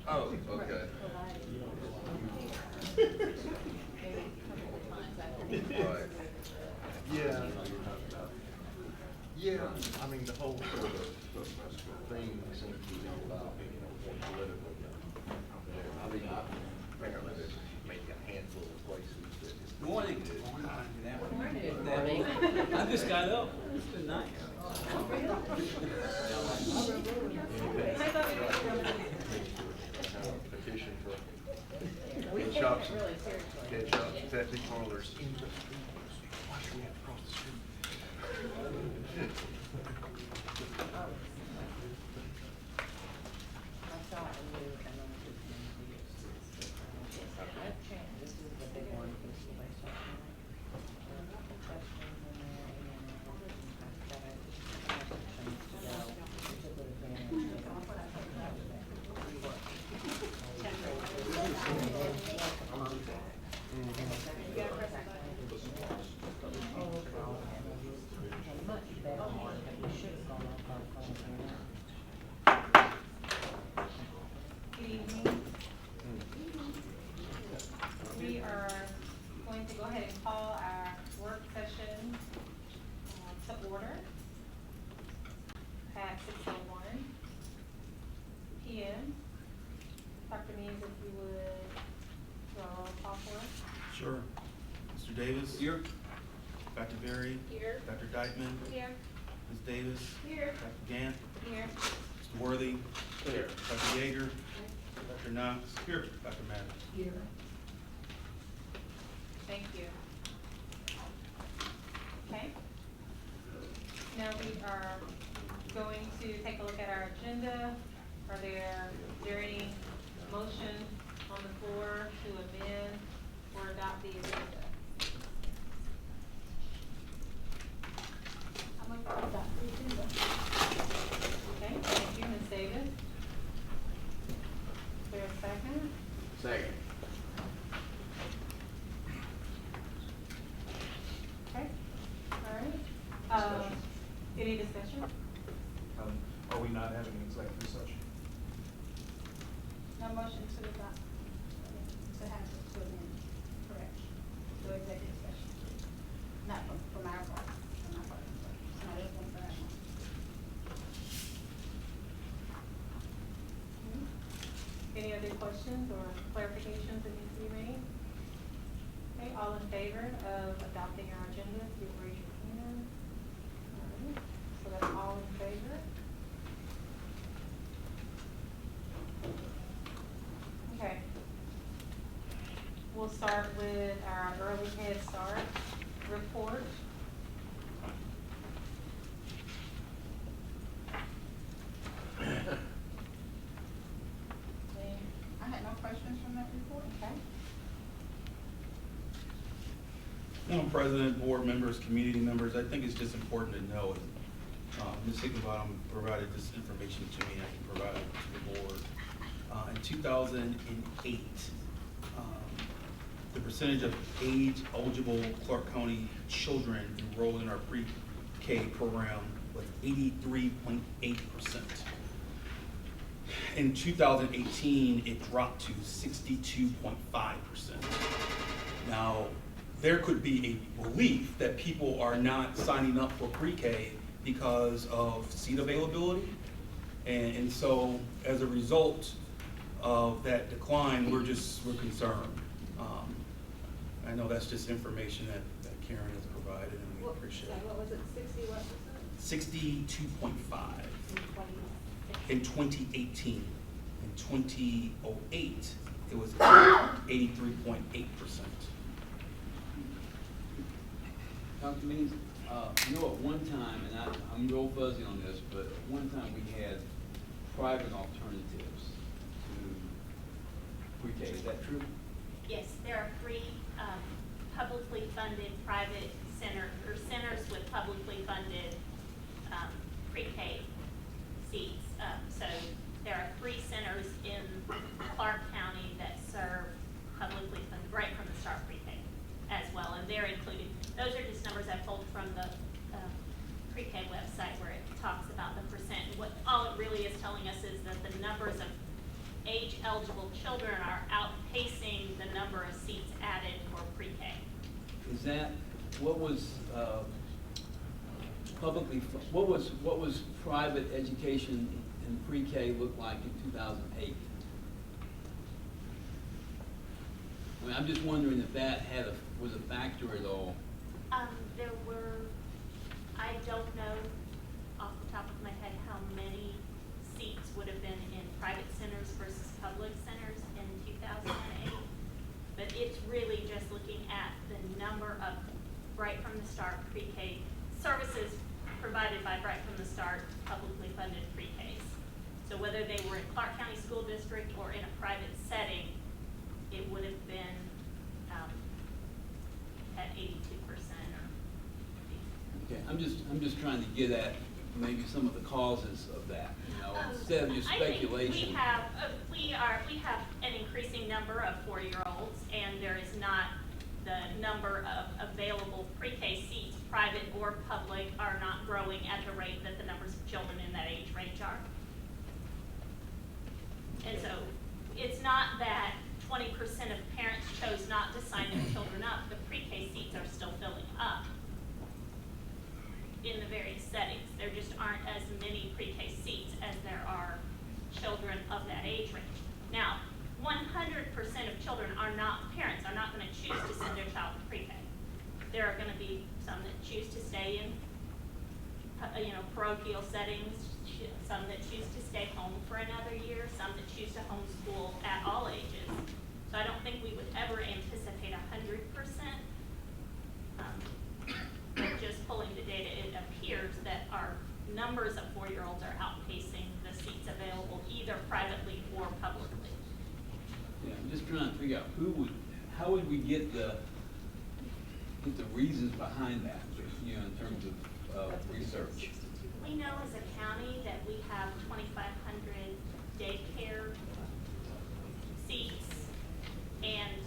Oh, okay. Right. Yeah. Yeah, I mean, the whole sort of thing seems to be about, more political. I mean, apparently there's maybe a handful of places that it's. Good morning. Good morning. I just got up. It's been nice. Petition for head shops, head shops, tattoo parlors. Why should we have to cross the street? Good evening. We are going to go ahead and call our work session to order at 6:01 p.m. Dr. Means, if you would draw a roll call for us. Sure. Mr. Davis? Here. Dr. Berry? Here. Dr. Dykeman? Here. Ms. Davis? Here. Dr. Gant? Here. Mr. Worthy? Here. Dr. Yeager? Dr. Knox? Here. Dr. Madden? Here. Thank you. Okay. Now we are going to take a look at our agenda. Is there any motion on the floor to amend or adopt the agenda? I'm going to adopt the agenda. Okay, thank you, Ms. Davis. Is there a second? Second. Okay, all right. Discussion. Any discussion? Are we not having an executive session? No motion to adopt, to have it to amend, correct, to executive session. Not from our part, from our part, it's not just one for that one. Any other questions or clarifications that need to be made? Okay, all in favor of adopting our agenda, if you raise your hand. All right, so that's all in favor. Okay. We'll start with our early head start report. I had no questions from that report. Okay. Madam President, board members, community members, I think it's just important to know, Ms. Higginbottom provided this information to me, I can provide it to the board. In 2008, the percentage of age-eligible Clark County children enrolled in our pre-K program was 83.8%. In 2018, it dropped to 62.5%. Now, there could be a belief that people are not signing up for pre-K because of seat availability. And so as a result of that decline, we're concerned. I know that's just information that Karen has provided, and we appreciate it. What was it, 60 what percent? 62.5 in 2018. In 2008, it was 83.8%. Dr. Means, you know, at one time, and I'm real fuzzy on this, but at one time we had private alternatives to pre-K. Is that true? Yes, there are free, publicly funded private centers with publicly funded pre-K seats. So there are 3 centers in Clark County that serve telling us is that the numbers of age-eligible children are outpacing the number of seats added for pre-K. Is that, what was, what was private education in pre-K look like in 2008? I mean, I'm just wondering if that was a factor at all. There were, I don't know off the top of my head how many seats would have been in private centers versus public centers in 2008. But it's really just looking at the number of right from the start pre-K services provided by right from the start publicly funded pre-Ks. So whether they were in Clark County School District or in a private setting, it would have been at 82%. Okay, I'm just trying to get at maybe some of the causes of that, you know, instead of just speculation. I think we have an increasing number of 4-year-olds, and there is not the number of available pre-K seats, private or public, are not growing at the rate that the numbers of children in that age range are. And so it's not that 20% of parents chose not to sign their children up. The pre-K seats are still filling up in the various settings. There just aren't as many pre-K seats as there are children of that age range. Now, 100% of children parents are not going to choose to send their child to pre-K. There are going to be some that choose to stay in, parochial settings, some that choose to stay home for another year, some that choose to homeschool at all ages. So I don't think we would ever anticipate 100%. But just pulling the data, it appears that our numbers of 4-year-olds are outpacing the seats available either privately or publicly. Yeah, I'm just trying to figure out how would we get the reasons behind that, you know, in terms of research. We know as a county that we have 2,500 daycare seats and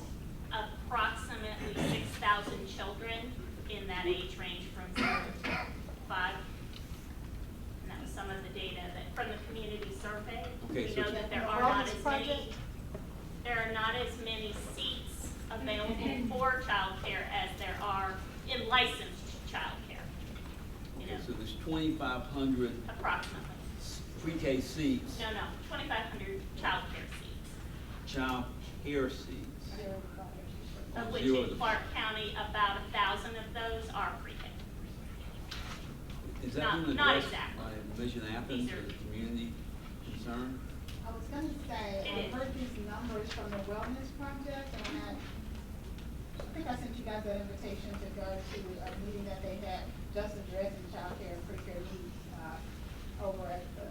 approximately 6,000 children in that age range from 0 to 5. And that was some of the data that from the community survey. Okay, We so know that there are not as many seats available for childcare as there are in licensed childcare. You know, Okay, so there's 2,500 approximately. pre-K seats, No, 2,500 childcare seats, child care seats. of which Zero in to Clark County, about 1,000 of those are pre-K. Is that Not- being not addressed exactly. by Vision Athens These are- as a community concern? I was gonna say, It I is. heard these numbers from the Wellness Project, and I think I sent you guys an invitation to go to a meeting that they had just addressing childcare and pre-care needs, over at the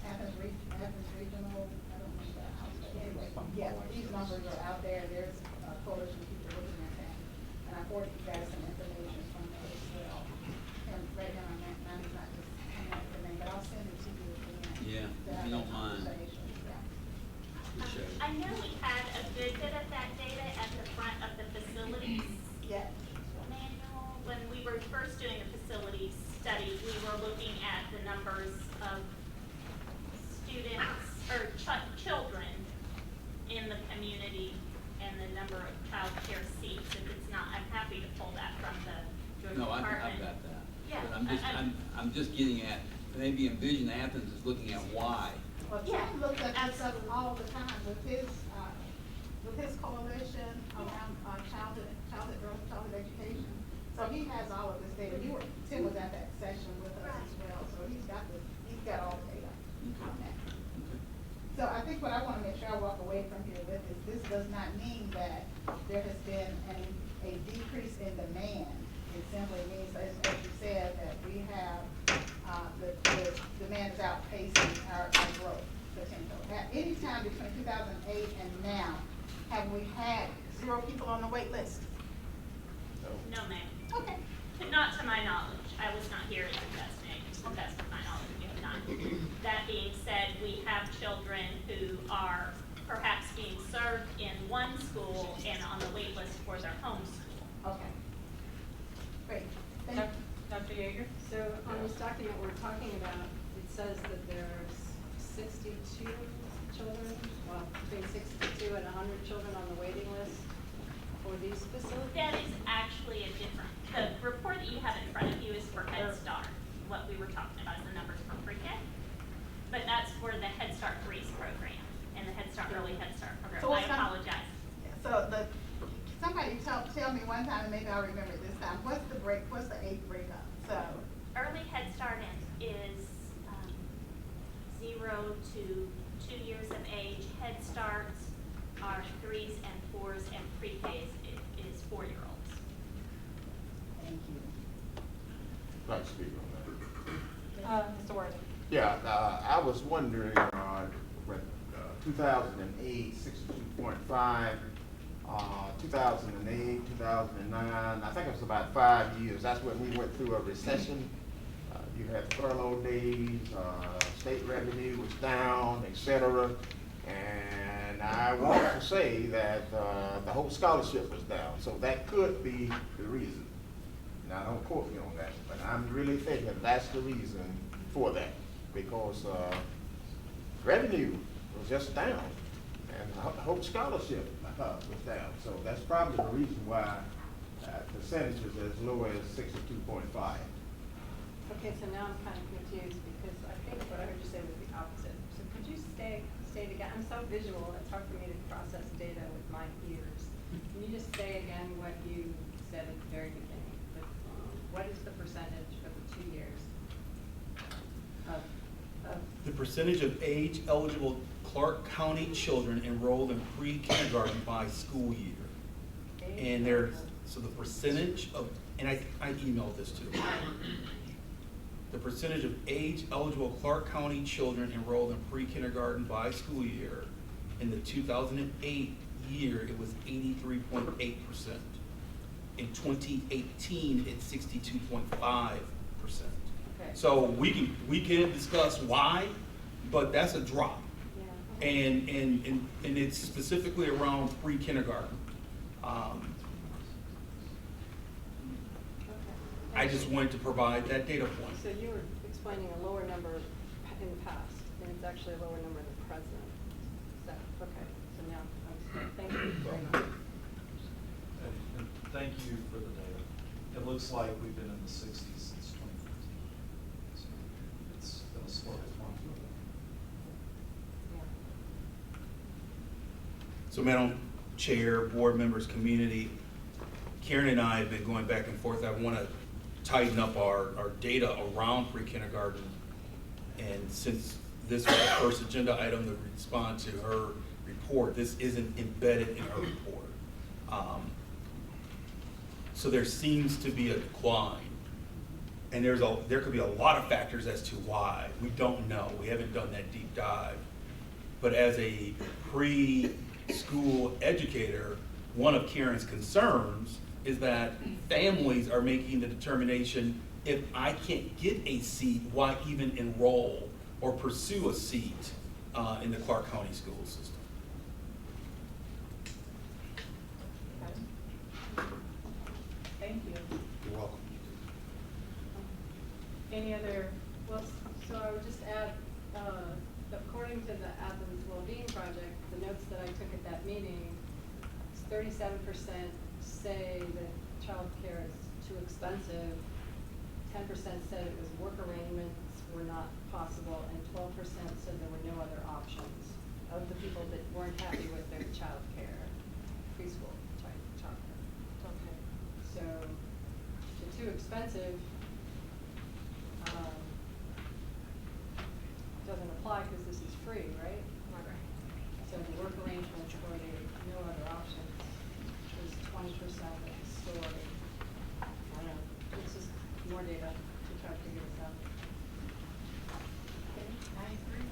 Athens Regional, I don't remember that house, but anyway, yeah, these numbers are out there, there's a coalition of people looking at that. And I forwarded you guys some information from that as well. And right now, I'm not just coming up with the name, but I'll send it to you again. Yeah, to if have you that don't mind. conversation, yeah. Appreciate it. I know we had a good bit of that data at the front of the facilities Yeah. manual. When we were first doing the facilities study, we were looking at the numbers of students or children in the community and the number of child care seats. If it's not, I'm happy to pull that from the Georgia No, I've Department. got that. Yeah, But I'm just getting at, maybe Envision Athens is looking at why. Well, Yeah, Tim looks at this stuff absolutely. all the time with his coalition around, childhood education. So he has all of this data. Tim was at that session with us as well, so he's got all the data on that. Okay. So I think what I wanna make sure I walk away from here with is this does not mean that there has been a decrease in demand. It simply means, as you said, that we have, the demand is outpacing our growth potential. At any time between 2008 and now, have we had 0 people on the wait list? No, ma'am. Okay. Not to my knowledge. I was not here at the testing. To the best of my knowledge, we have not. That being said, we have children who are perhaps being served in one school and on the wait list for their home school. Okay. Great. Thank you. Dr. Yeager? So on this document we're talking about, it says that there's 100 children on the waiting list for these facilities? That is actually a different, the report that you have in front of you is for Head Start. What we were talking about is the numbers for pre-K. But that's for the Head Start Grease program and the Head Start Early Head Start program. So I what's that? apologize. So somebody tell me one time, and maybe I'll remember it this time, what's the age breakup? So, Early Head Start is 0 to 2 years of age. Head Starts are 3s and 4s, and pre-K is 4-year-olds. thank you. Like to speak on that. Mr. Worthing. Yeah, I was wondering, with 2008, 62.5, 2008, 2009, I think it was about 5 years. That's when we went through a recession. You had furlough days, state revenue was down, et cetera. And I want to say that the whole scholarship was down. So that could be the reason. Now, don't quote me on that, but I'm really thinking that's the reason for that. Because revenue was just down, and the whole scholarship was down. So that's probably the reason why percentage is as low as 62.5. Okay, so now I'm kind of confused because I think what I heard you say was the opposite. So could you state again, I'm so visual, it's hard for me to process data with my ears. Can you just say again what you said at the very beginning? What is the percentage for the 2 years of The percentage of age-eligible Clark County children enrolled in pre-kindergarten by school year? And there's, so the percentage of, and I emailed this too. The percentage of age-eligible Clark County children enrolled in pre-kindergarten by school year, in the 2008 year, it was 83.8%. In 2018, it's 62.5%. Okay. So we can discuss why, but that's a drop. Yeah. And it's specifically around pre-kindergarten. Okay. I just wanted to provide that data point. So you were explaining a lower number in the past, and it's actually a lower number in the present. So, okay, so now, thank you very much. And thank you for the data. It looks like we've been in the 60s since 2015. So it's been a slow climb. Yeah. So Madam Chair, board members, community, Karen and I have been going back and forth. I want to tighten up our data around pre-kindergarten. And since this was the first agenda item to respond to her report, this isn't embedded in her report. So there seems to be a decline. And there could be a lot of factors as to why. We don't know. We haven't done that deep dive. But as a preschool educator, one of Karen's concerns is that families are making the determination, if I can't get a seat, why even enroll or pursue a seat in the Clark County school system? Thank you. You're welcome. Any other, Well, so I would just add, according to the Athens Wellbeing Project, the notes that I took at that meeting, 37% say that childcare is too expensive, 10% said it was work arrangements were not possible, and 12% said there were no other options of the people that weren't happy with their childcare, preschool childcare. okay. So, the too expensive, doesn't apply because this is free, right? So the work arrangements for the no other options is 20% of the story. I don't know, it's just more data to try to figure this out. I agree.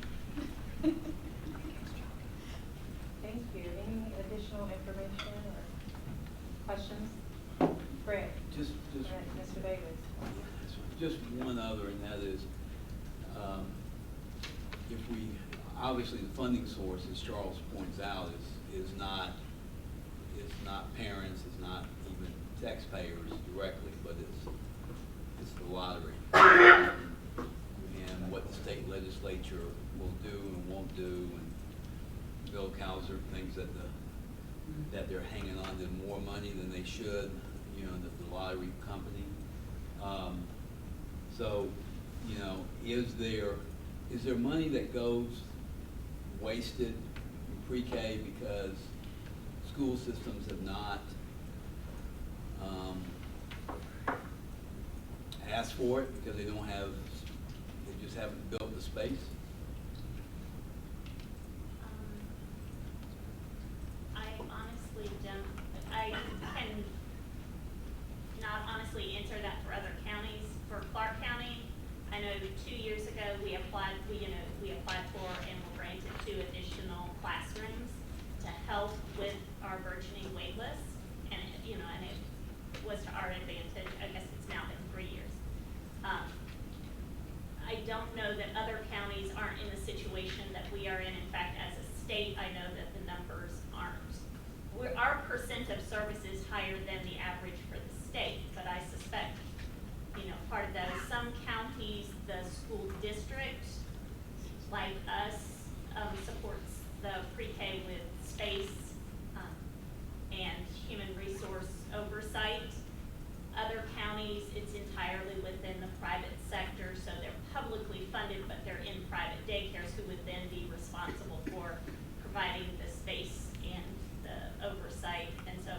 Thank you. Any additional information or questions? Fred? Just Mr. Davis? Just one other, and that is, if we, obviously the funding source, as Charles points out, is not parents, it's not even taxpayers directly, but it's the lottery. And what the state legislature will do and won't do, and Bill Cowser thinks that the that they're hanging on to more money than they should, you know, the lottery company. So, you know, is there money that goes wasted in pre-K because school systems have not asked for it because they just haven't built the space? I honestly don't, I can not honestly answer that for other counties. For Clark County, I know 2 years ago we applied for and were granted 2 additional classrooms to help with our burgeoning wait list, and it was to our advantage. I guess it's now been 3 years. I don't know that other counties aren't in the situation that we are in. In fact, as a state, I know that the numbers aren't. Our percent of service is higher than the average for the state, but I suspect, part of that is some counties, the school district, like us, supports the pre-K with space and human resource oversight. Other counties, it's entirely within the private sector, so they're publicly funded, but they're in private daycares who would then be responsible for providing the space and the oversight. And so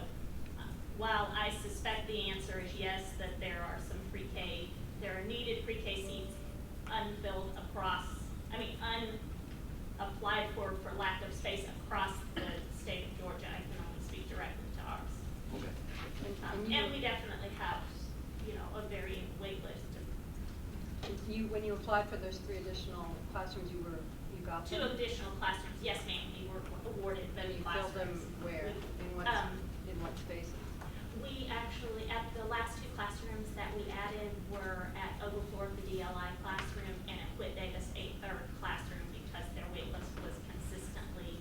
while I suspect the answer is yes, that there are some pre-K, there are needed pre-K seats unfilled unapplied for lack of space across the state of Georgia. I can only speak directly to ours. Okay. And we definitely have, a varying wait list. When you applied for those 3 additional classrooms, you got 2 them? additional classrooms, yes ma'am, we were awarded And those you classrooms. filled them where? In what spaces? We actually, at the last 2 classrooms that we added were at Oglethorpe, the DLI classroom, and at Whit Davis, a 3rd classroom, because their wait list was consistently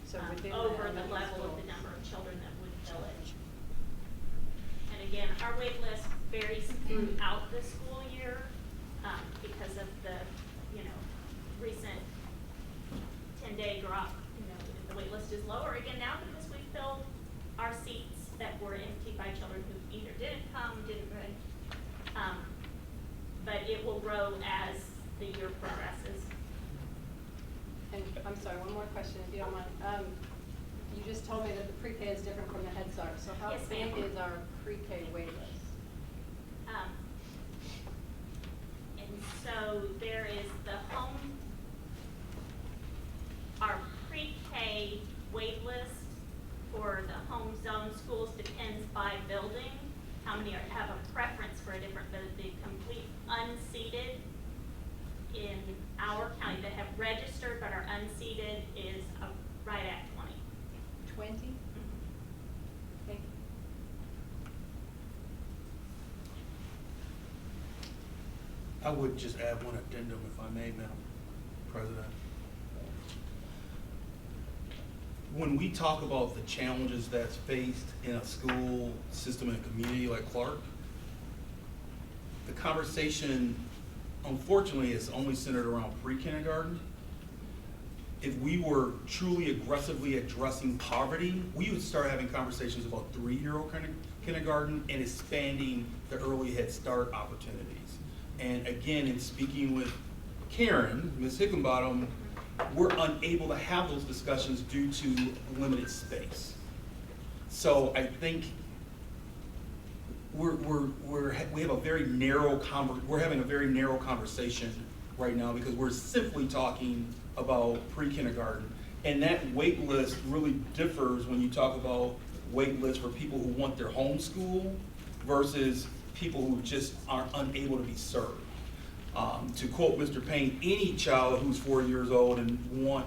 So within over the elementary level of the schools. number of children that would fill it. And again, our wait list varies throughout the school year because of the, recent 10-day drop. The wait list is lower again now because we filled our seats that were empty by children who either didn't come, didn't read. But it will grow as the year progresses. And I'm sorry, one more question, if you don't mind. You just told me that the pre-K is different from the Head Start, so how Yes, big ma'am. is our pre-K wait list? And so there is our pre-K wait list for the home zone schools depends by building. How many have a preference for a different, the complete unseated in our county that have registered but are unseated is right at 20. 20? Thank you. I would just add one addendum, if I may, Madam President. When we talk about the challenges that's faced in a school system in a community like Clark, the conversation, unfortunately, is only centered around pre-kindergarten. If we were truly aggressively addressing poverty, we would start having conversations about 3-year-old kindergarten and expanding the early Head Start opportunities. And again, in speaking with Karen, Ms. Hickenbottom, we're unable to have those discussions due to limited space. So I think we're having a very narrow conversation right now because we're simply talking about pre-kindergarten. And that wait list really differs when you talk about wait lists for people who want their home school versus people who just are unable to be served. To quote Mr. Payne, any child who's 4 years old and want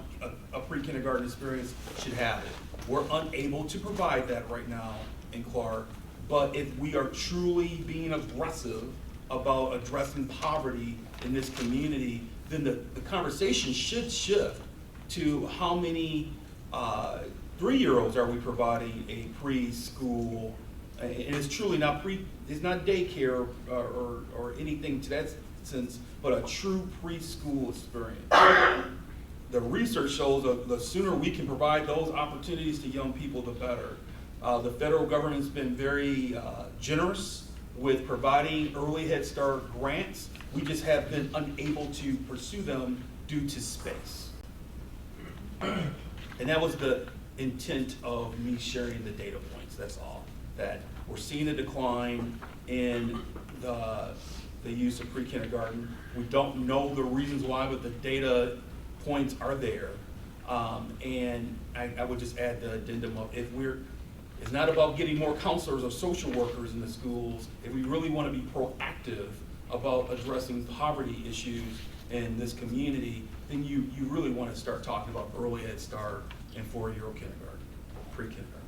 a pre-kindergarten experience should have it. We're unable to provide that right now in Clark, but if we are truly being aggressive about addressing poverty in this community, then the conversation should shift to how many 3-year-olds are we providing a preschool, and it's truly not it's not daycare or anything to that sense, but a true preschool experience. The research shows the sooner we can provide those opportunities to young people, the better. The federal government's been very generous with providing early Head Start grants. We just have been unable to pursue them due to space. And that was the intent of me sharing the data points, that's all. That we're seeing a decline in the use of pre-kindergarten. We don't know the reasons why, but the data points are there. And I would just add the addendum of it's not about getting more counselors or social workers in the schools. If we really want to be proactive about addressing poverty issues in this community, then you really want to start talking about early Head Start and 4-year-old kindergarten, pre-kindergarten.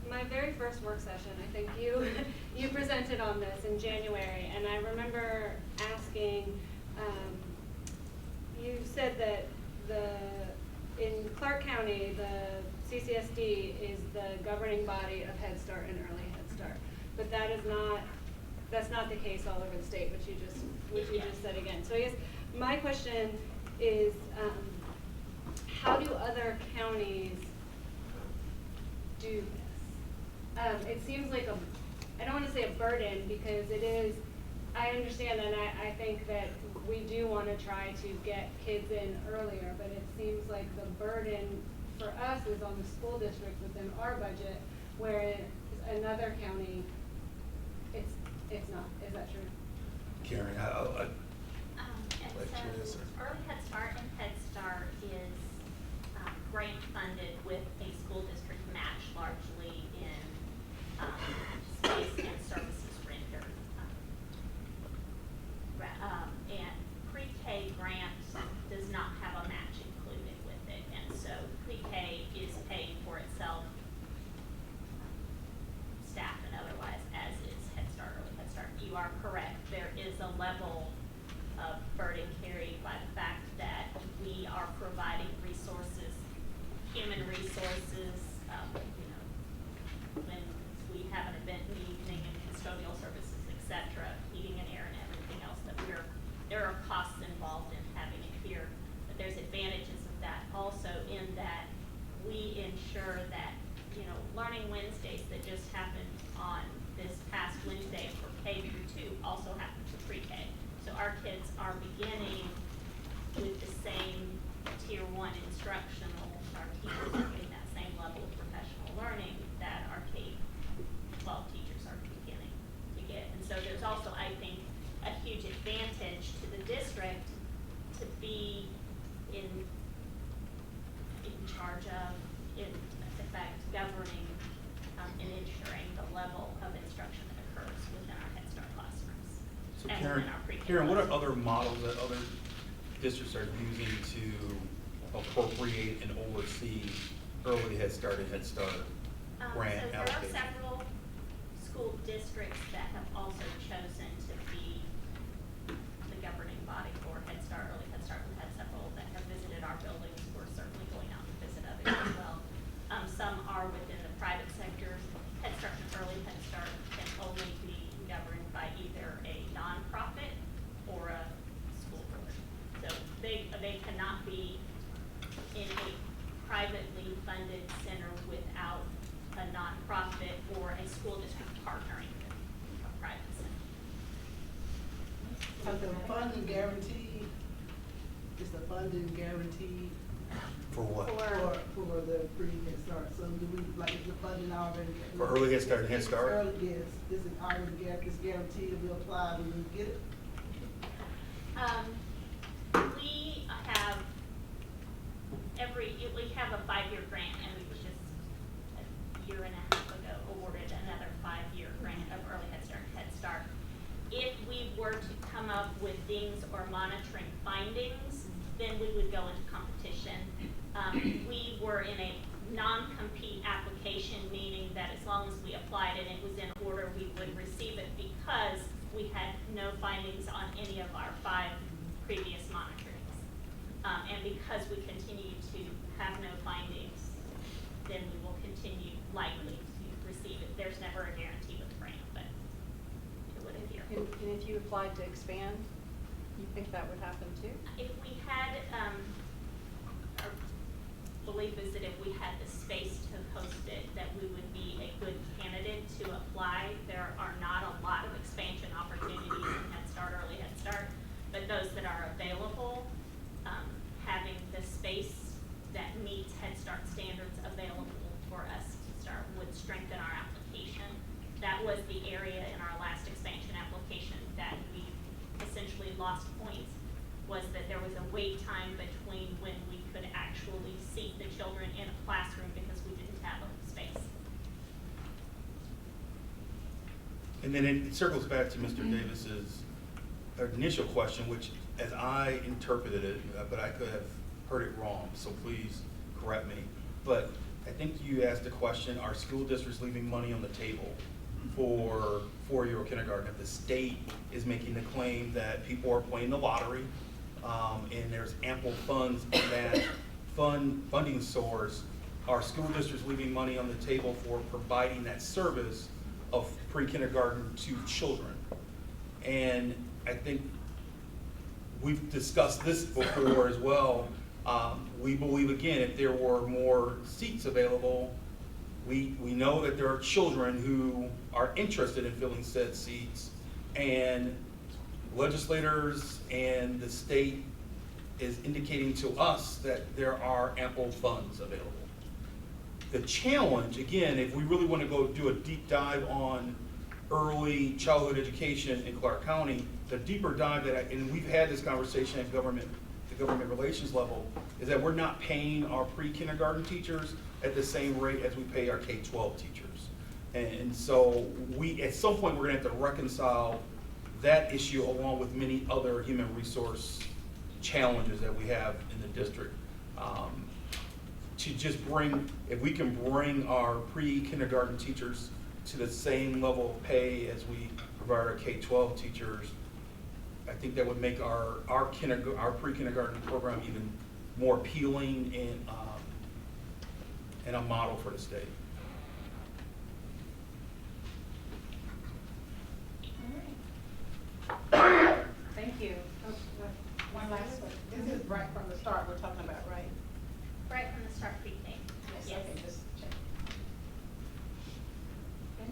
My very first work session, I think you presented on this in January, and I remember asking, you said that in Clark County, the CCSD is the governing body of Head Start and Early Head Start, but that's not the case all over the state, which you just said again. So I guess my question is, how do other counties do this? It seems like I don't want to say a burden, because it is, I understand, and I think that we do want to try to get kids in earlier, but it seems like the burden for us is on the school district within our budget, whereas another county, it's not. Is that true? Karen, And so Early Head Start and Head Start is grant funded with a school district match, largely in space and services rendered. And pre-K grant does not have a match included with it, and so pre-K is paying for itself, staff and otherwise, as is Head Start, Early Head Start. You are correct, there is a level of burden carried by the fact that we are providing resources, human resources, when we have an event in the evening and custodial services, et cetera, heating and air and everything else, that there are costs involved in having it here. But there's advantages of that also in that we ensure that, Learning Wednesdays that just happened on this past Wednesday for K through 2 also happened for pre-K. So our kids are beginning with the same tier 1 instructional, our teachers are getting that same level of professional learning that our K-12 teachers are beginning to get. And so there's also, I think, a huge advantage to the district to be in charge of, in effect, governing and ensuring the level of instruction that occurs within our Head Start classrooms. So and Karen, within our pre-K Karen, what are classrooms. other models that other districts are using to appropriate and oversee early Head Start and Head Start grant So there are allocation? several school districts that have also chosen to be the governing body for Head Start, Early Head Start. We've had several that have visited our buildings. We're certainly going out to visit others as well. Some are within the private sector. Head Start and Early Head Start can only be governed by either a nonprofit or a school board. So they cannot be in a privately funded center without a nonprofit or a school district partnering with a private center. Are the funding guaranteed? Is the funding guaranteed For what? for the pre-Head Start? So do we, like, is the funding already? For early Head Start and Head Start? Yes, is it already guaranteed to be applied when we get it? We have a 5-year grant, and we was just a year and a half ago awarded another 5-year grant of Early Head Start and Head Start. If we were to come up with things or monitoring findings, then we would go into competition. We were in a non-compete application, meaning that as long as we applied and it was in order, we would receive it because we had no findings on any of our 5 previous monitorings. And because we continue to have no findings, then we will continue likely to receive it. There's never a guarantee with the grant, but it would appear. And if you applied to expand, you think that would happen too? If we had, our belief is that if we had the space to host it, that we would be a good candidate to apply. There are not a lot of expansion opportunities in Head Start, Early Head Start, but those that are available, having the space that meets Head Start standards available for us to start would strengthen our application. That was the area in our last expansion application that we essentially lost points, was that there was a wait time between when we could actually seat the children in a classroom because we didn't have a space. And then it circles back to Mr. Davis's initial question, which, as I interpreted it, but I could have heard it wrong, so please correct me. But I think you asked the question, are school districts leaving money on the table for four-year-old kindergarten? If the state is making the claim that people are playing the lottery, and there's ample funds in that funding source, are school districts leaving money on the table for providing that service of pre-kindergarten to children? And I think we've discussed this before as well. We believe, again, if there were more seats available, we know that there are children who are interested in filling said seats, and legislators and the state is indicating to us that there are ample funds available. The challenge, again, if we really want to go do a deep dive on early childhood education in Clark County, the deeper dive and we've had this conversation at the government relations level, is that we're not paying our pre-kindergarten teachers at the same rate as we pay our K-12 teachers. And so at some point, we're gonna have to reconcile that issue along with many other human resource challenges that we have in the district. To just if we can bring our pre-kindergarten teachers to the same level of pay as we provide our K-12 teachers, I think that would make our pre-kindergarten program even more appealing and a model for the state. Thank you. One last one. This is right from the start we're talking about, right? Right from the start, pre-K. Yes, okay, just check. Okay.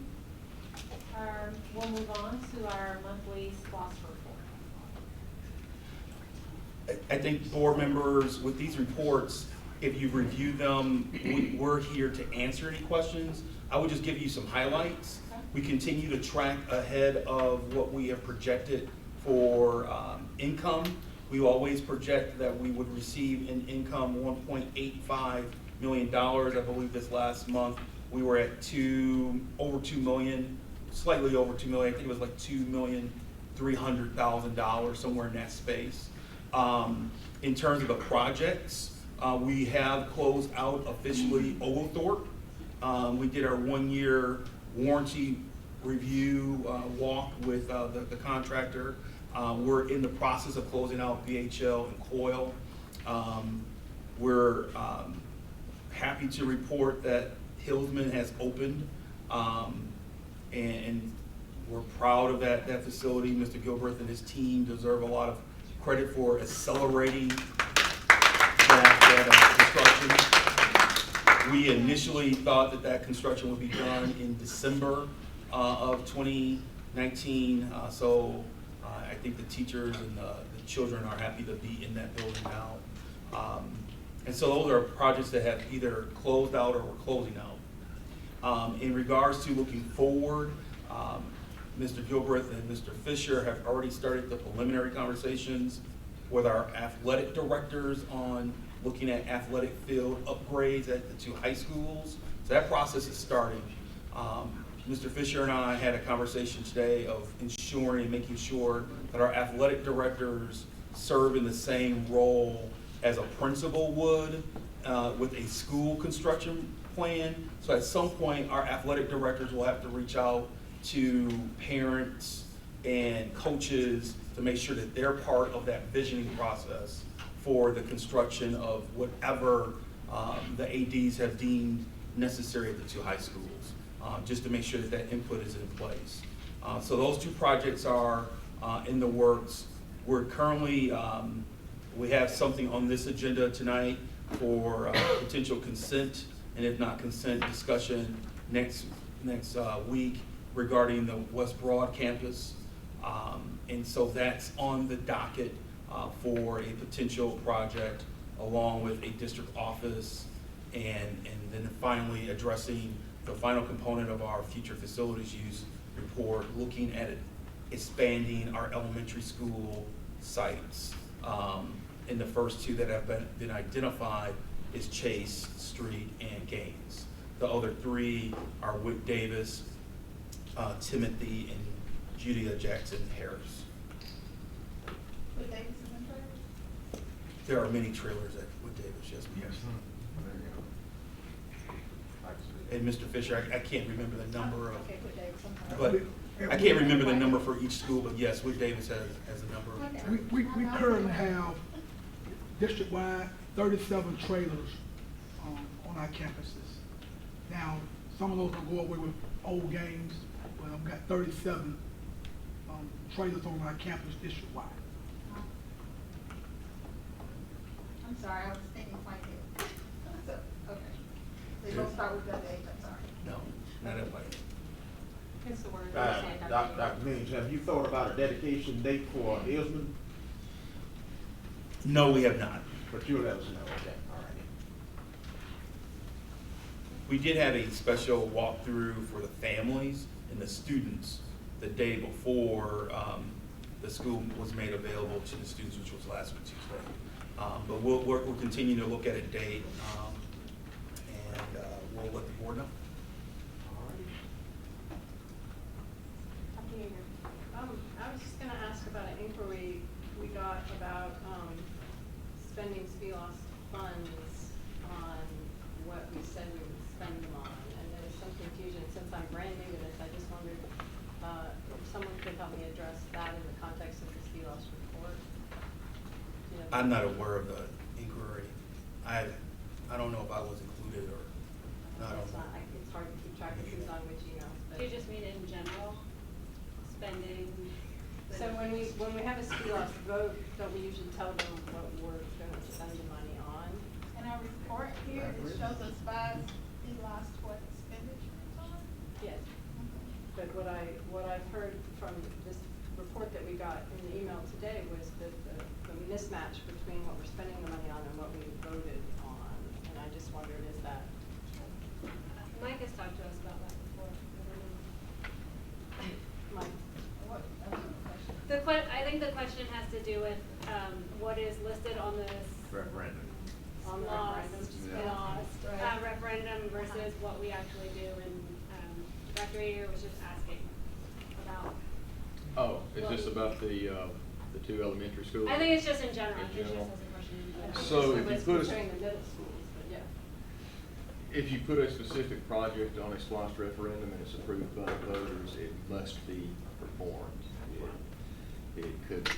We'll move on to our monthly SPOS report. I think board members, with these reports, if you've reviewed them, we're here to answer any questions. I would just give you some highlights. Okay. We continue to track ahead of what we have projected for income. We always project that we would receive in income $1.85 million. I believe this last month we were at over 2 million, slightly over 2 million. I think it was like $2,300,000, somewhere in that space. In terms of the projects, we have closed out officially Oglethorpe. We did our 1-year warranty review walk with the contractor. We're in the process of closing out VHL and Coyle. We're happy to report that Hillsman has opened, and we're proud of that facility. Mr. Gilbreth and his team deserve a lot of credit for accelerating that construction. We initially thought that construction would be done in December of 2019, so I think the teachers and the children are happy to be in that building now. And so those are projects that have either closed out or we're closing out. In regards to looking forward, Mr. Gilbreth and Mr. Fisher have already started the preliminary conversations with our athletic directors on looking at athletic field upgrades at the 2 high schools. So that process is starting. Mr. Fisher and I had a conversation today of ensuring and making sure that our athletic directors serve in the same role as a principal would with a school construction plan. So at some point, our athletic directors will have to reach out to parents and coaches to make sure that they're part of that visioning process for the construction of whatever the ADs have deemed necessary at the 2 high schools, just to make sure that that input is in place. So those 2 projects are in the works. We're currently, we have something on this agenda tonight for potential consent, and if not consent, discussion next week regarding the West Broad campus. And so that's on the docket for a potential project, along with a district office, and then finally addressing the final component of our future facilities use report, looking at expanding our elementary school sites. And the first two that have been identified is Chase Street and Gaines. The other three are Wick Davis, Timothy, and Julia Jackson Harris. Would Davis is in charge? There are many trailers at Wick Davis, yes, ma'am. And Mr. Fisher, I can't remember the number of, Okay, Wood Davis, I'm sorry. but I can't remember the number for each school, but yes, Wick Davis has a number of. Okay. We currently have district-wide 37 trailers on our campuses. Now, some of those will go away with old games, but I've got 37 trailers on our campus district-wide. I'm sorry, I was thinking quite good. So, okay. So you don't start with W H, I'm sorry. No, not everybody. It's the word. Dr. Mills, have you thought about a dedication date for Isman? No, we have not. But you'll let us know, okay, all right. We did have a special walkthrough for the families and the students the day before the school was made available to the students, which was last week, Tuesday. But we're continuing to look at a date, and we'll let the board know. I was just gonna ask about an inquiry we got about, spending SPLOST funds on what we said we would spend them on. And there was some confusion, since I'm brand new to this, I just wondered, if someone could help me address that in the context of the SPLOST report. You know, I'm not aware of the inquiry. I don't know if I was included or not. It's not, it's hard to keep track of who's on which emails, but. Do you just mean in general, spending? So when we have a SPLOST vote, don't we usually tell them what we're gonna spend the money on? In our report here, it shows us 5 lost what expenditures on. Yes. But what I've heard from this report that we got in the email today was that the mismatch between what we're spending the money on and what we voted on. And I just wondered, is that? Mike has talked to us about that before. Mike? What, question? I think the question has to do with, what is listed on this Referendum. On the lost, referendum. lost, Right. referendum versus what we actually do, and, Director was just asking about. Oh, is this about the two elementary schools? I think it's just in general, In he just general. has a question. in general. So if you It's put a- comparing the middle schools, but yeah. If you put a specific project on a SPLOST referendum and it's approved by the voters, it must be performed. It could,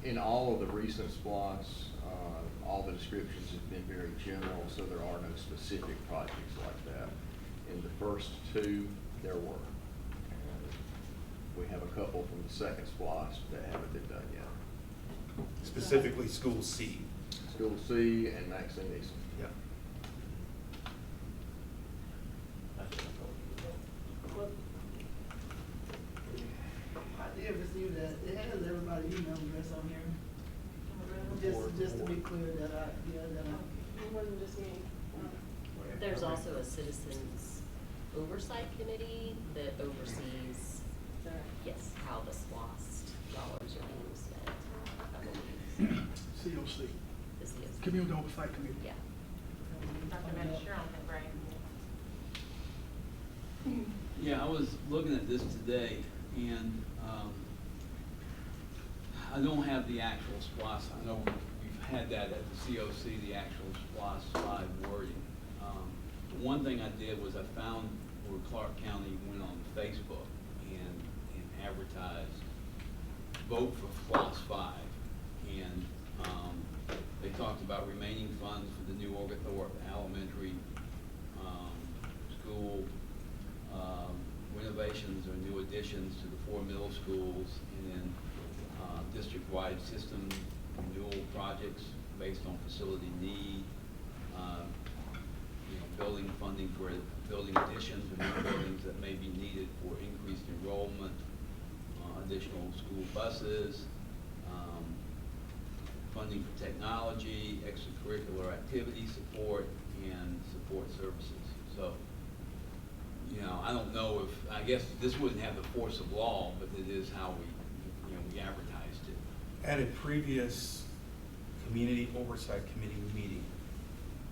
in all of the recent SPLOST, all the descriptions have been very general, so there are no specific projects like that. In the first two, there were. And we have a couple from the second SPLOST that haven't been done yet. Specifically, School C. School C and Maxine Eason. Yeah. Well, I did receive that. It has everybody's email address on here. Just to be clear that it wasn't just me. There's also a citizens oversight committee that oversees, Sorry. yes, how the SPLOST dollars are being spent. COC, The COC. Community Oversight Committee. Yeah. Dr. Cheryl can bring. Yeah, I was looking at this today, and I don't have the actual SPLOST. I know we've had that at the COC, the actual SPLOST 5 wording. One thing I did was I found where Clark County went on Facebook and advertised, vote for SPLOST 5. And they talked about remaining funds for the new Oglethorpe Elementary school renovations or new additions to the 4 middle schools, and then district-wide system renewal projects based on facility need, building funding for building additions or new buildings that may be needed for increased enrollment, additional school buses, funding for technology, extracurricular activity support, and support services. So, I don't know if, I guess this wouldn't have the force of law, but it is how we advertised it. At a previous Community Oversight Committee meeting,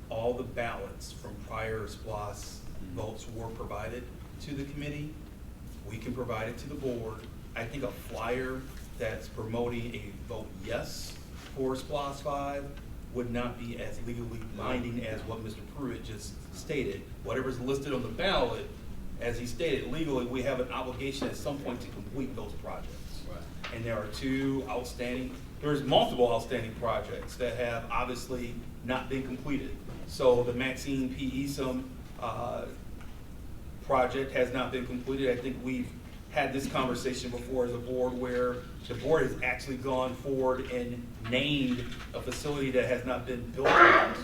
all the ballots from prior SPLOS votes were provided to the committee. We can provide it to the board. I think a flyer that's promoting a vote yes for SPLOS 5 would not be as legally binding as what Mr. Pruitt just stated. Whatever's listed on the ballot, as he stated, legally, we have an obligation at some point to complete those projects. Right. And there are there's multiple outstanding projects that have obviously not been completed. So the Maxine P. Esom project has not been completed. I think we've had this conversation before as a board where the board has actually gone forward and named a facility that has not been built yet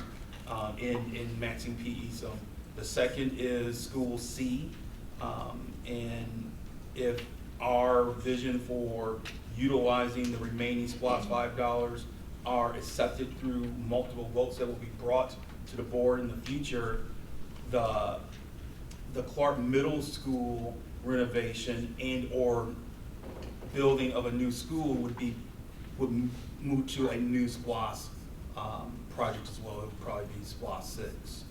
in Maxine P. Esom. The second is School C. And if our vision for utilizing the remaining SPLOS $5 are accepted through multiple votes that will be brought to the board in the future, the Clark Middle School renovation and or building of a new school would move to a new SPLOS project as well. It would probably be SPLOS 6.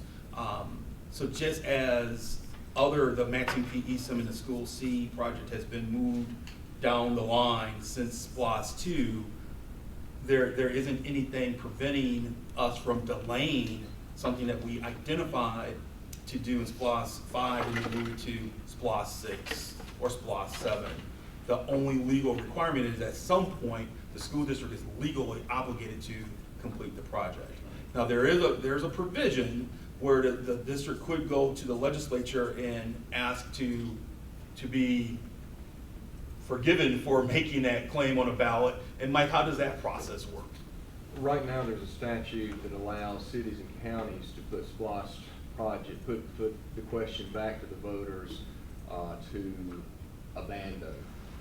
So just as the Maxine P. Esom and the School C project has been moved down the line since SPLOS 2, there isn't anything preventing us from delaying something that we identified to do in SPLOS 5 and then move it to SPLOS 6 or SPLOS 7. The only legal requirement is at some point the school district is legally obligated to complete the project. Now there's a provision where the district could go to the legislature and ask to be forgiven for making that claim on a ballot. And Mike, how does that process work? Right now, there's a statute that allows cities and counties to put SPLOS project, put the question back to the voters to abandon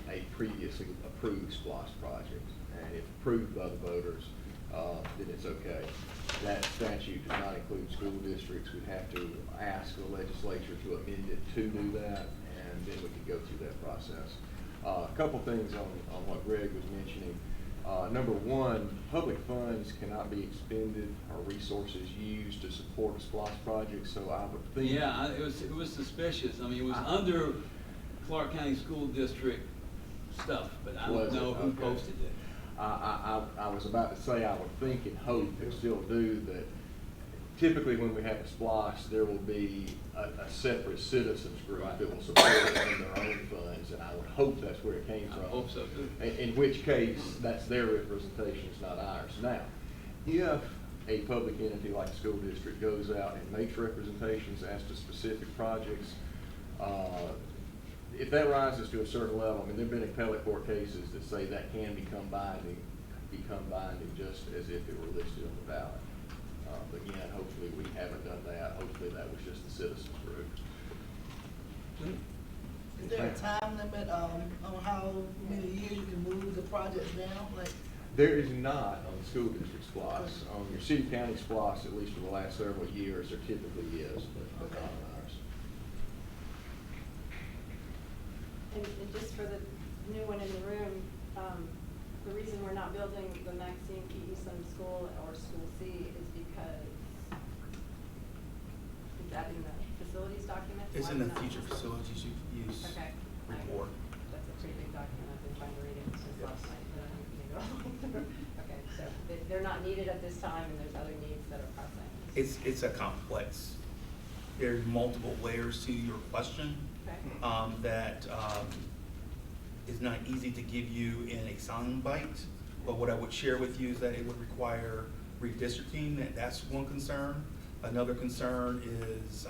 a previously approved SPLOS project. And if approved by the voters, then it's okay. That statute does not include school districts. We'd have to ask the legislature to amend it to do that, and then we could go through that process. A couple things on what Greg was mentioning. Number one, public funds cannot be expended or resources used to support a SPLOS project, so I would think. Yeah, it was suspicious. I mean, it was under Clark County School District stuff, but I don't know who posted it. I was about to say I would think and hope and still do that typically when we have a SPLOS, there will be a separate citizens group that will support it in their own funds, and I would hope that's where it came from. I hope so too. In which case, that's their representation, it's not ours. Now, if a public entity like a school district goes out and makes representations as to specific projects, if that rises to a certain level, I mean, there've been appellate court cases that say that can become binding just as if it were listed on the ballot. But again, hopefully we haven't done that. Hopefully that was just the citizens group. Is there a time limit on how many years you can move the projects down? Like, There is not on the school district SPLOS. On your city county SPLOS, at least for the last several years, there typically is, but not on ours. And just for the new one in the room, the reason we're not building the Maxine P. Esom School or School C is because, is that in the facilities document? It's Why in the is it not? future facilities use Okay. report. That's a pretty big document. I've been trying to read it since last night, but I haven't been able to. Okay, so they're not needed at this time, and there's other needs that are pressing. It's a complex. There's multiple layers to your question. Okay. That is not easy to give you in a sound bite, but what I would share with you is that it would require redistricting. That's one concern. Another concern is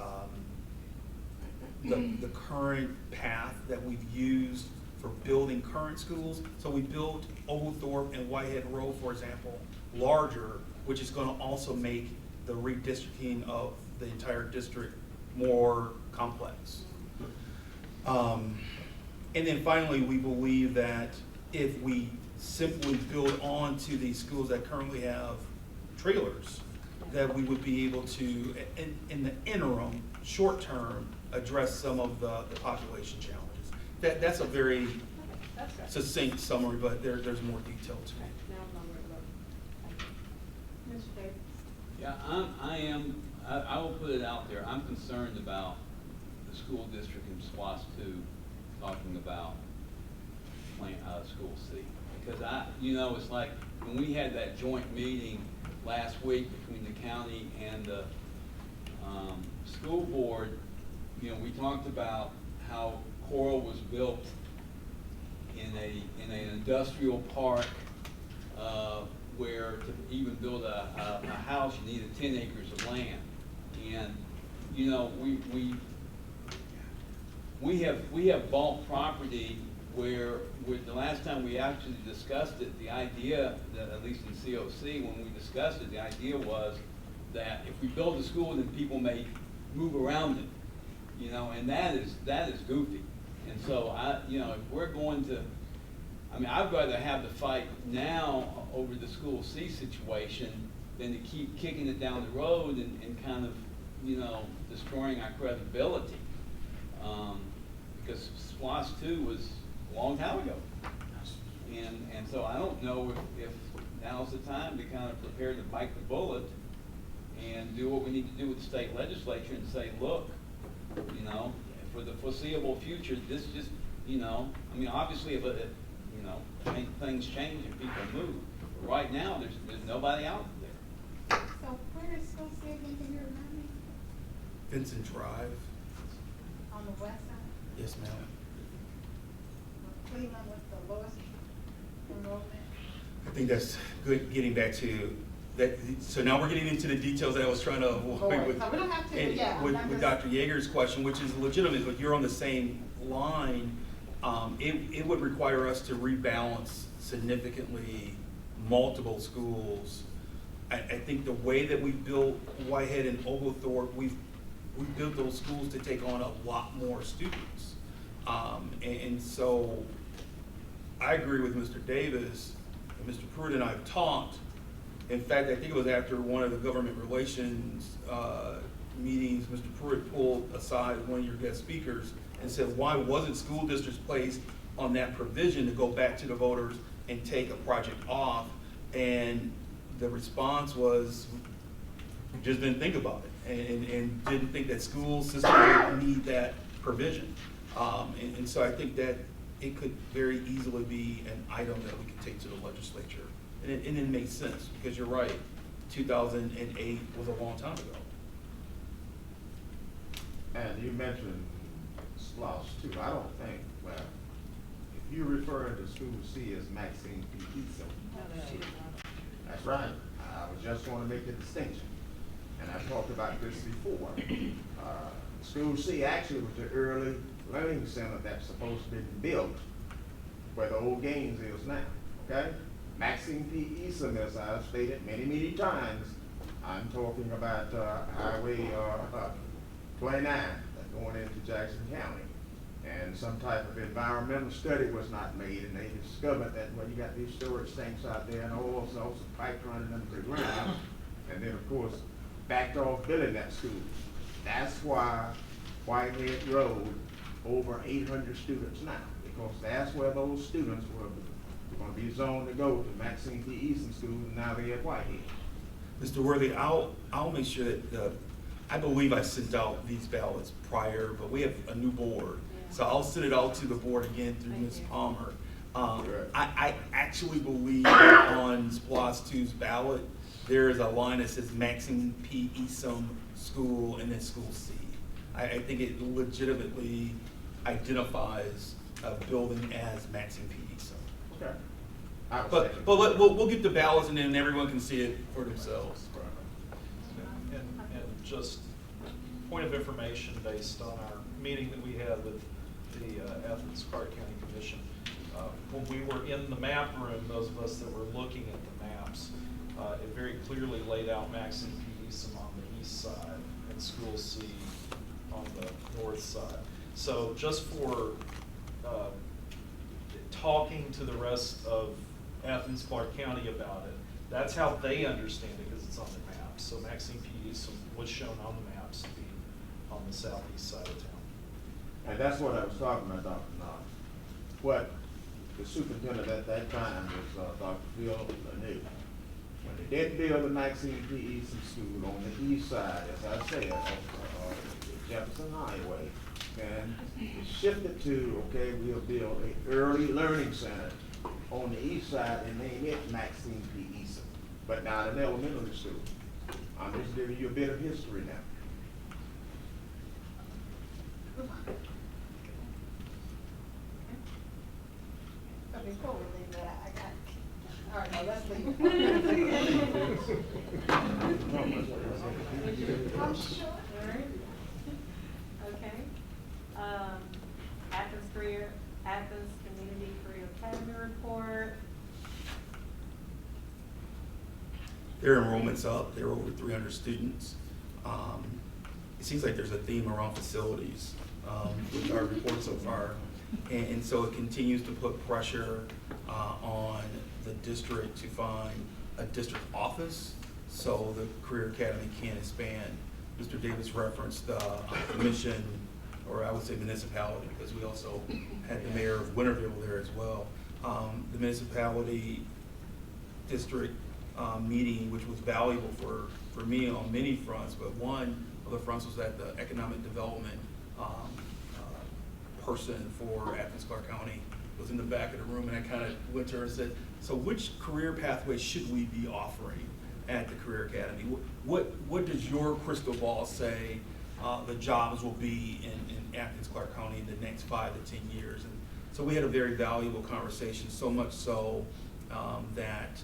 the current path that we've used for building current schools. So we built Oglethorpe and Whitehead Road, for example, larger, which is gonna also make the redistricting of the entire district more complex. And then finally, we believe that if we simply build on to these schools that currently have trailers, that we would be able to, in the interim, short term, address some of the population challenges. That's a very That's good. succinct summary, but there's more detail to it. Now I'm not worried about it. Mr. Davis? Yeah, I will put it out there, I'm concerned about the school district in SPOS 2 talking about School C. Because it's like, when we had that joint meeting last week between the county and the school board, we talked about how Coral was built in an industrial park, where to even build a house, you needed 10 acres of land. And, we have bought property where, with the last time we actually discussed it, the idea, that at least in COC, when we discussed it, the idea was that if we build a school, then people may move around it, and that is goofy. And so if we're going to, I'd rather have the fight now over the School C situation than to keep kicking it down the road and kind of, destroying our credibility. Because SPOS 2 was a long time ago. And so I don't know if now's the time to kind of prepare to bite the bullet and do what we need to do with the state legislature and say, look, for the foreseeable future, this just, obviously if things change and people move. But right now, there's nobody out there. So where is School C again, can you remind me? Vincent Drive. On the west side? Yes, ma'am. Cleveland with the lowest enrollment? I think that's good, getting back to that. So now we're getting into the details that I was trying to avoid with, So we don't have to, and yeah. with Dr. Yeager's question, which is legitimate, but you're on the same line. It would require us to rebalance significantly multiple schools. I think the way that we built Whitehead and Oglethorpe, we built those schools to take on a lot more students. And so I agree with Mr. Davis, and Mr. Pruitt and I have talked. In fact, I think it was after one of the government relations meetings, Mr. Pruitt pulled aside one of your guest speakers and said, why wasn't school districts placed on that provision to go back to the voters and take a project off? And the response was, we just didn't think about it, and didn't think that school systems would need that provision. And so I think that it could very easily be an item that we could take to the legislature. And it makes sense, because you're right, 2008 was a long time ago. And you mentioned SPOS too. I don't think, well, if you're referring to School C as Maxine P. Eason, that's right. I was just going to make the distinction. And I talked about this before. School C actually was the early learning center that's supposed to be built where the old Gaines is now, okay? Maxine P. Eason, as I've stated many, many times, I'm talking about Highway 29 going into Jackson County. And some type of environmental study was not made, and they discovered that, well, you got these storage tanks out there and all sorts of pipes running under the ground, and then, of course, backed off building that school. That's why Whitehead Road, over 800 students now, because that's where those students were going to be zoned to go to Maxine P. Eason School, and now they're at Whitehead. Mr. Worthy, I'll make sure that, I believe I sent out these ballots prior, but we have a new board. So I'll send it out to the board again through Ms. Palmer. I actually believe on SPOS 2's ballot, there is a line that says Maxine P. Eason School and then School C. I think it legitimately identifies a building as Maxine P. Eason. Okay. But we'll get the ballots and then everyone can see it for themselves. And just point of information based on our meeting that we had with the Athens-Clarke County Commission, when we were in the map room, those of us that were looking at the maps, it very clearly laid out Maxine P. Eason on the east side and School C on the north side. So just for talking to the rest of Athens-Clarke County about it, that's how they understand it, because it's on the map. So Maxine P. Eason was shown on the maps to be on the southeast side of town. And that's what I was talking about, Dr. Knox. What the superintendent at that time was Dr. Phil Lanu. When they did build the Maxine P. Eason School on the east side, as I said, of Jefferson Highway, and it shifted to, okay, we'll build an early learning center on the east side and name it Maxine P. Eason, but not an elementary school. I'm just giving you a bit of history now. So before we leave that, all right, now let's leave. I'm sure. All right. Okay. Athens Community Career Academy report. Their enrollment's up. There are over 300 students. It seems like there's a theme around facilities with our report so far. And so it continues to put pressure on the district to find a district office so the Career Academy can expand. Mr. Davis referenced the commission, or I would say municipality, because we also had the mayor of Winterville there as well. The municipality district meeting, which was valuable for me on many fronts, but one of the fronts was that the economic development person for Athens-Clarke County was in the back of the room, and I kind of went to her and said, so which career pathway should we be offering at the Career Academy? What does your crystal ball say the jobs will be in Athens-Clarke County in the next 5 to 10 years? And so we had a very valuable conversation, so much so that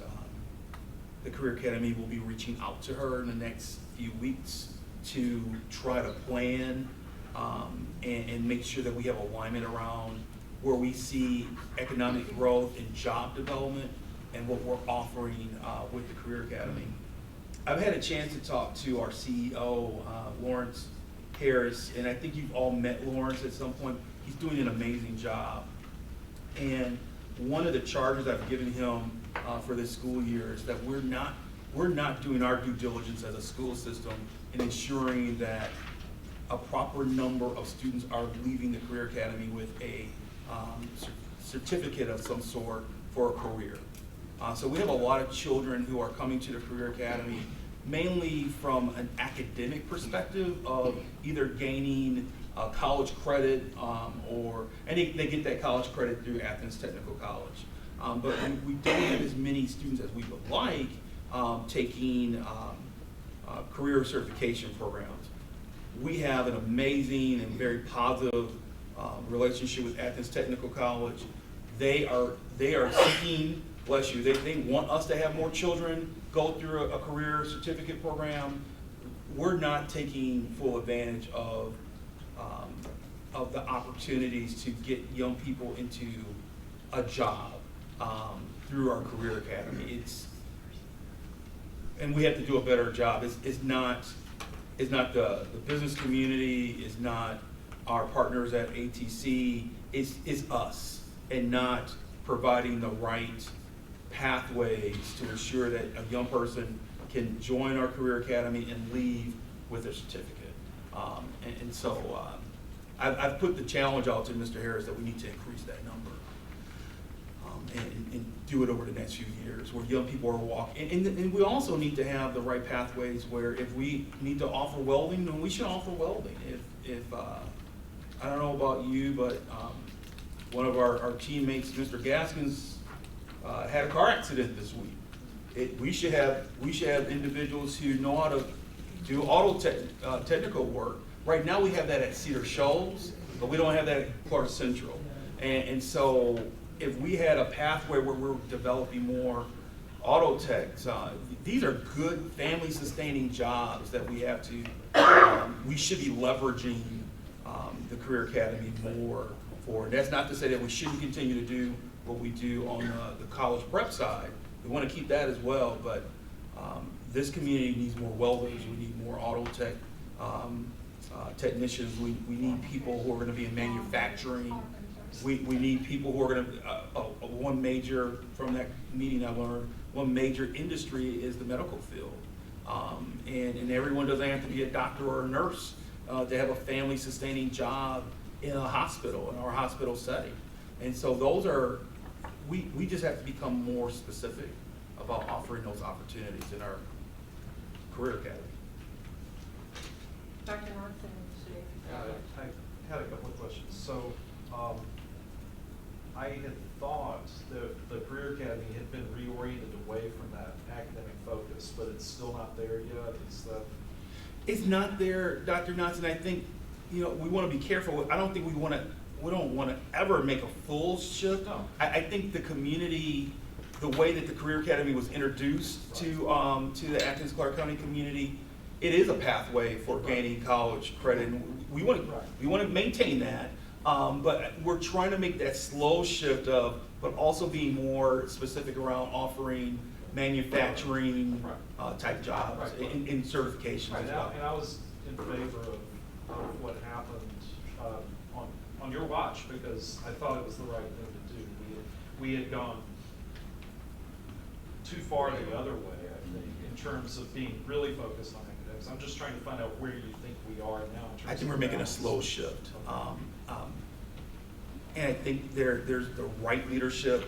the Career Academy will be reaching out to her in the next few weeks to try to plan and make sure that we have alignment around where we see economic growth and job development and what we're offering with the Career Academy. I've had a chance to talk to our CEO, Lawrence Harris, and I think you've all met Lawrence at some point. He's doing an amazing job. And one of the charges I've given him for this school year is that we're not doing our due diligence as a school system in ensuring that a proper number of students are leaving the Career Academy with a certificate of some sort for a career. So we have a lot of children who are coming to the Career Academy mainly from an academic perspective of either gaining college credit and they get that college credit through Athens Technical College. But we don't have as many students as we would like taking career certification programs. We have an amazing and very positive relationship with Athens Technical College. They are seeking, bless you, they want us to have more children go through a career certificate program. We're not taking full advantage of the opportunities to get young people into a job through our Career Academy. And we have to do a better job. It's not the business community, it's not our partners at ATC, it's us, and not providing the right pathways to ensure that a young person can join our Career Academy and leave with a certificate. So I've put the challenge out to Mr. Harris that we need to increase that number and do it over the next few years where young people are walking. And we also need to have the right pathways where if we need to offer welding, then we should offer welding. If I don't know about you, but one of our teammates, Mr. Gaskins, had a car accident this week. We should have individuals who know how to do technical work. Right now we have that at Cedar Shoals, but we don't have that at Clark Central. And so if we had a pathway where we're developing more auto techs, these are good family sustaining jobs that we have to, we should be leveraging the Career Academy more forward. That's not to say that we shouldn't continue to do what we do on the college prep side. We want to keep that as well, but this community needs more welders, we need more auto tech technicians, we need people who are going to be in manufacturing. We need people who are going to, one major, from that meeting I learned, one major industry is the medical field. And everyone doesn't have to be a doctor or a nurse to have a family sustaining job in a hospital, in our hospital setting. And so those are, we just have to become more specific about offering those opportunities in our Career Academy. Dr. Monson, should I had a couple of questions. So, I had thought that the Career Academy had been reoriented away from that academic focus, but it's still not there yet. Is that? It's not there, Dr. Johnson. I think, we want to be careful. I don't think we don't want to ever make a full shift. No. I think the community, the way that the Career Academy was introduced to the Athens-Clarke County community, it is a pathway for gaining college credit. And we want to maintain that, but we're trying to make that slow shift but also being more specific around offering manufacturing type jobs in certifications as well. And I was in favor of what happened on your watch, because I thought it was the right thing to do. We had gone too far the other way, I think, in terms of being really focused on academics. I'm just trying to find out where you think we are now in terms I think we're making a slow shift. And I think there's the right leadership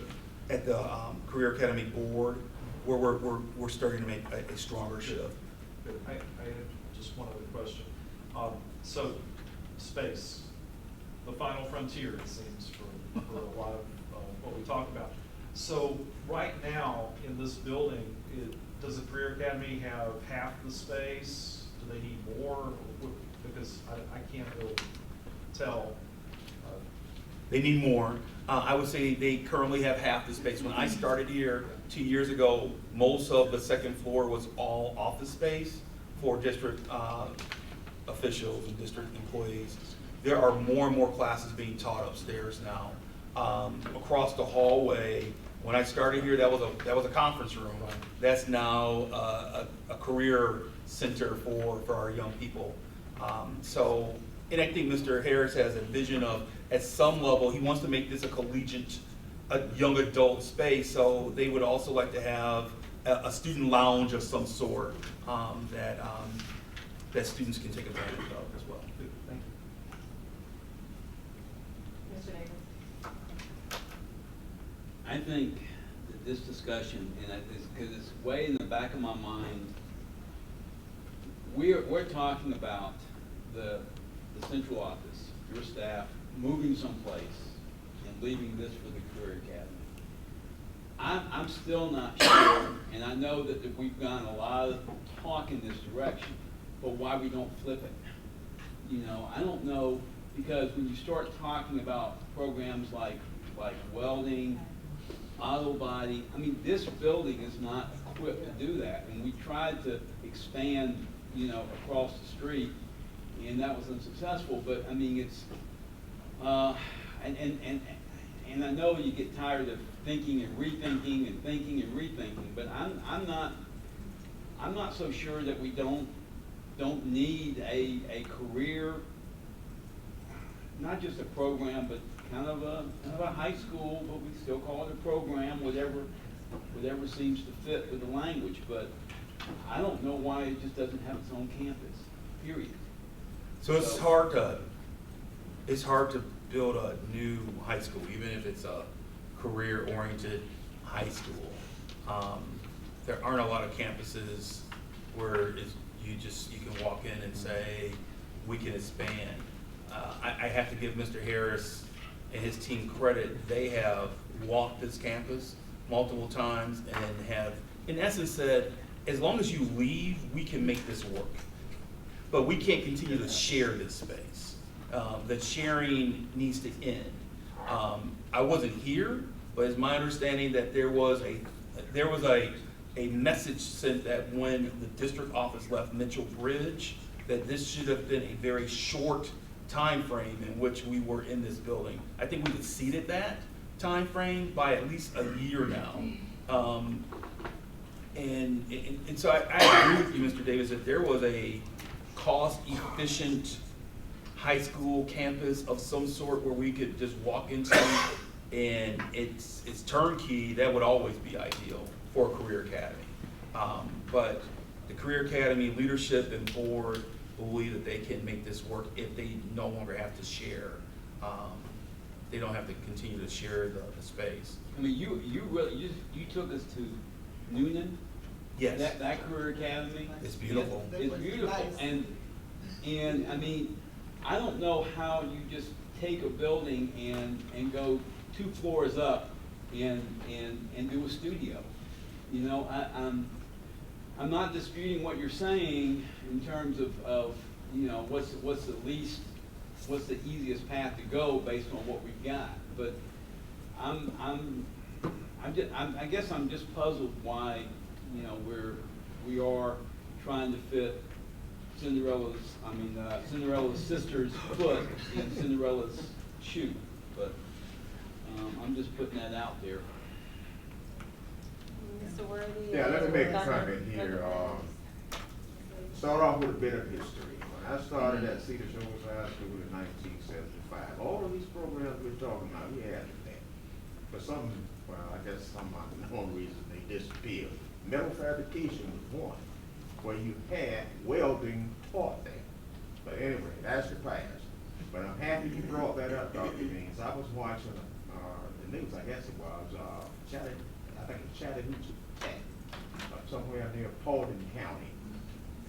at the Career Academy board where we're starting to make a stronger shift. Good. I had just one other question. So, space, the final frontier, it seems, for a lot of what we talk about. So, right now, in this building, does the Career Academy have half the space? Do they need more? Because I can't really tell. They need more. I would say they currently have half the space. When I started here 2 years ago, most of the second floor was all office space for district officials and district employees. There are more and more classes being taught upstairs now. Across the hallway, when I started here, that was a conference room. That's now a career center for our young people. And I think Mr. Harris has a vision of, at some level, he wants to make this a collegiate, a young adult space. So they would also like to have a student lounge of some sort that students can take advantage of as well. Thank you. Mr. Davis. I think that this discussion, and because it's way in the back of my mind, we're talking about the central office, your staff, moving someplace and leaving this for the Career Academy. I'm still not sure, and I know that we've gone a lot of talk in this direction, but why we don't flip it. I don't know, because when you start talking about programs like welding, auto body, this building is not equipped to do that. And we tried to expand, across the street, and that was unsuccessful. But it's, and I know you get tired of thinking and rethinking and thinking and rethinking. But I'm not so sure that we don't need a career, not just a program, but kind of a high school, but we still call it a program, whatever seems to fit with the language. But I don't know why it just doesn't have its own campus, period. So it's hard to build a new high school, even if it's a career-oriented high school. There aren't a lot of campuses where you can walk in and say, we can expand. I have to give Mr. Harris and his team credit. They have walked this campus multiple times and have, in essence, said, as long as you leave, we can make this work. But we can't continue to share this space. The sharing needs to end. I wasn't here, but it's my understanding that there was a message sent that when the district office left Mitchell Bridge, that this should have been a very short time frame in which we were in this building. I think we've exceeded that time frame by at least a year now. And so I agree with you, Mr. Davis, that there was a cost-efficient high school campus of some sort where we could just walk into and it's turnkey. That would always be ideal for a career academy. But the Career Academy leadership and board believe that they can make this work if they no longer have to share. They don't have to continue to share the space. I mean, you took us to Noonan? Yes. That career academy? It's beautiful. It's beautiful, and I mean, I don't know how you just take a building and go 2 floors up and do a studio. You know, I'm not disputing what you're saying in terms of you know, what's the easiest path to go based on what we've got, but I guess I'm just puzzled why, you know, we are trying to fit Cinderella's sister's foot in Cinderella's shoe, but I'm just putting that out there. Mr. Worthy? Yeah, let me make a comment here. Start off with a bit of history. When I started at Cedar Shores High School in 1975, all of these programs we're talking about, we had that. For some, well, I guess some unknown reason, they disappeared. Metal fabrication was one, where you had welding taught there. But anyway, that's the past. But I'm happy you brought that up, Dr. Means. I was watching the news, I guess it was, I think it's Chattanooga Tech, somewhere near Paulding County.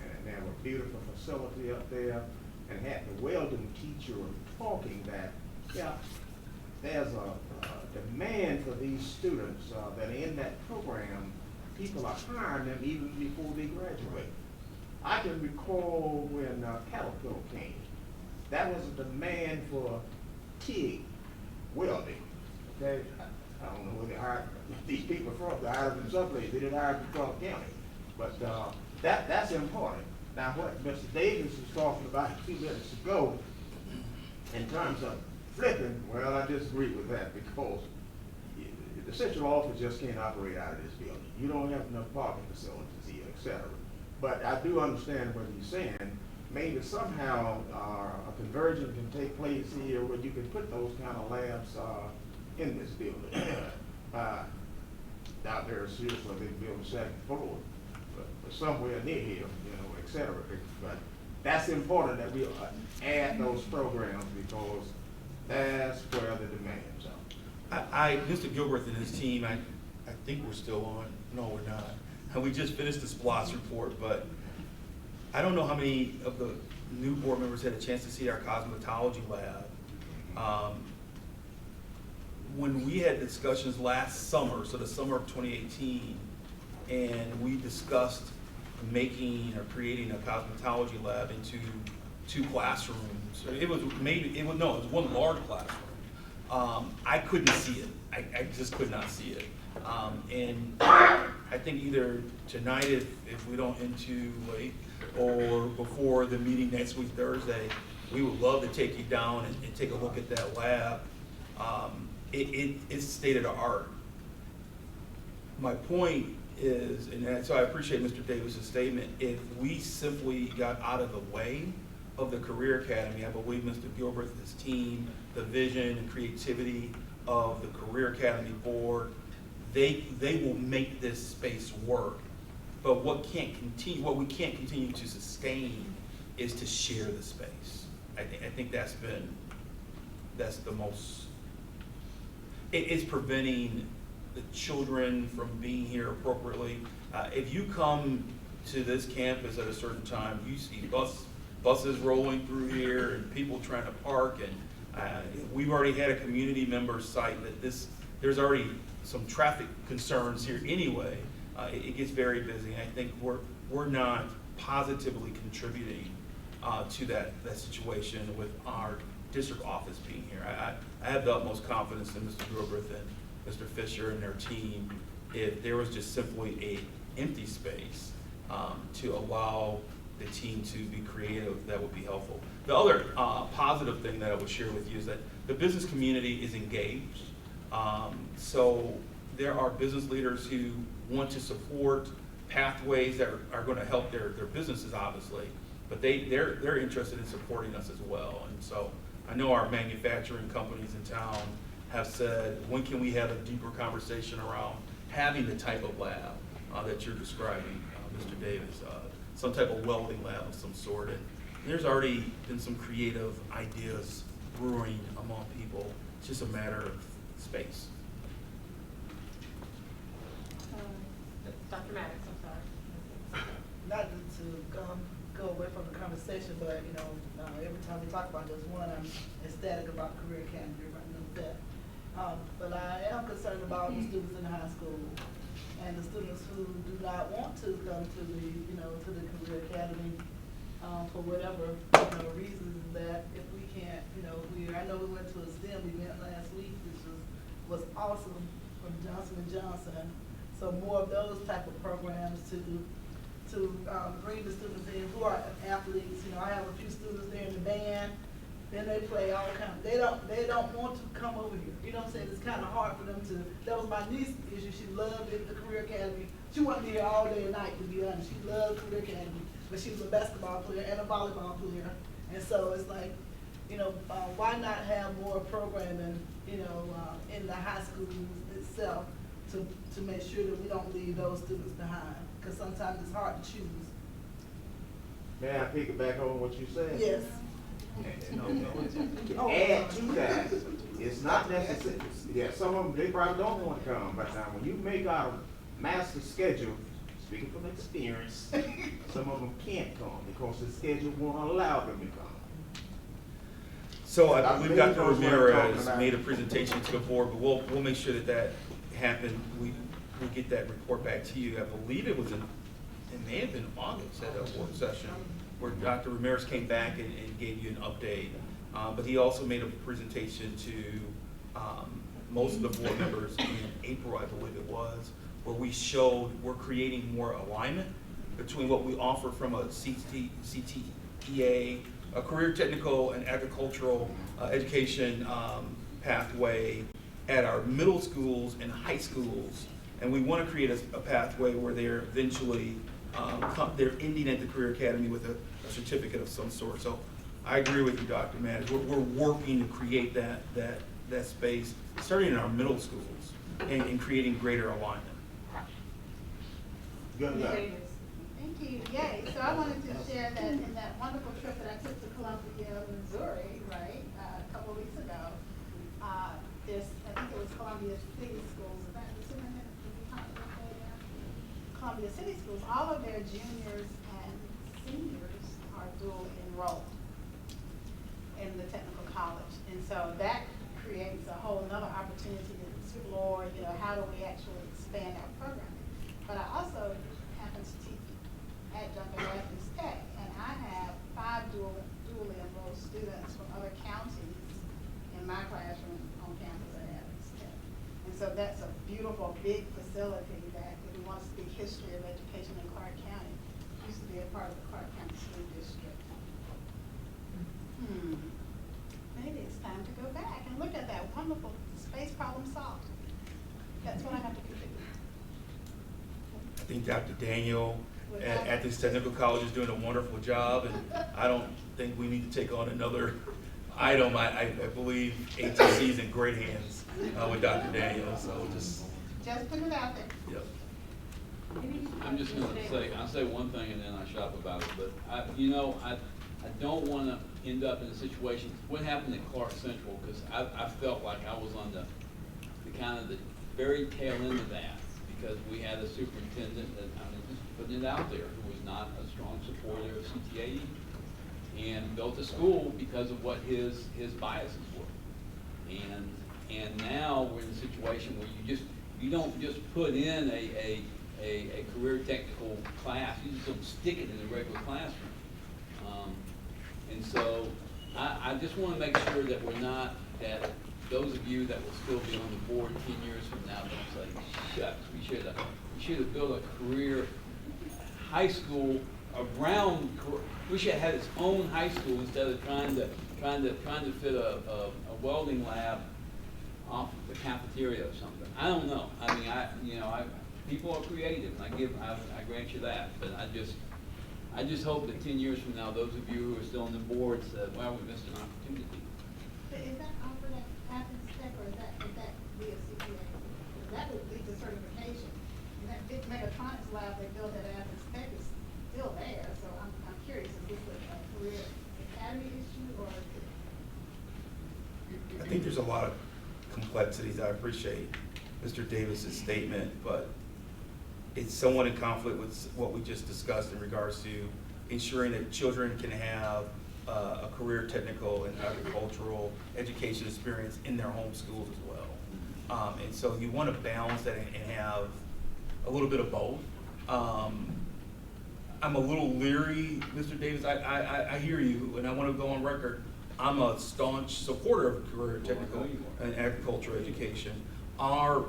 And they have a beautiful facility up there, and had the welding teacher talking that, yeah, there's a demand for these students that are in that program. People are hiring them even before they graduate. I can recall when Caterpillar came, that was a demand for TIG welding. Okay, I don't know where they hired these people from. They hired them in some place. They didn't hire them in Clark County. But that's important. Now, what Mr. Davis was talking about a few minutes ago, in terms of flipping, well, I disagree with that, because the central office just can't operate out of this building. You don't have enough parking facilities here, et cetera. But I do understand what he's saying. Maybe somehow a conversion can take place here where you can put those kind of labs in this building. Out there, seriously, they build a second floor, but somewhere near here, you know, et cetera. But that's important that we add those programs, because that's where the demands are. Mr. Gilbert and his team, I think we're still on. No, we're not. And we just finished the SPLOS report, but I don't know how many of the new board members had a chance to see our cosmetology lab. When we had discussions last summer, so the summer of 2018, and we discussed making or creating a cosmetology lab into 2 classrooms. It was one large classroom. I couldn't see it. I just could not see it. And I think either tonight, if we don't end too late, or before the meeting next week, Thursday, we would love to take you down and take a look at that lab. It's state of the art. My point is, and so I appreciate Mr. Davis's statement, if we simply got out of the way of the Career Academy, I believe Mr. Gilbert, his team, the vision and creativity of the Career Academy board, they will make this space work. But what we can't continue to sustain is to share the space. I think that's the most, it's preventing the children from being here appropriately. If you come to this campus at a certain time, you see buses rolling through here and people trying to park, and we've already had a community member cite that there's already some traffic concerns here anyway. It gets very busy. I think we're not positively contributing to that situation with our district office being here. I have the utmost confidence in Mr. Gilbert and Mr. Fisher and their team. If there was just simply an empty space to allow the team to be creative, that would be helpful. The other positive thing that I would share with you is that the business community is engaged. So there are business leaders who want to support pathways that are going to help their businesses, obviously, but they're interested in supporting us as well. And so I know our manufacturing companies in town have said, when can we have a deeper conversation around having the type of lab that you're describing, Mr. Davis, some type of welding lab of some sort. And there's already been some creative ideas brewing among people. It's just a matter of space. Dr. Maddox, I'm sorry. Not to go away from the conversation, but, you know, every time we talk about this one, I'm ecstatic about Career Academy, everybody knows that. But I am concerned about the students in the high school and the students who do not want to come to the, to the Career Academy, for whatever, reasons, that if we can't, I know we went to a STEM event last week, which was awesome, from Johnson & Johnson. So more of those type of programs to bring the students in who are athletes. I have a few students there in the band. Then they play all kinds. They don't want to come over here. You know what I'm saying? It's kind of hard for them to. That was my niece's issue. She loved it, the Career Academy. She wasn't here all day and night, to be honest. She loved Career Academy, but she was a basketball player and a volleyball player. And so it's like, why not have more programming, in the high schools itself to make sure that we don't leave those students behind? Because sometimes it's hard to choose. May I piggyback on what you said? Yes. To add to that, it's not necessary. Yeah, some of them, they probably don't want to come, but when you make out a master schedule, speaking from experience, some of them can't come because the schedule won't allow them to come. So I believe Dr. Ramirez made a presentation to the board, but we'll make sure that happened. We'll get that report back to you. I believe it may have been August at a work session where Dr. Ramirez came back and gave you an update. But he also made a presentation to most of the board members in April, I believe it was, where we showed we're creating more alignment between what we offer from a CTEA, a career technical and agricultural education pathway at our middle schools and high schools. And we want to create a pathway where they're eventually, they're ending at the Career Academy with a certificate of some sort. So I agree with you, Dr. Maddox. We're working to create that space, starting in our middle schools and creating greater alignment. Good luck. Thank you. Yay. So I wanted to share that in that wonderful trip that I took to Columbia, Missouri, right, a couple of weeks ago. I think it was Columbia City Schools. Is that the superintendent? Columbia City Schools. All of their juniors and seniors are dual enrolled in the technical college, and so that creates a whole another opportunity to explore, how do we actually expand our programming. But I also happen to teach adjunct at Athens Tech, and I have 5 dually enrolled students from other counties in my classroom on campus at Athens Tech. And so that's a beautiful, big facility that, if we want to speak history of education in Clark County, used to be a part of the Clark County School District. Maybe it's time to go back and look at that wonderful space problem solved. That's what I have to do. I think Dr. Daniel at Athens Technical College is doing a wonderful job, and I don't think we need to take on another item. I believe ATC is in great hands with Dr. Daniel, so just put it out there. Yep. I'm just gonna say, I'll say one thing and then I shop about it, but I don't wanna end up in a situation, what happened at Clark Central, because I felt like I was on the kind of the very tail end of that, because we had a superintendent that, just putting it out there, who was not a strong supporter of CTAE, and built a school because of what his biases were. And now we're in a situation where you don't just put in a career technical class, you just don't stick it in a regular classroom. And so I just want to make sure that we're not, that those of you that will still be on the board 10 years from now don't say, shucks, we should have built a career high school we should have its own high school instead of trying to fit a welding lab off the cafeteria or something. I don't know. I mean, people are creative, and I grant you that, but I just hope that 10 years from now, those of you who are still on the board said, well, we missed an opportunity. Is that offered at Athens Tech, or is that via CPA? Because that would lead to certification. And that big mechatronics lab they built at Athens Tech is still there, so I'm curious, is this a career academy issue, or is it? I think there's a lot of complexities. I appreciate Mr. Davis's statement, but it's somewhat in conflict with what we just discussed in regards to ensuring that children can have a career technical and agricultural education experience in their home schools as well. And so you want to balance that and have a little bit of both. I'm a little leery, Mr. Davis. I hear you, and I want to go on record. I'm a staunch supporter of career technical and agricultural education. Our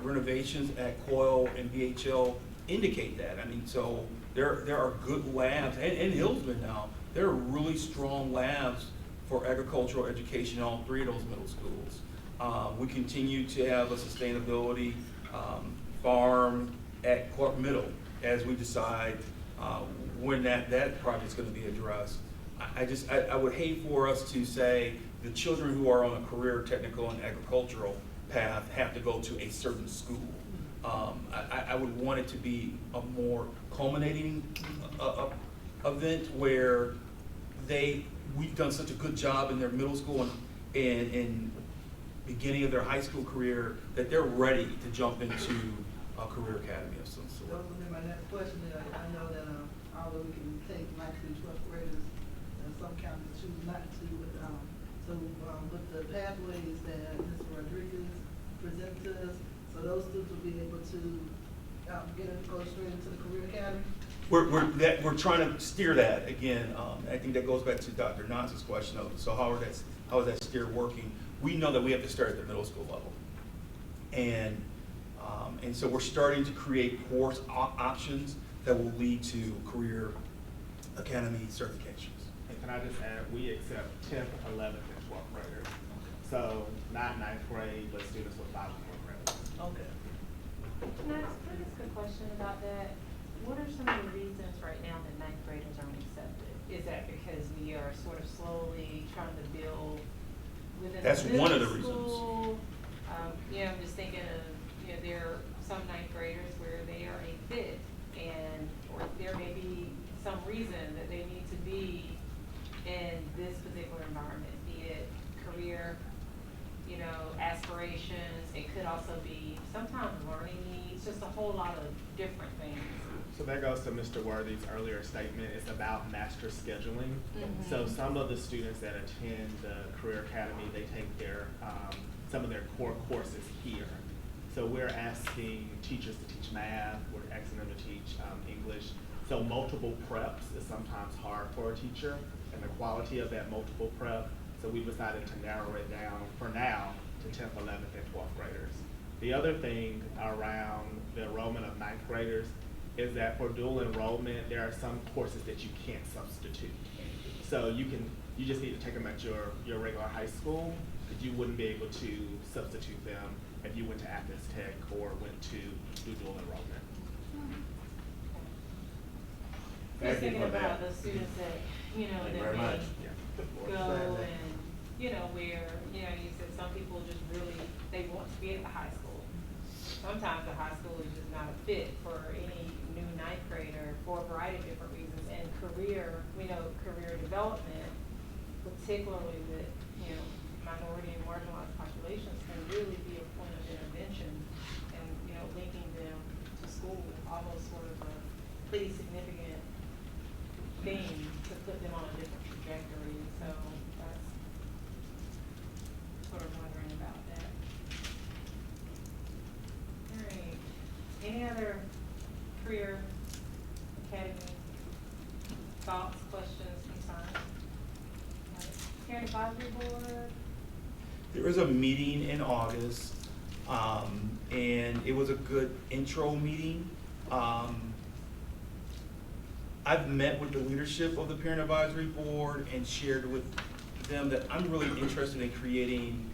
renovations at Coyle and BHL indicate that. I mean, so there are good labs, and Hillsman now, there are really strong labs for agricultural education in all three of those middle schools. We continue to have a sustainability farm at Clark Middle as we decide when that project's going to be addressed. I would hate for us to say the children who are on a career technical and agricultural path have to go to a certain school. I would want it to be a more culminating event where we've done such a good job in their middle school and beginning of their high school career that they're ready to jump into a career academy of some sort. That was gonna be my next question. I know that although we can take 9th through 12th graders, some counties choose not to, with the pathways that Mr. Rodriguez presented to us, so those students will be able to go straight into the career academy? We're trying to steer that again. I think that goes back to Dr. Knox's question of, so how is that steer working? We know that we have to start at the middle school level. And so we're starting to create course options that will lead to career academy certifications. And can I just add, we accept 10th, 11th, and 12th graders. So not 9th grade, but students with 5 or more credits. Okay. Can I ask a question about that? What are some of the reasons right now that 9th graders aren't accepted? Is that because we are sort of slowly trying to build within That's the one of the middle reasons. school? I'm just thinking of, there are some 9th graders where they are a fit, or there may be some reason that they need to be in this particular environment, be it career, aspirations. It could also be sometimes learning needs, just a whole lot of different things. So that goes to Mr. Worthy's earlier statement. It's about master scheduling. So some of the students that attend the Career Academy, they take some of their core courses here. So we're asking teachers to teach math, we're asking them to teach English. So multiple preps is sometimes hard for a teacher, and the quality of that multiple prep. So we decided to narrow it down for now to 10th, 11th, and 12th graders. The other thing around the enrollment of 9th graders is that for dual enrollment, there are some courses that you can't substitute. So you just need to take them at your regular high school, because you wouldn't be able to substitute them if you went to Athens Tech or went to do dual enrollment. Just thinking about the students that, that may go and, where, you said some people just really, they want to be at the high school. Sometimes the high school is just not a fit for any new 9th grader for a variety of different reasons. And career, career development, particularly with, minority and marginalized populations, can really be a point of intervention and, linking them to school, almost sort of a pretty significant thing to put them on a different trajectory. So that's sort of wondering about that. All right. Any other career academy thoughts, questions, concerns? Parent Advisory Board? There was a meeting in August, and it was a good intro meeting. I I've met with the leadership of the Parent Advisory Board and shared with them that I'm really interested in creating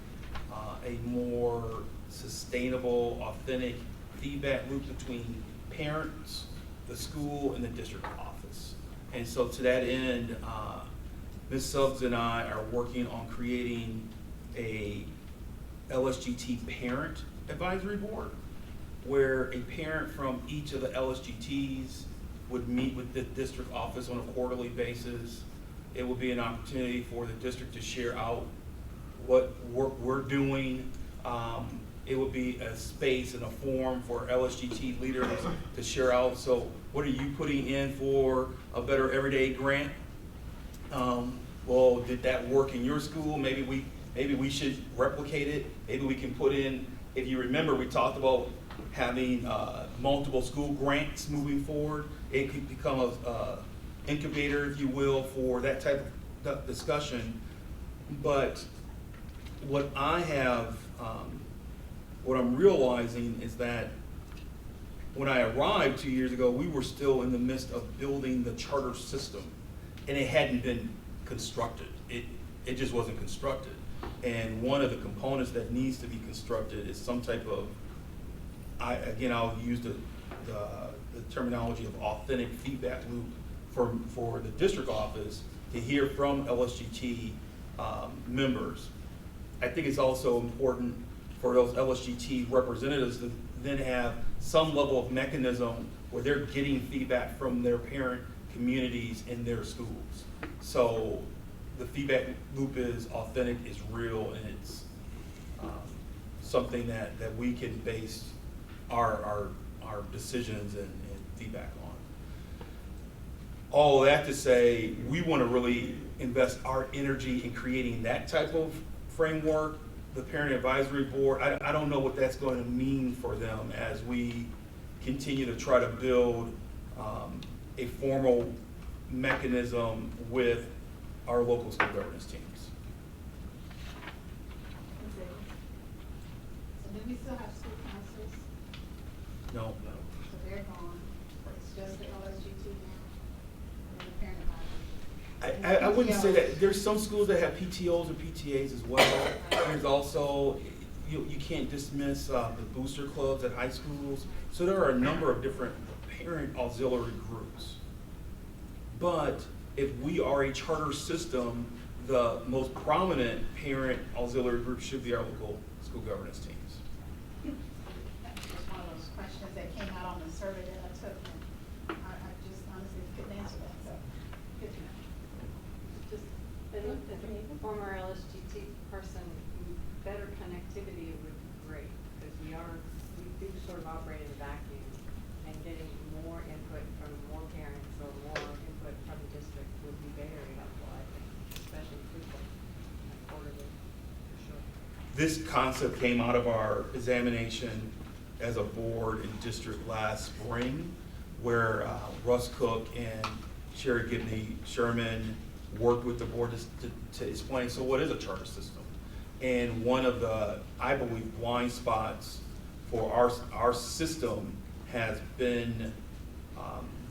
a more sustainable, authentic feedback loop between parents, the school, and the district office. And so to that end, Ms. Suggs and I are working on creating a LSGT Parent Advisory Board, where a parent from each of the LSGTs would meet with the district office on a quarterly basis. It would be an opportunity for the district to share out what work we're doing. It would be a space and a forum for LSGT leaders to share out. So what are you putting in for a Better Everyday grant? Well, did that work in your school? Maybe we should replicate it. Maybe we can put in, if you remember, we talked about having multiple school grants moving forward. It could become a incubator, if you will, for that type of discussion. But what I have, what I'm realizing is that when I arrived 2 years ago, we were still in the midst of building the charter system, and it hadn't been constructed. It just wasn't constructed. And one of the components that needs to be constructed is some type of, I'll use the terminology of authentic feedback loop for the district office to hear from LSGT members. I think it's also important for those LSGT representatives to then have some level of mechanism where they're getting feedback from their parent communities in their schools. So the feedback loop is authentic, it's real, and it's something that we can base our decisions and feedback on. All that to say, we want to really invest our energy in creating that type of framework. The Parent Advisory Board, I don't know what that's going to mean for them as we continue to try to build a formal mechanism with our local school governance teams. So do we still have school counselors? No. So they're gone, it's just the LSGT now, and the Parent Advisory. I wouldn't say that. There's some schools that have PTOs or PTAs as well. There's also, you can't dismiss the booster clubs at high schools. So there are a number of different parent auxiliary groups. But if we are a charter system, the most prominent parent auxiliary group should be our local school governance teams. That's just one of those questions that came out on the survey that I took, and I just honestly couldn't answer that, so, good to know. Just, as a former LSGT person, better connectivity would be great, because we do sort of operate in a vacuum, and getting more input from more parents or more input from the district would be very helpful, I think, especially frequent, quarterly, for sure. This concept came out of our examination as a board in district last spring, where Russ Cook and Sherry Gibney Sherman worked with the board to explain, so what is a charter system? And one of the, I believe, blind spots for our system has been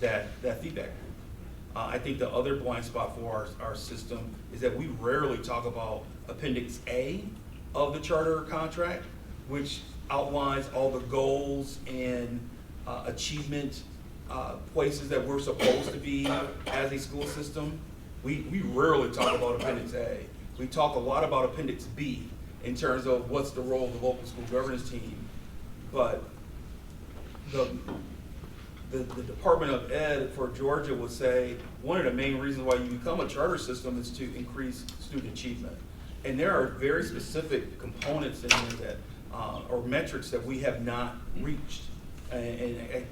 that feedback loop. I think the other blind spot for our system is that we rarely talk about Appendix A of the charter contract, which outlines all the goals and achievement places that we're supposed to be as a school system. We rarely talk about Appendix A. We talk a lot about Appendix B in terms of what's the role of the local school governance team. But the Department of Ed for Georgia would say one of the main reasons why you become a charter system is to increase student achievement. And there are very specific components in there that, or metrics that we have not reached. And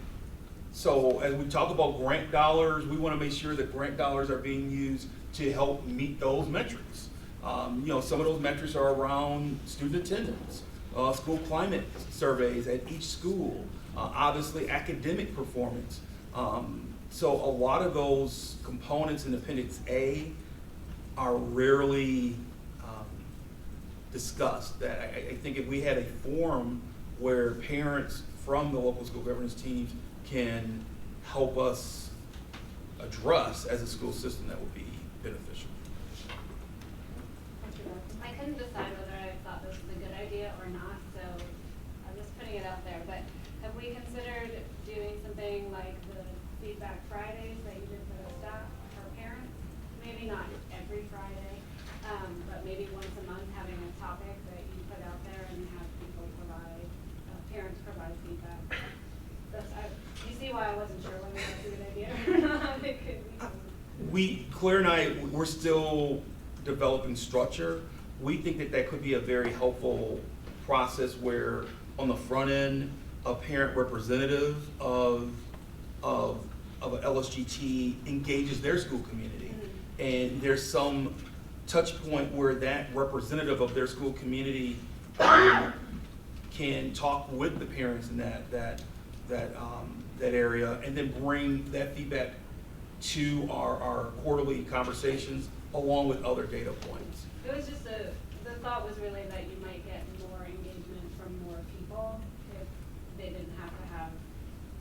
so as we talk about grant dollars, we want to make sure that grant dollars are being used to help meet those metrics. Some of those metrics are around student attendance, school climate surveys at each school, obviously academic performance. So a lot of those components in Appendix A are rarely discussed. That I think if we had a forum where parents from the local school governance teams can help us address as a school system that would be beneficial. I couldn't decide whether I thought this was a good idea or not, so I'm just putting it out there. But have we considered doing something like the Feedback Fridays that you did for the staff, for parents? Maybe not every Friday, but maybe once a month, having a topic that you put out there and have people provide, parents provide feedback. You see why I wasn't sure whether that's a good idea or not? It could be. Claire and I, we're still developing structure. We think that that could be a very helpful process where on the front end, a parent representative of an LSGT engages their school community. And there's some touch point where that representative of their school community can talk with the parents in that area, and then bring that feedback to our quarterly conversations along with other data points. It was just the thought was really that you might get more engagement from more people if they didn't have to have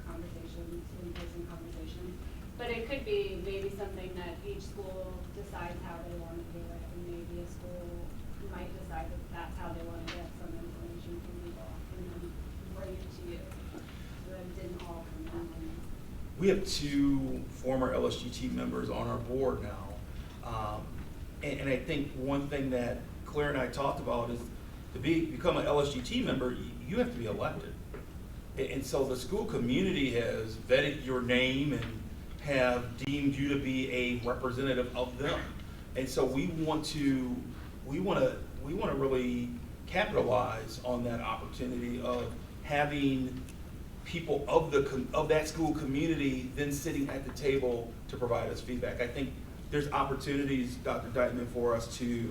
conversations, in-person conversations. But it could be maybe something that each school decides how they want to do it, and maybe a school might decide that that's how they want to get some information from people, and then bring it to you, so that it didn't all come from them. We have 2 former LSGT members on our board now. And I think one thing that Claire and I talked about is to become an LSGT member, you have to be elected. And so the school community has vetted your name and have deemed you to be a representative of them. And so we want to really capitalize on that opportunity of having people of that school community then sitting at the table to provide us feedback. I think there's opportunities, Dr. Deitman, for us to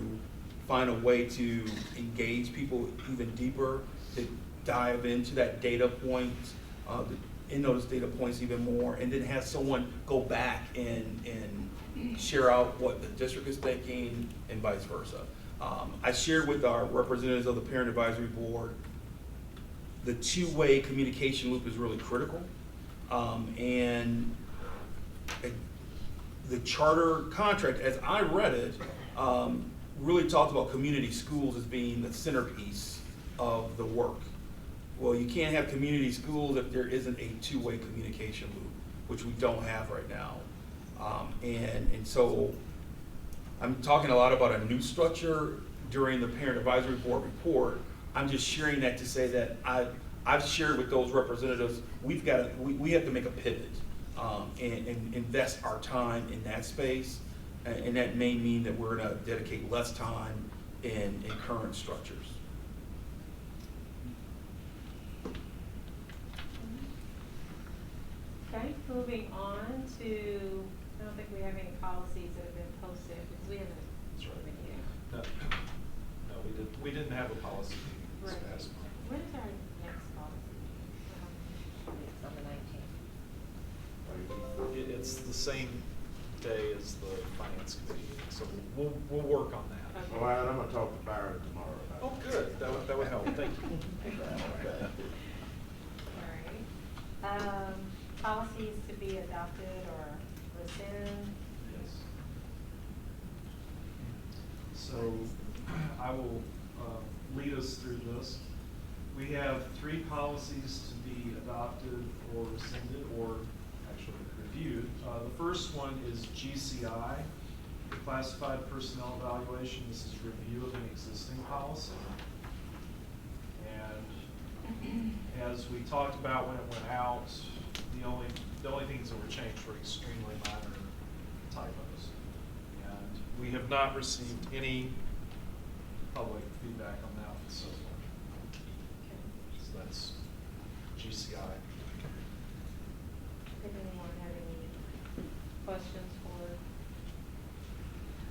find a way to engage people even deeper, to dive into that data point, in those data points even more, and then have someone go back and share out what the district is thinking and vice versa. I shared with our representatives of the Parent Advisory Board, the 2-way communication loop is really critical. And the charter contract, as I read it, really talked about community schools as being the centerpiece of the work. Well, you can't have community schools if there isn't a 2-way communication loop, which we don't have right now. And so I'm talking a lot about a new structure during the Parent Advisory Board report. I'm just sharing that to say that I've shared with those representatives, we have to make a pivot and invest our time in that space. And that may mean that we're gonna dedicate less time in current structures. Okay, moving on to, I don't think we have any policies that have been posted, because we haven't. That's right. been here. No, we didn't have a policy meeting this Right. past month. When is our next policy? It's on the 19th. It's the same day as the finance committee, so we'll work on that. Okay. Well, I'm gonna talk to Byron tomorrow about Oh, it. good, that would help, thank you. All right. Policies to be adopted or rescind. Yes. So I will lead us through this. We have 3 policies to be adopted or rescinded, or actually reviewed. The first one is GCI, Classified Personnel Evaluation. This is review of an existing policy. And as we talked about when it went out, the only things that were changed were extremely minor typos. And we have not received any public feedback on that one so far. So that's GCI. Did anyone have any questions for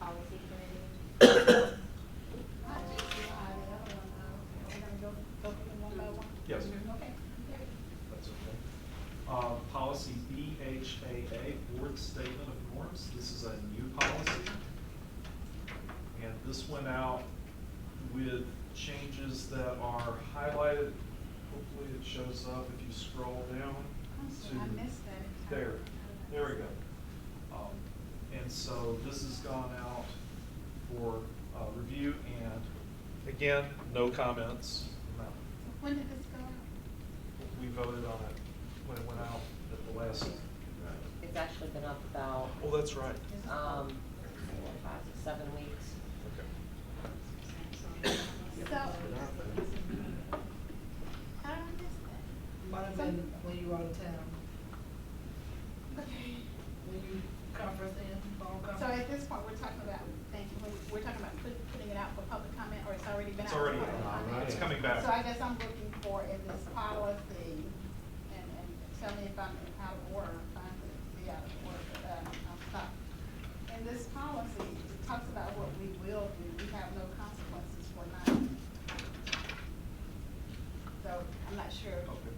policy committee? Yes. Okay. That's okay. Policy BHAA, Board Statement of Norms. This is a new policy. And this went out with changes that are highlighted. Hopefully it shows up if you scroll down I to. missed that. There we go. And so this has gone out for review, and again, no comments. No. When did this go out? We voted on it when it went out at the last. It's actually been up about, Oh, that's right. 5 to 7 weeks. Okay. So, how did I miss that? Might have been when you were out of town, Okay. when you conference in, phone So conference. at this point, we're talking about, thank you, we're talking about putting it out for public comment, or it's already been out? It's already for public out. comment? It's coming back. So I guess I'm looking for in this policy, and tell me if I'm out of order, I'm trying to be out of order, but, I'll stop. In this policy, it talks about what we will do, we have no consequences for not. So I'm not sure. Okay.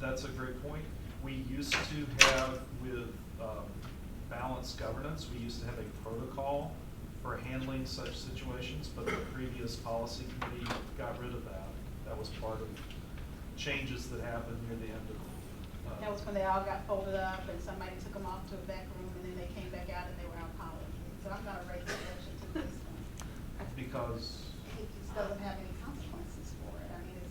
That's a great point. We used to have with balanced governance, we used to have a protocol for handling such situations, but the previous policy committee got rid of that. That was part of changes that happened near the end of. That was when they all got folded up and somebody took them off to a back room and then they came back out and they were out policy. So I'm gonna raise the objection to this one. Because, It just doesn't have any consequences for it. I mean,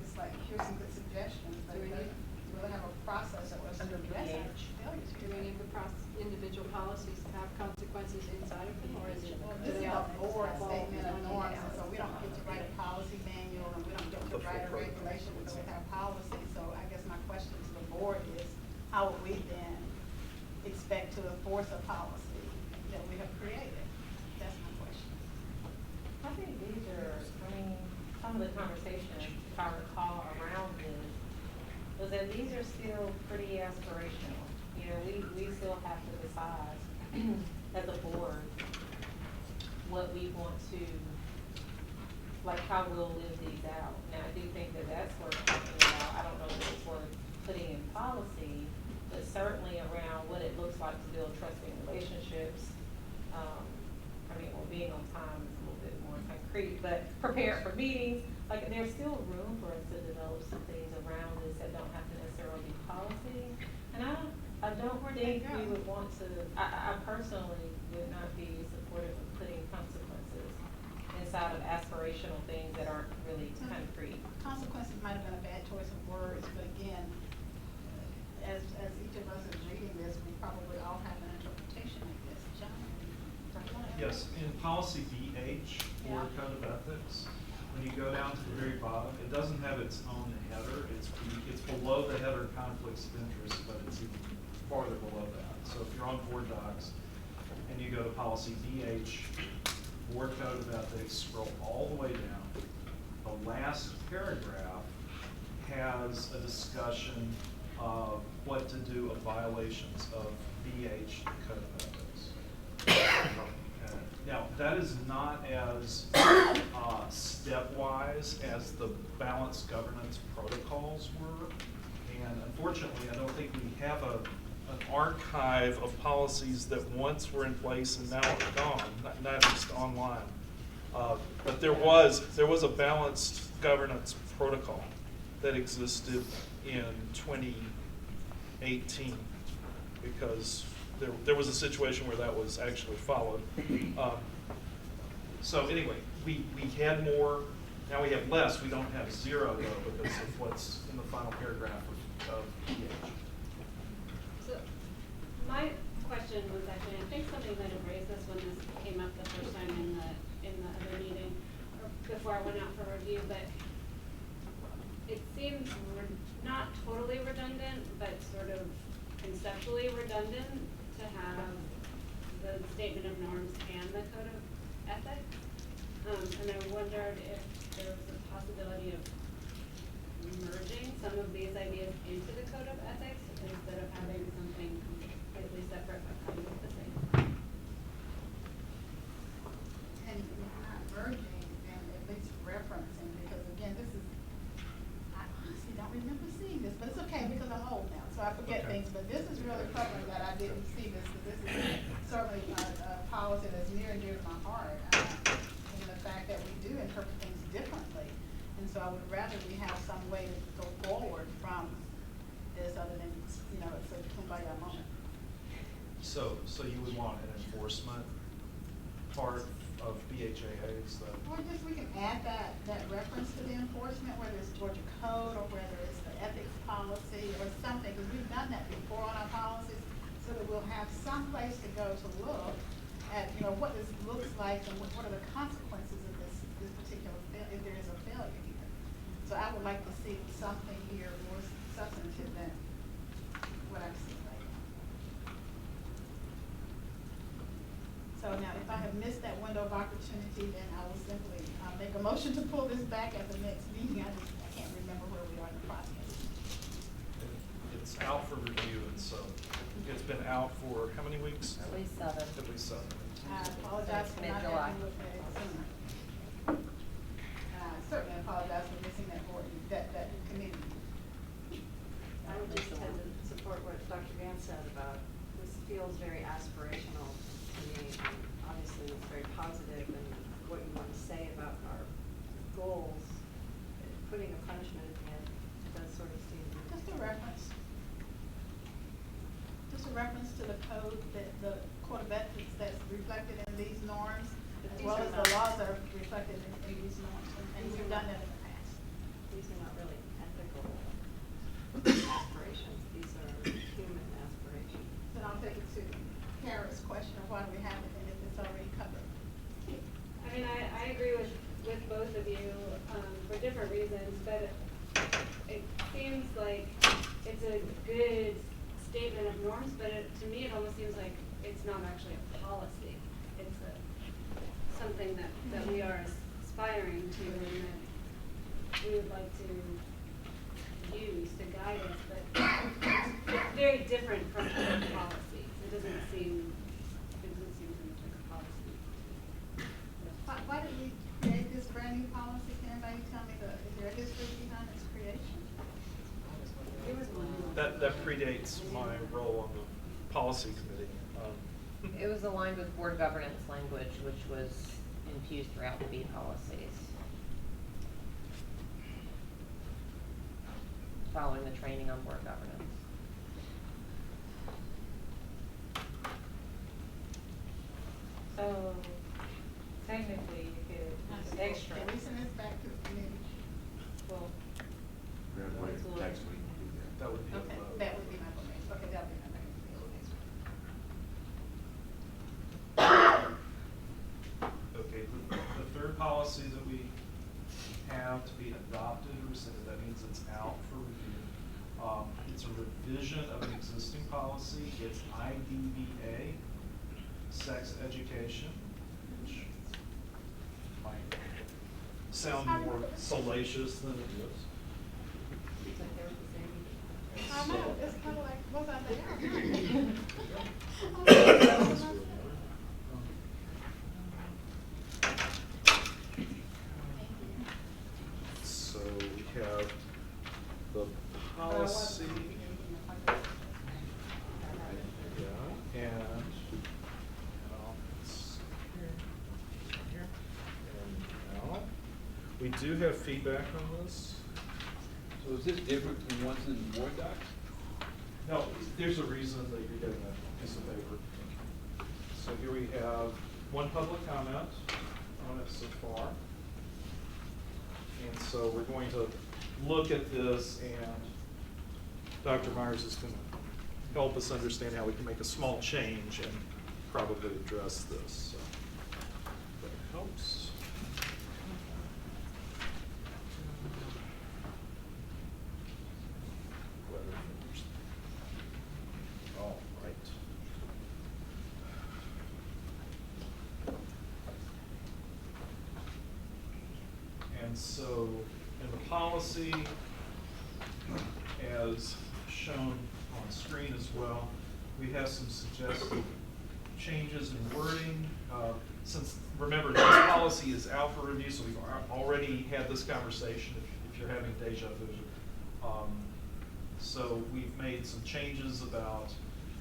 it's like, here's some good suggestions, but it doesn't really have a process that was to address our failures. Do we need the individual policies to have consequences inside of them, or is it? Well, this is a board statement of norms, and so we don't get to write a policy manual, and we don't get to write a regulation, we don't have policy. So I guess my question to the board is, how would we then expect to enforce a policy that we have created? That's my question. I think these are, I mean, some of the conversation, if I recall around this, was that these are still pretty aspirational. You know, we still have to decide as a board what we want to, like how we'll live these out. Now, I do think that that's worth talking about. I don't know if it's worth putting in policy, but certainly around what it looks like to build trusting relationships. I mean, well, being on time is a little bit more concrete, but prepare for meetings. Like, there's still room for us to develop some things around this that don't have to necessarily be policy. And I don't think we would want to, I personally would not be supportive of putting consequences inside of aspirational things that aren't really concrete. Consequences might have been a bad choice of words, but again, as each of us is reading this, we probably all have an interpretation of this. John? do you wanna add? yes, in policy BH, Board Code of Ethics, when you go down to the very bottom, it doesn't have its own header. It's below the header conflicts of interest, but it's even farther below that. So if you're on board docs and you go to policy BH, Board Code of Ethics, scroll all the way down. The last paragraph has a discussion of what to do of violations of BH, the Code of Ethics. Now, that is not as stepwise as the balanced governance protocols were. And unfortunately, I don't think we have an archive of policies that once were in place and now are gone, not just online. But there was a balanced governance protocol that existed in 2018 because there was a situation where that was actually followed. So anyway, we had more, now we have less. We don't have zero though because of what's in the final paragraph of PH. So, my question was actually, I think somebody might have raised this when this came up the first time in the other meeting, or before I went out for review, but it seems not totally redundant, but sort of conceptually redundant to have the statement of norms and the code of ethics. And I wondered if there was a possibility of merging some of these ideas into the code of ethics instead of having something completely separate but kind of the same. And not merging, and at least referencing, because again, this is, I honestly don't remember seeing this, but it's okay because I'm old now, so I forget Okay. things. But this is really troubling that I didn't see this, because this is certainly a policy that's near and dear to my heart. And the fact that we do interpret things differently. And so I would rather we have some way to go forward from this other than, it's a kumbaya moment. So you would want an enforcement part of BHAA's that? Or just, we can add that reference to the enforcement, whether it's Georgia code or whether it's the ethics policy or something, because we've done that before on our policies, so that we'll have some place to go to look at, you know, what this looks like and what are the consequences of this particular if there is a failure here. So I would like to see something here more substantive than what I've seen right now. So now, if I have missed that window of opportunity, then I will simply make a motion to pull this back at the next meeting. I can't remember where we are in the process. It's out for review, and so it's been out for how many weeks? At least 7. At least 7. I apologize for not Mid-July. having looked at it sooner. I certainly apologize for missing that board, that committee. I would just tend to support what Dr. Gant said about, this feels very aspirational to me. And obviously, it's very positive and what you want to say about our goals. Putting a punishment at the end does sort of seem. Just a reference. Just a reference to the code, that the Court of Ethics that's reflected in these norms, as These well are as not- the laws that are reflected in these norms. And These we've are done not- that in the past. These are not really ethical aspirations. These are human aspirations. Then I'll take it to Kara's question of why do we have it and if it's already covered. I mean, I agree with both of you, for different reasons, but it seems like it's a good statement of norms, but to me, it almost seems like it's not actually a policy. It's something that we are aspiring to and that we would like to use to guide us, but it's very different from other policies. It doesn't seem too much like a policy. Why did we create this brand new policy? Can anybody tell me is there a history behind its creation? It was one. That predates my role on the policy committee. It was aligned with board governance language, which was infused throughout the B policies. Following the training on board governance. So technically, you could, extra. Can we send this back to the committee? Well, Next week, we'll do that. That would be a Okay, vote. that would be my vote. Okay, that would be my vote. Okay, the third policy that we have to be adopted or rescinded, that means it's out for review. It's a revision of an existing policy. It's IDBA, sex education, which might sound more salacious than it is. Seems like they're the same. I know, it's kind of like, what's out there? So we have the policy. Yeah, and, it's here, and now, we do have feedback on this. So is this different from what's in the board doc? No, there's a reason that you're getting a piece of paper. So here we have one public comment on it so far. And so we're going to look at this, and Dr. Myers is going to help us understand how we can make a small change and probably address this. So that helps. All right. And so in the policy, as shown on screen as well, we have some suggested changes in wording. Since, remember, this policy is out for review, so we've already had this conversation if you're having deja vu. So we've made some changes about,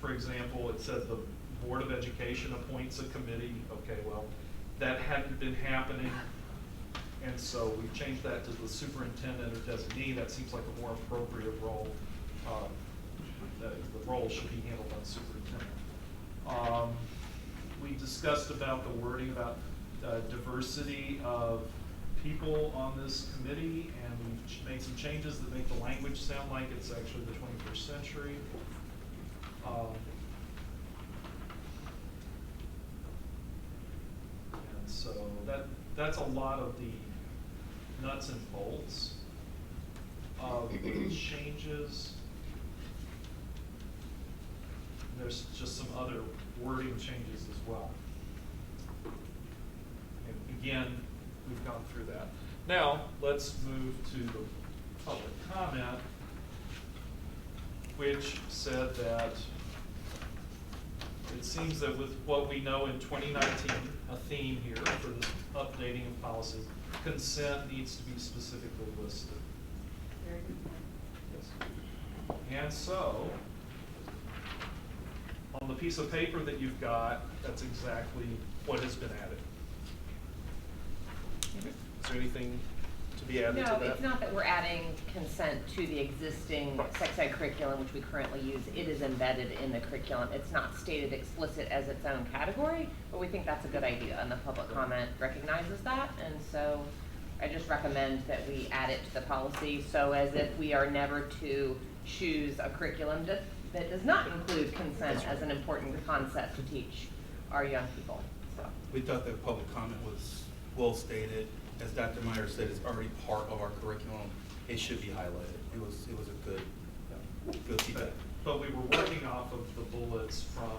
for example, it said the Board of Education appoints a committee. Okay, well, that hadn't been happening. And so we've changed that to the superintendent or designee. That seems like a more appropriate role. The role should be handled by the superintendent. We discussed about the wording about diversity of people on this committee, and we've made some changes that make the language sound like it's actually the 21st century. And so that's a lot of the nuts and bolts of the changes. There's just some other wording changes as well. And again, we've gone through that. Now, let's move to the public comment, which said that it seems that with what we know in 2019, a theme here for the updating of policy, consent needs to be specifically listed. Very good point. Yes. And so, on the piece of paper that you've got, that's exactly what has been added. Is there anything to be added to that? No, it's not that we're adding consent to the existing sex ed curriculum, which we currently use. It is embedded in the curriculum. It's not stated explicit as its own category, but we think that's a good idea, and the public comment recognizes that. And so I just recommend that we add it to the policy, so as if we are never to choose a curriculum that does not include consent as an important concept to teach our young people. So We thought that public comment was well stated. As Dr. Meyer said, it's already part of our curriculum. It should be highlighted. It was a good feedback. But we were working off of the bullets from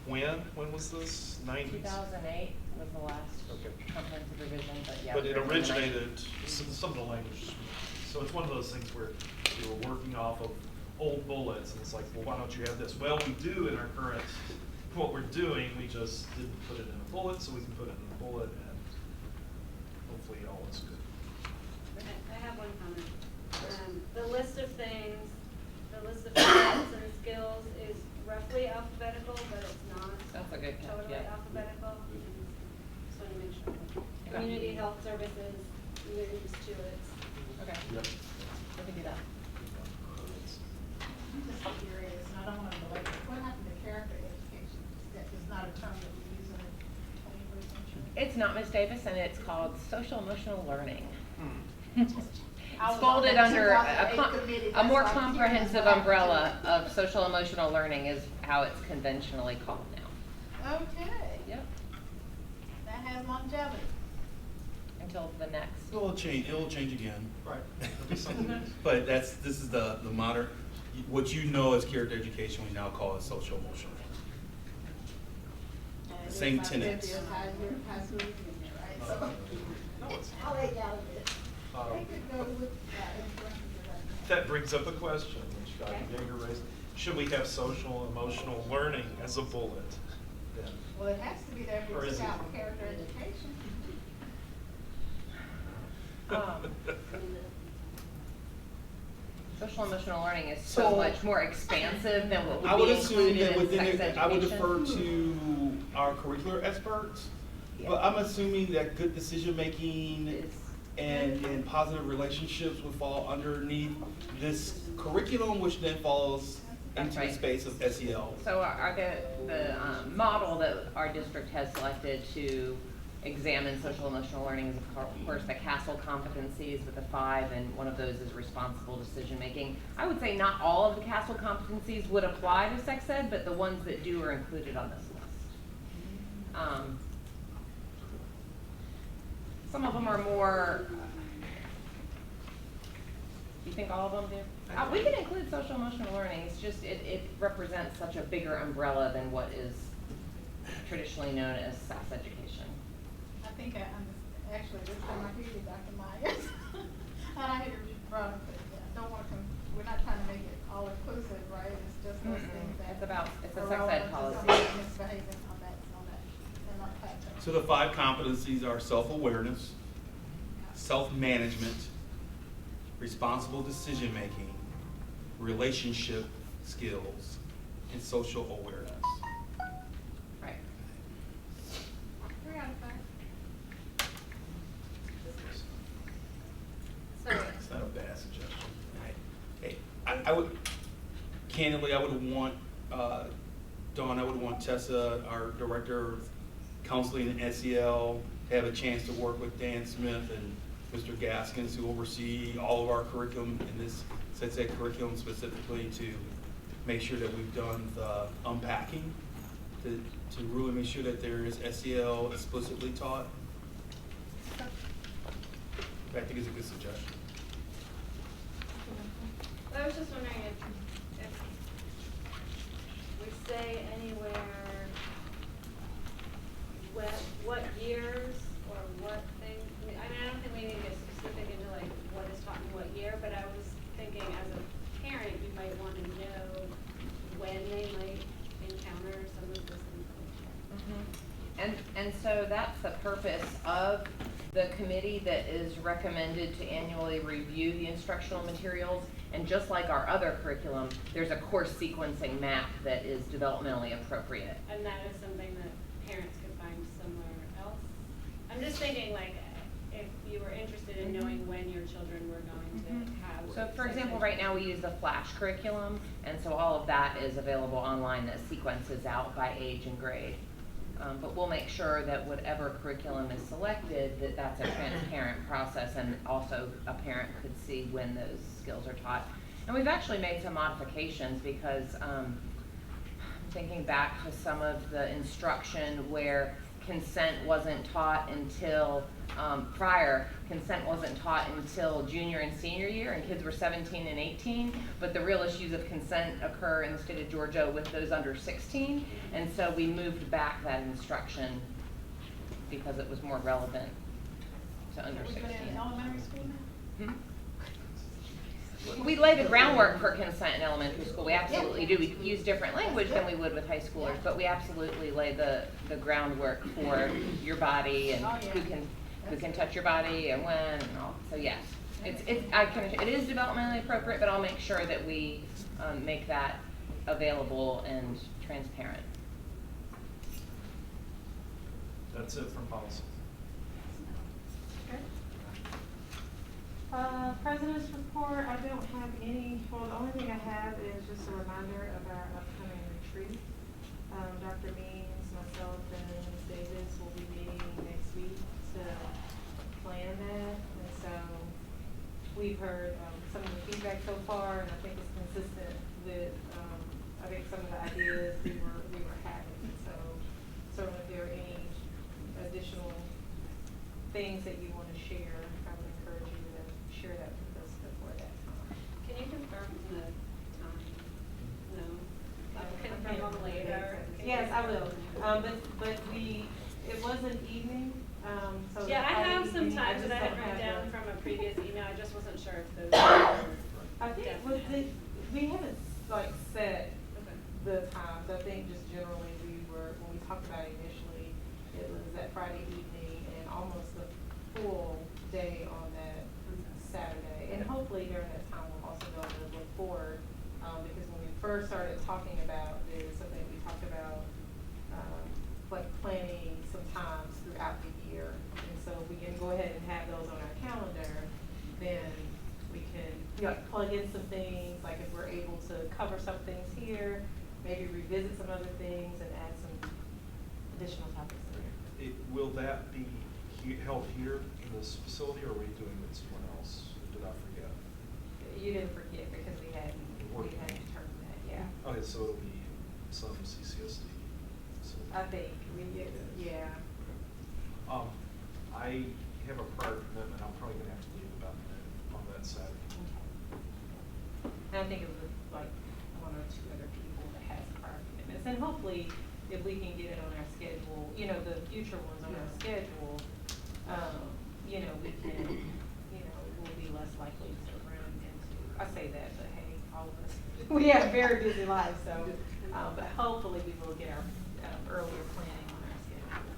when? When was this? 90s? 2008 was the last Okay. comprehensive revision, but yeah. But it written in the 90s. originated, some of the language, so it's one of those things where we were working off of old bullets, and it's like, well, why don't you have this? Well, we do in our current, what we're doing, we just didn't put it in a bullet, so we can put it in a bullet, and hopefully all is good. I have one comment. The list of things, the list of skills and skills is roughly alphabetical, but it's not That's a good catch, totally yeah. alphabetical. Just want to make sure. Okay. Community health services moves to its. Okay, Yep. we can do that. I'm just curious, and I don't want to belabor it. What happened to character education? That is not a term that we use in the 21st century. It's not, Ms. Davis, and it's called social emotional learning. I It's was folded on that under 2008 committee, a that's more why I'm comprehensive curious. umbrella of social emotional learning is how it's conventionally called now. Okay, Yep, that has longevity. until the next. It will change again. Right. It'll be something. But this is the modern, what you know as character education, we now call it social emotional. And it Same is my tenets. 50th high school reunion, right? So, No, it's I'll let y'all do it. Um, They could go with, influences. That brings up a question, which Dr. Yeager raised. Should we have social emotional learning as a bullet? Then? Well, it has to be there Or for is it- character education. Social emotional learning is so So- much more expansive than what I would would be assume included that in within sex it, education. I would defer to our curricular experts. But I'm assuming that good decision-making Is- and positive relationships would fall underneath this curriculum, which then falls That's into the right. space of SEL. So the model that our district has selected to examine social emotional learning is of course the CASEL competencies with the 5, and one of those is responsible decision making. I would say not all of the CASEL competencies would apply to sex ed, but the ones that do are included on this list. Some of them are more, you think all of them do? We can include social emotional learning, it's just, it represents such a bigger umbrella than what is traditionally known as sex education. I think actually, this time I hear you, Dr. Myers. And I hear you brought up, I don't want to, we're not trying to make it all inclusive, right? It's just those things that. It's a are sex ed relevant to policy. somebody misbehaving on that, and on that. So the 5 competencies are self-awareness, self-management, responsible decision-making, relationship skills, and social awareness. Right. 3 out of 5. So, It's not a bad suggestion. I would, candidly, I would want Dawn, I would want Tessa, our Director of Counseling and SEL, to have a chance to work with Dan Smith and Mr. Gaskins, who oversee all of our curriculum in this sex ed curriculum specifically, to make sure that we've done the unpacking, to really make sure that there is SEL explicitly taught. I think it's a good suggestion. I was just wondering if we say anywhere what years or what things, I mean, I don't think we need to get specific into like what is taught in what year, but I was thinking as a parent, you might want to know when they might encounter some of this information. And so that's the purpose of the committee that is recommended to annually review the instructional materials. And just like our other curriculum, there's a course sequencing map that is developmentally appropriate. And that is something that parents could find somewhere else. I'm just thinking like if you were interested in knowing when your children were going to have. So for example, right now we use the Flash curriculum, and so all of that is available online that sequences out by age and grade. But we'll make sure that whatever curriculum is selected, that that's a transparent process, and also a parent could see when those skills are taught. And we've actually made some modifications because thinking back to some of the instruction where consent wasn't taught until consent wasn't taught until junior and senior year, and kids were 17 and 18, but the real issues of consent occur in the state of Georgia with those under 16, and so we moved back that instruction because it was more relevant to under 16. in elementary school now? We lay the groundwork for consent in elementary school. We absolutely do. We use different language than we would with high schoolers, but we absolutely lay the groundwork for your body and who can touch your body and when and all. So yes, it is developmentally appropriate, but I'll make sure that we make that available and transparent. That's it from policy. President's report, I don't have any, well, the only thing I have is just a reminder of our upcoming retreat. Dr. Means, myself, and Ms. Davis will be meeting next week to plan that. And so we've heard some of the feedback so far, and I think it's consistent with, I think some of the ideas we were having. So certainly if there are any additional things that you want to share, I would encourage you to share that with us before that time. Can you confirm the time? No? Confirm later? Yes, I will. But it was an evening, so. Yeah, I have some evening, times just that I had don't written have down the- from a previous email, I just wasn't sure if those were. I think we haven't like set Okay. the times. I think just generally when we talked about it initially, it was that Friday evening and almost the full day on that Saturday. And hopefully during that time, we'll also be able to look forward, because when we first started talking about this, I think we talked about, like planning some times throughout the year. And so if we can go ahead and have those on our calendar, then we can, plug in some things, like if we're able to cover some things here, maybe revisit some other things and add some additional topics in there. Will that be held here in this facility, or are we doing it somewhere else? Did I forget? You didn't forget because we hadn't determined that, yeah. Okay, so it'll be some CCSD facility. I think, yeah. I have a prior commitment, I'm probably gonna have to leave about on that Saturday. And I think it was like one or two other people that has prior commitments. And hopefully, if we can get it on our schedule, the future ones on our schedule, we can, we'll be less likely to run into, I say that, but hey, all of us, we have very busy lives, so, but hopefully we will get our earlier planning on our schedule.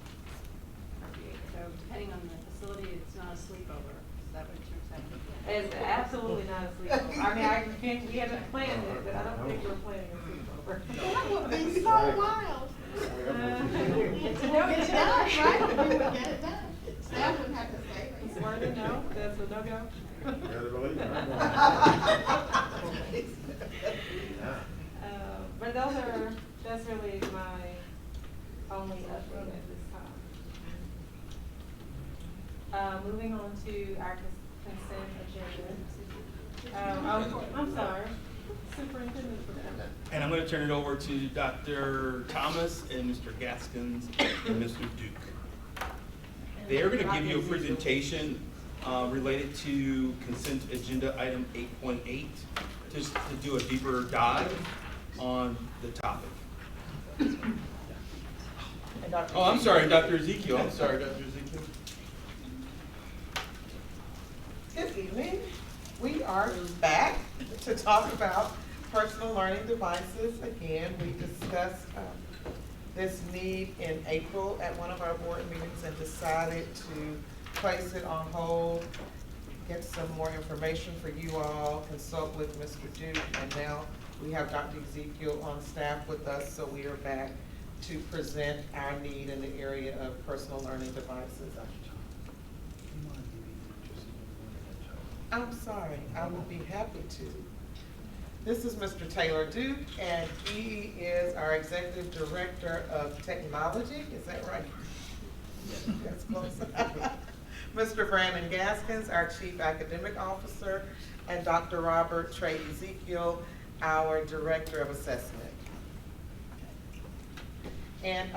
So depending on the facility, it's not a sleepover. Is that what you're saying? It's absolutely not a sleepover. I mean, we haven't planned it, but I don't think we're planning a sleepover. That would be so wild. It's a Get no-go. it done, right? We would get it done. Staff wouldn't have to stay. It's more than no, that's a no-go. But that's That's really my only update at this time. Moving on to our consent agenda. I'm sorry, Superintendent. And I'm gonna turn it over to Dr. Thomas and Mr. Gaskins and Mr. Duke. They're gonna give you a presentation related to consent agenda item 8.8, just to do a deeper dive on the topic. Oh, I'm sorry, Dr. Ezekiel. I'm sorry, Dr. Ezekiel. Good evening. We are back to talk about personal learning devices. Again, we discussed this need in April at one of our board meetings and decided to place it on hold, get some more information for you all, consult with Mr. Duke, and now we have Dr. Ezekiel on staff with us, so we are back to present our need in the area of personal learning devices. I'm sorry, I would be happy to. This is Mr. Taylor Duke, and he is our Executive Director of Technology, is that right? That's close. Mr. Brandon Gaskins, our Chief Academic Officer, and Dr. Robert Trey Ezekiel, our Director of Assessment. And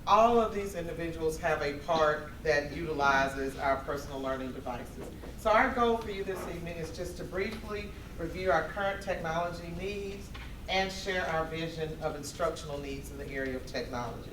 all of these individuals have a part that utilizes our personal learning devices. So our goal for you this evening is just to briefly review our current technology needs and share our vision of instructional needs in the area of technology.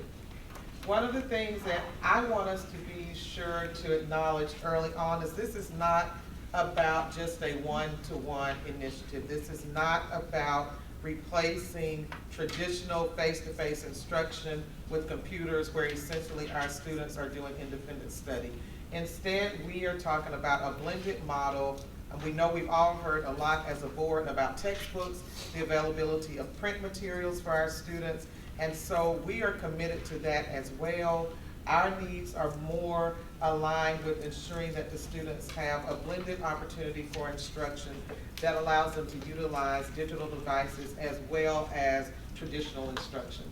One of the things that I want us to be sure to acknowledge early on is this is not about just a one-to-one initiative. This is not about replacing traditional face-to-face instruction with computers where essentially our students are doing independent study. Instead, we are talking about a blended model. And we know we've all heard a lot as a board about textbooks, the availability of print materials for our students, and so we are committed to that as well. Our needs are more aligned with ensuring that the students have a blended opportunity for instruction that allows them to utilize digital devices as well as traditional instruction.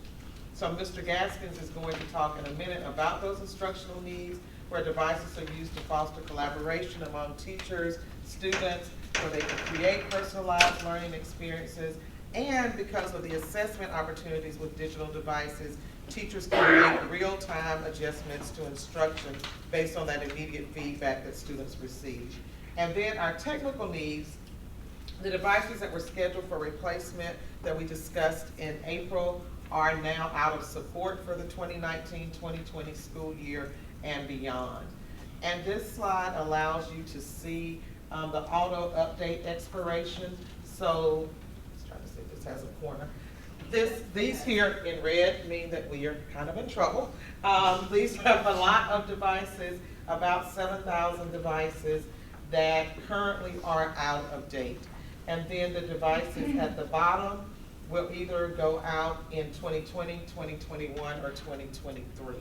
So Mr. Gaskins is going to talk in a minute about those instructional needs, where devices are used to foster collaboration among teachers, students, where they can create personalized learning experiences, and because of the assessment opportunities with digital devices, teachers can make real-time adjustments to instruction based on that immediate feedback that students receive. And then our technical needs, the devices that were scheduled for replacement that we discussed in April are now out of support for the 2019-2020 school year and beyond. And this slide allows you to see the auto update expiration. So, let's try to see if this has a corner. These here in red mean that we are kind of in trouble. These have a lot of devices, about 7,000 devices that currently are out of date. And then the devices at the bottom will either go out in 2020, 2021, or 2023.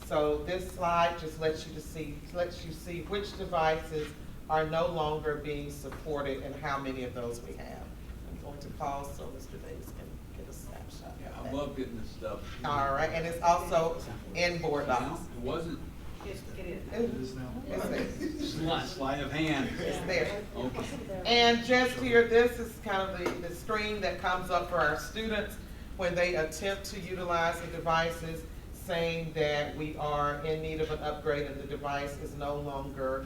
So this slide just lets you see which devices are no longer being supported and how many of those we have. I'm going to pause so Mr. Davis can get a snapshot. Yeah, of I that. love getting this stuff. All right, and it's also in board docs. It wasn't It's there. sleight of hand. It's there. Okay. And just here, this is kind of the screen that comes up for our students when they attempt to utilize the devices, saying that we are in need of an upgrade and the device is no longer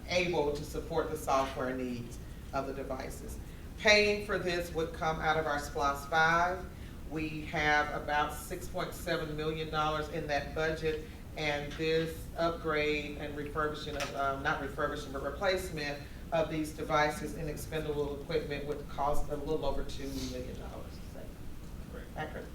able to support the software needs of the devices. Paying for this would come out of our SPLOS 5. We have about $6.7 million in that budget, and this upgrade and refurbishing of, not refurbishing, but replacement of these devices and expendable equipment would cost a little over $2 million. Great. Accurate.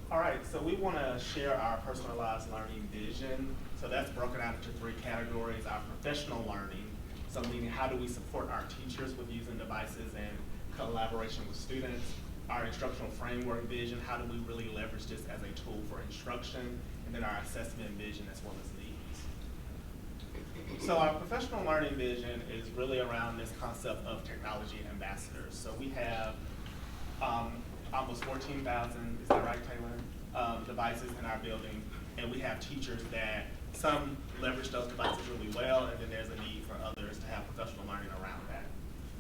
All right, so we want to share our personalized learning vision. So that's broken out into 3 categories: our professional learning, so meaning how do we support our teachers with using devices and collaboration with students; our instructional framework vision, how do we really leverage this as a tool for instruction; and then our assessment vision as well as needs. So our professional learning vision is really around this concept of technology ambassadors. So we have almost 14,000, is that right, Taylor? Devices in our building, and we have teachers that some leverage those devices really well, and then there's a need for others to have professional learning around that.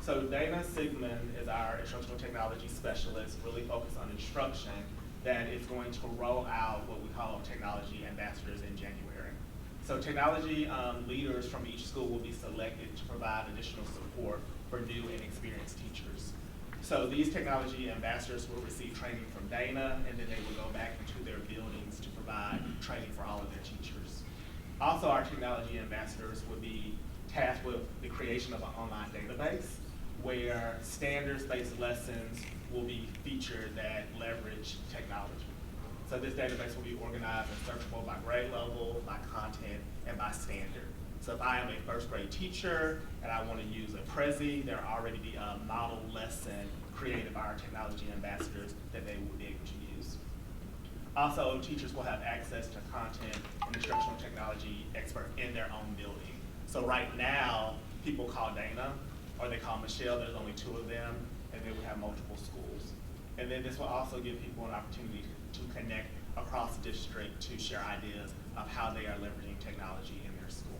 So Dana Sigmund is our instructional technology specialist, really focused on instruction, that is going to roll out what we call technology ambassadors in January. So technology leaders from each school will be selected to provide additional support for new and experienced teachers. So these technology ambassadors will receive training from Dana, and then they will go back into their buildings to provide training for all of their teachers. Also, our technology ambassadors will be tasked with the creation of an online database where standards-based lessons will be featured that leverage technology. So this database will be organized and searchable by grade level, by content, and by standard. So if I am a first grade teacher and I want to use a Prezi, there already be a model lesson created by our technology ambassadors that they will be able to use. Also, teachers will have access to content and instructional technology experts in their own building. So right now, people call Dana or they call Michelle, there's only 2 of them, and then we have multiple schools. And then this will also give people an opportunity to connect across the district to share ideas of how they are leveraging technology in their school.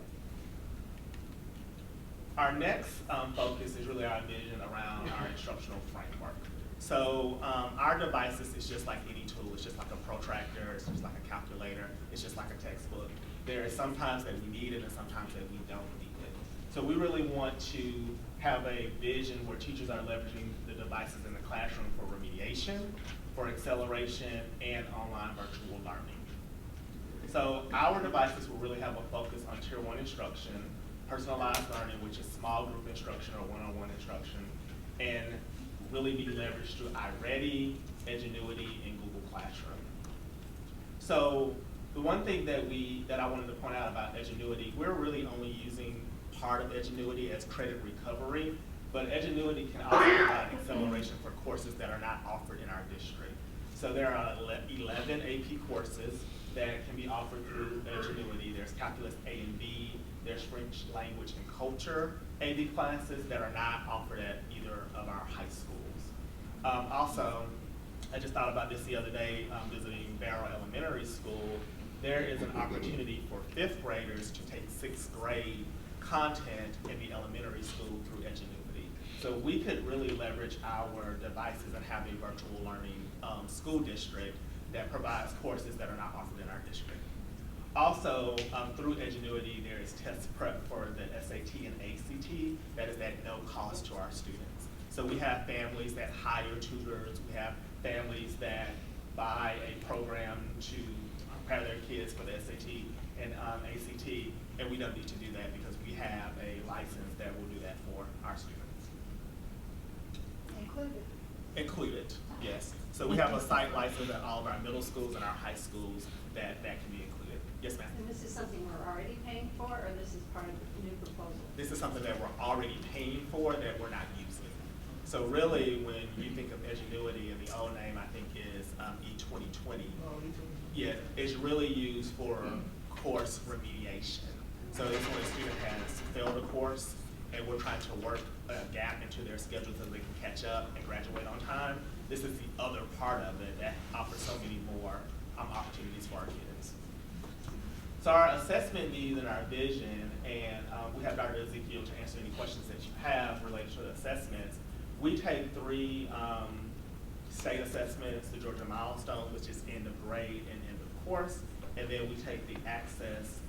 Our next focus is really our vision around our instructional framework. So our devices is just like any tool. It's just like a protractor, it's just like a calculator, it's just like a textbook. There are sometimes that we need it and sometimes that we don't need it. So we really want to have a vision where teachers are leveraging the devices in the classroom for remediation, for acceleration, and online virtual learning. So our devices will really have a focus on Tier 1 instruction, personalized learning, which is small group instruction or one-on-one instruction, and really be leveraged through iReady, Edgenuity, and Google Classroom. So the one thing that I wanted to point out about Edgenuity, we're really only using part of Edgenuity as credit recovery, but Edgenuity can also provide acceleration for courses that are not offered in our district. So there are 11 AP courses that can be offered through Edgenuity. There's Calculus A and B, there's French Language and Culture AP classes that are not offered at either of our high schools. Also, I just thought about this the other day visiting Barrow Elementary School. There is an opportunity for 5th graders to take 6th grade content in the elementary school through Edgenuity. So we could really leverage our devices and have a virtual learning school district that provides courses that are not offered in our district. Also, through Edgenuity, there is test prep for the SAT and ACT that is at no cost to our students. So we have families that hire tutors, we have families that buy a program to prepare their kids for the SAT and ACT, and we don't need to do that because we have a license that will do that for our students. Included, yes. So we have a site license at all of our middle schools and our high schools that can be included. Yes, ma'am? And this is something we're already paying for, or this is part of the new proposal? This is something that we're already paying for that we're not using. So really, when you think of Edgenuity, and the old name I think is E2020, yeah, it's really used for course remediation. So it's when a student has failed a course and we're trying to work a gap into their schedule so they can catch up and graduate on time. This is the other part of it that offers so many more opportunities for our kids. So our assessment needs and our vision, and we have Dr. Ezekiel to answer any questions that you have related to the assessments. We take 3 state assessments, the Georgia Milestones, which is end of grade and end of course, and then we take the access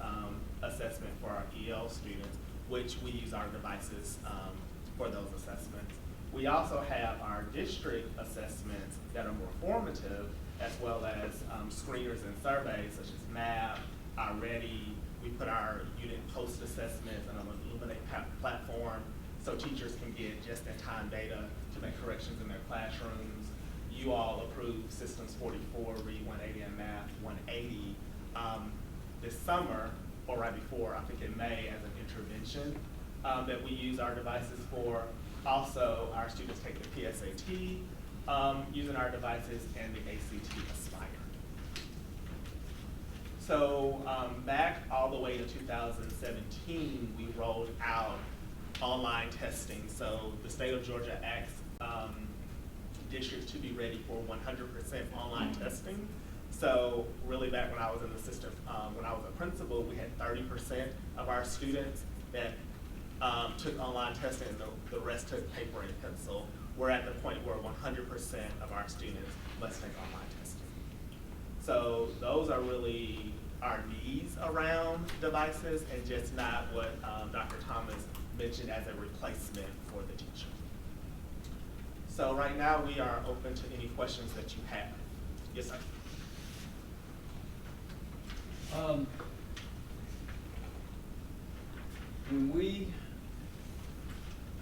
assessment for our EL students, which we use our devices for those assessments. We also have our district assessments that are more formative, as well as screeners and surveys such as MAP, iReady. We put our unit post assessments on an Illuminate platform so teachers can get just-in-time data to make corrections in their classrooms. You all approved Systems 44, Read 180, and Math 180 this summer, or right before, I think in May, as an intervention that we use our devices for. Also, our students take the PSAT using our devices and the ACT Aspire. So back all the way to 2017, we rolled out online testing. So the state of Georgia asked districts to be ready for 100% online testing. So really back when I was an assistant, when I was a principal, we had 30% of our students that took online testing and the rest took paper and pencil. We're at the point where 100% of our students must take online testing. So those are really our needs around devices and just not what Dr. Thomas mentioned as a replacement for the teacher. So right now we are open to any questions that you have. Yes, sir. When we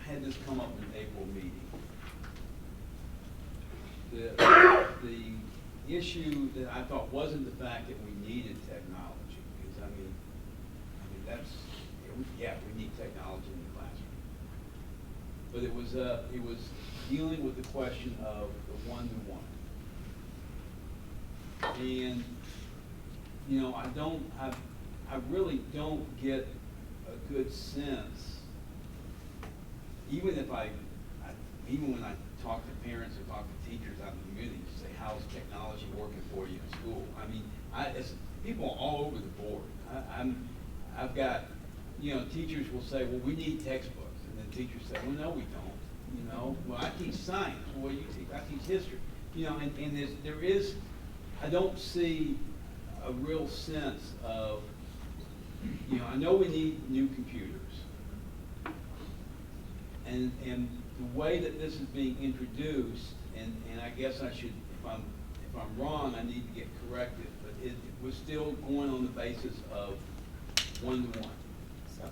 had this come up in April meeting, the issue that I thought wasn't the fact that we needed technology, because I mean that's, yeah, we need technology in the classroom. But it was dealing with the question of the one-to-one. And, you know, I really don't get a good sense, even when I talk to parents or talk to teachers out in the community, say, how's technology working for you in school? I mean, it's people all over the board. I've got, you know, teachers will say, well, we need textbooks. And then teachers say, well, no, we don't. You know, well, I teach science. Well, what do you teach? I teach history. You know, and there is, I don't see a real sense of, you know, I know we need new computers. And the way that this is being introduced, and I guess I should, if I'm wrong, I need to get corrected, but it was still going on the basis of one-to-one.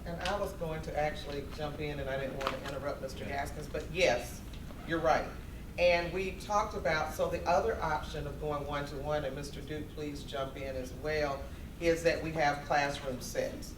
And I was going to actually jump in, and I didn't want to interrupt Mr. Gaskins, but yes, you're right. And we talked about, so the other option of going one-to-one, and Mr. Duke, please jump in as well, is that we have classroom sets.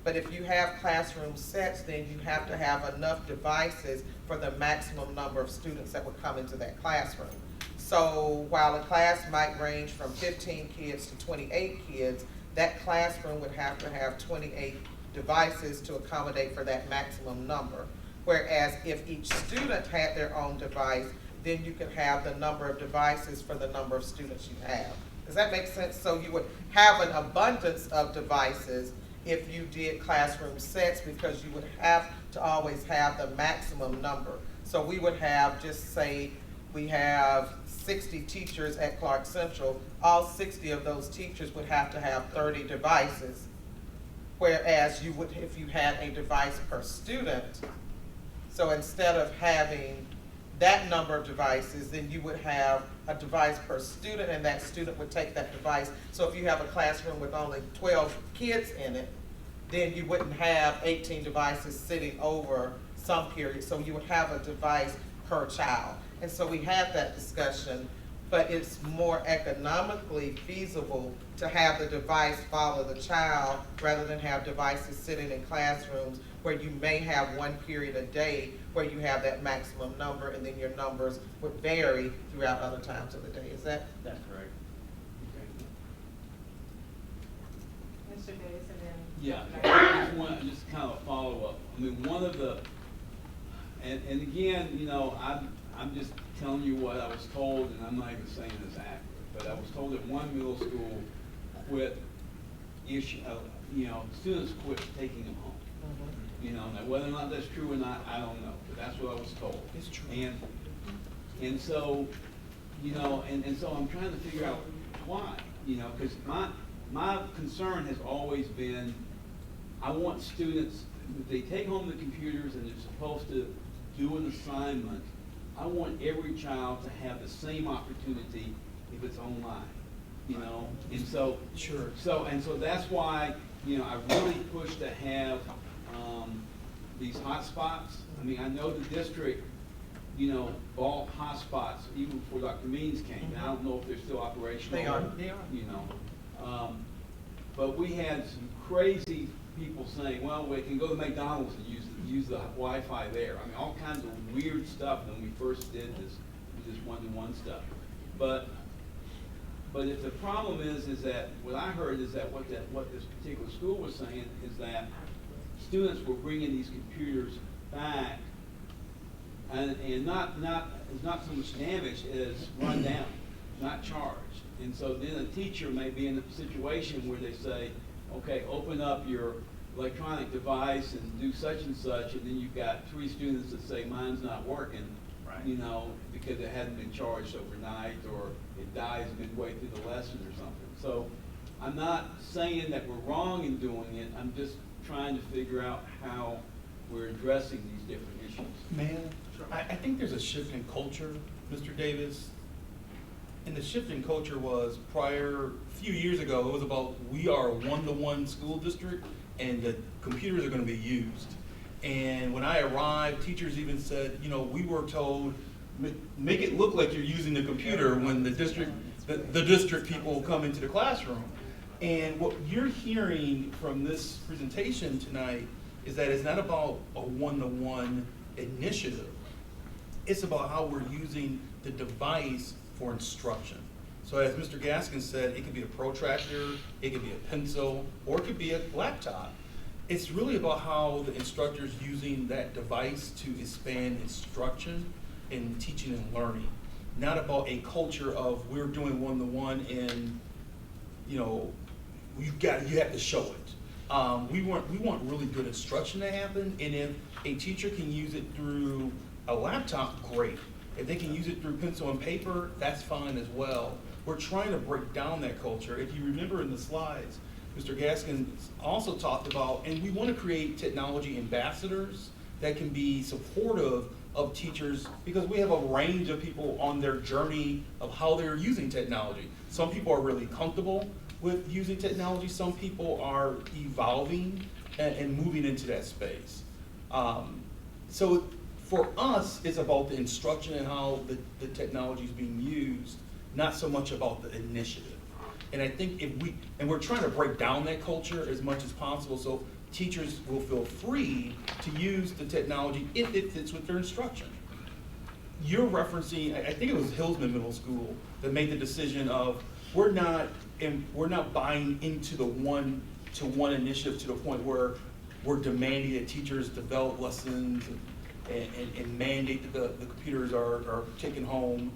But if you have classroom sets, then you have to have enough devices for the maximum number of students that would come into that classroom. So while a class might range from 15 kids to 28 kids, that classroom would have to have 28 devices to accommodate for that maximum number. Whereas if each student had their own device, then you could have the number of devices for the number of students you have. Does that make sense? So you would have an abundance of devices if you did classroom sets, because you would have to always have the maximum number. So we would have, just say, we have 60 teachers at Clark Central, all 60 of those teachers would have to have 30 devices. Whereas you would, if you had a device per student, so instead of having that number of devices, then you would have a device per student, and that student would take that device. So if you have a classroom with only 12 kids in it, then you wouldn't have 18 devices sitting over some period. So you would have a device per child. And so we had that discussion, but it's more economically feasible to have the device follow the child rather than have devices sitting in classrooms where you may have one period a day where you have that maximum number, and then your numbers would vary throughout other times of the day. Is that? That's correct. Mr. Davis, and then. Yeah, I just kind of a follow-up. I mean, one of the, and again, you know, I'm just telling you what I was told, and I'm not even saying it's accurate, but I was told that one middle school quit you know, students quit taking them home. You know, now whether or not that's true or not, I don't know, but that's what I was told. It's true. And so, you know, and so I'm trying to figure out why, you know, because my concern has always been, I want students, if they take home the computers and they're supposed to do an assignment, I want every child to have the same opportunity if it's online, you know? And so, Sure. So that's why, you know, I really push to have these hotspots. I mean, I know the district, you know, bought hotspots even before Dr. Means came. And I don't know if they're still operational. They are. You know, but we had some crazy people saying, well, we can go to McDonald's and use the Wi-Fi there. I mean, all kinds of weird stuff when we first did this one-to-one stuff. But if the problem is that what I heard is that what this particular school was saying is that students were bringing these computers back and not it's not so much damaged as run down, not charged. And so then a teacher may be in a situation where they say, okay, open up your electronic device and do such and such, and then you've got 3 students that say mine's not working, Right. you know, because it hadn't been charged overnight, or it dies midway through the lesson or something. So I'm not saying that we're wrong in doing it, I'm just trying to figure out how we're addressing these different issues. Man, I think there's a shift in culture, Mr. Davis. And the shift in culture was a few years ago, it was about we are a one-to-one school district and the computers are gonna be used. And when I arrived, teachers even said, you know, we were told, make it look like you're using the computer when the district people come into the classroom. And what you're hearing from this presentation tonight is that it's not about a one-to-one initiative. It's about how we're using the device for instruction. So as Mr. Gaskin said, it could be a protractor, it could be a pencil, or it could be a laptop. It's really about how the instructor's using that device to expand instruction and teaching and learning. Not about a culture of we're doing one-to-one and, you know, you have to show it. We want really good instruction to happen, and if a teacher can use it through a laptop, great. If they can use it through pencil and paper, that's fine as well. We're trying to break down that culture. If you remember in the slides, Mr. Gaskin also talked about, and we want to create technology ambassadors that can be supportive of teachers, because we have a range of people on their journey of how they're using technology. Some people are really comfortable with using technology. Some people are evolving and moving into that space. So for us, it's about the instruction and how the technology is being used, not so much about the initiative. And I think we're trying to break down that culture as much as possible so teachers will feel free to use the technology if it fits with their instruction. You're referencing, I think it was Hillsman Middle School that made the decision of we're not buying into the one-to-one initiative to the point where we're demanding that teachers develop lessons and mandate that the computers are taken home.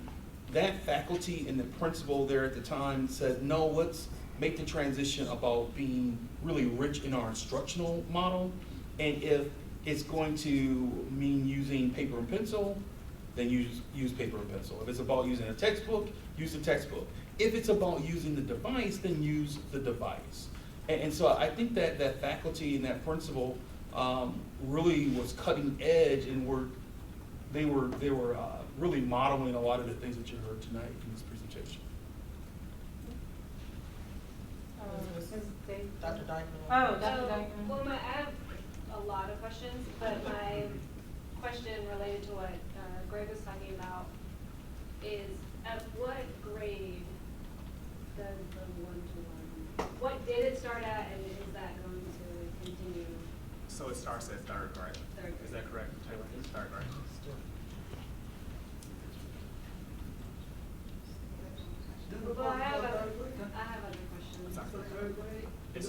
That faculty and the principal there at the time said, no, let's make the transition about being really rich in our instructional model. And if it's going to mean using paper and pencil, then use paper and pencil. If it's about using a textbook, use the textbook. If it's about using the device, then use the device. And so I think that faculty and that principal really was cutting edge, and they were really modeling a lot of the things that you heard tonight in this presentation. Dr. Dykeman. Oh, Dr. Dykeman. Well, I have a lot of questions, but my question related to what Greg was talking about is, at what grade does the one-to-one, what did it start at, and is that going to continue? So it starts at 3rd grade. Third grade. Is that correct, Taylor? It's 3rd grade. Well, I have other questions. It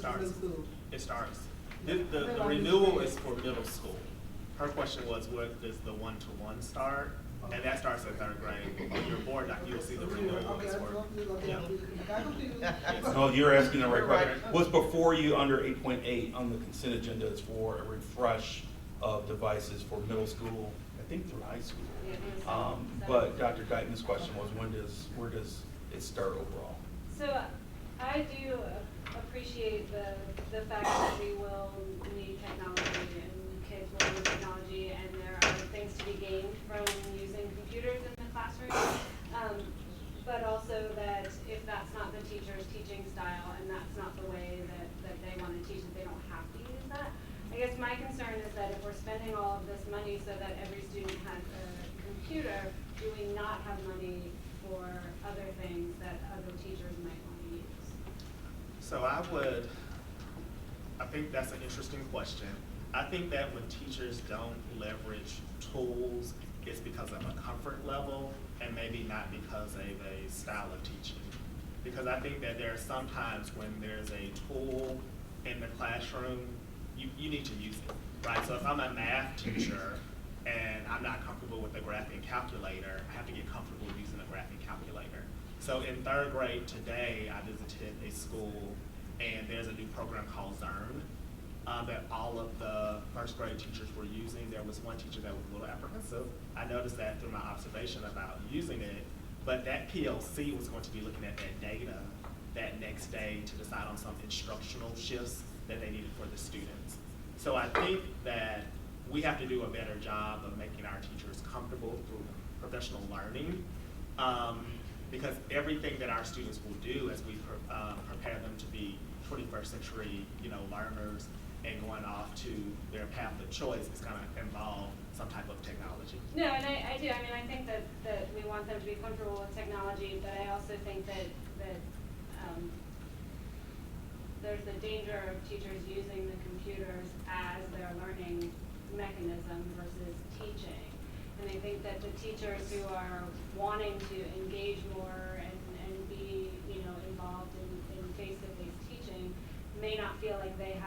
starts. The renewal is for middle school. Her question was, what does the one-to-one start? And that starts at 3rd grade. On your board doc, you'll see the renewal is for, yeah. No, you're asking the right Right. question. What's before you under 8.8 on the consent agenda is for a refresh of devices for middle school, I think through high school. But Dr. Guyton's question was, where does it start overall? So I do appreciate the fact that we will need technology and kids will need technology, and there are things to be gained from using computers in the classroom. But also that if that's not the teacher's teaching style and that's not the way that they want to teach, that they don't have to use that. I guess my concern is that if we're spending all of this money so that every student has a computer, do we not have money for other things that other teachers might want to use? So I think that's an interesting question. I think that when teachers don't leverage tools, it's because of a comfort level and maybe not because of a style of teaching. Because I think that there are some times when there's a tool in the classroom, you need to use it, right? So if I'm a math teacher and I'm not comfortable with the graphing calculator, I have to get comfortable using a graphing calculator. So in 3rd grade today, I visited a school, and there's a new program called Zern that all of the 1st grade teachers were using. There was one teacher that was a little apprehensive. I noticed that through my observation about using it, but that PLC was going to be looking at that data that next day to decide on some instructional shifts that they needed for the students. So I think that we have to do a better job of making our teachers comfortable through professional learning, because everything that our students will do as we prepare them to be 21st century, learners and going off to their path of choice is going to involve some type of technology. No, and I do. I mean, I think that we want them to be comfortable with technology, but I also think that there's the danger of teachers using the computers as their learning mechanism versus teaching. And I think that the teachers who are wanting to engage more and be, involved in face-to-face teaching may not feel like they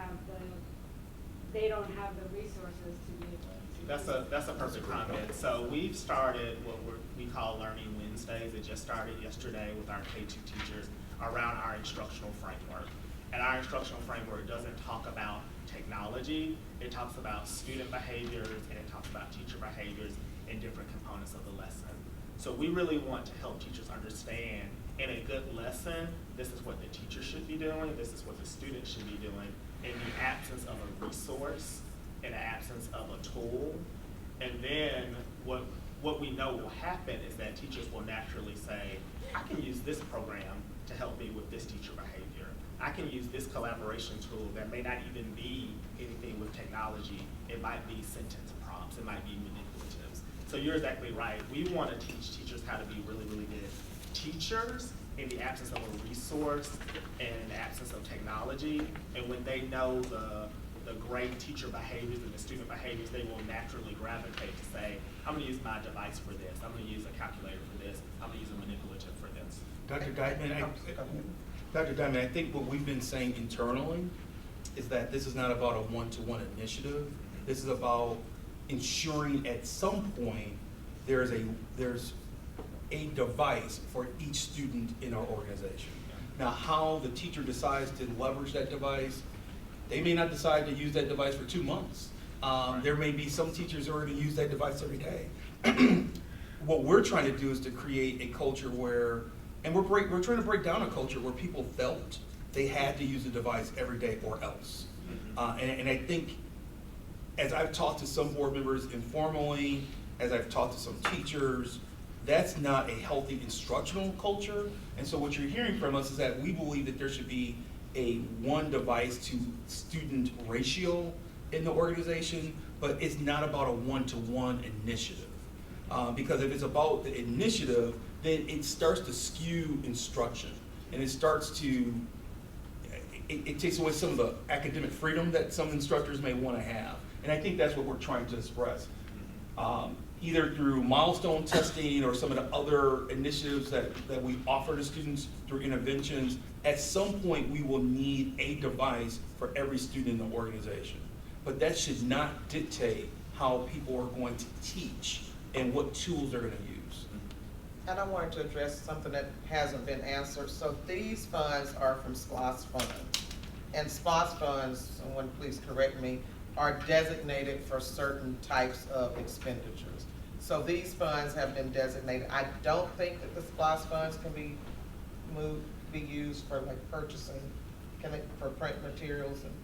don't have the resources to be able to. That's a perfect comment. So we've started what we call Learning Wednesdays. It just started yesterday with our K-2 teachers around our instructional framework. And our instructional framework doesn't talk about technology, it talks about student behaviors, and it talks about teacher behaviors in different components of the lesson. So we really want to help teachers understand, in a good lesson, this is what the teacher should be doing, this is what the student should be doing, in the absence of a resource, in the absence of a tool. And then what we know will happen is that teachers will naturally say, I can use this program to help me with this teacher behavior. I can use this collaboration tool that may not even be anything with technology. It might be sentence prompts, it might be manipulatives. So you're exactly right. We want to teach teachers how to be really, really good teachers in the absence of a resource and in the absence of technology. And when they know the great teacher behaviors and the student behaviors, they will naturally gravitate to say, I'm going to use my device for this. I'm going to use a calculator for this. I'm going to use a manipulative for this. Dr. Diamond, I think what we've been saying internally is that this is not about a one-to-one initiative. This is about ensuring at some point there's a device for each student in our organization. Now, how the teacher decides to leverage that device, they may not decide to use that device for 2 months. There may be some teachers who are going to use that device every day. What we're trying to do is to create a culture where, and we're trying to break down a culture where people felt they had to use the device every day or else. And I think as I've talked to some board members informally, as I've talked to some teachers, that's not a healthy instructional culture. And so what you're hearing from us is that we believe that there should be a one device to student ratio in the organization, but it's not about a one-to-one initiative. Because if it's about the initiative, then it starts to skew instruction, and it starts to, it takes away some of the academic freedom that some instructors may want to have. And I think that's what we're trying to express. Either through milestone testing or some of the other initiatives that we offer to students through interventions, at some point we will need a device for every student in the organization. But that should not dictate how people are going to teach and what tools they're going to use. And I wanted to address something that hasn't been answered. So these funds are from SPLOST funds. And SPLOST funds, someone please correct me, are designated for certain types of expenditures. So these funds have been designated. I don't think that the SPLOST funds can be used for like purchasing, for print materials and.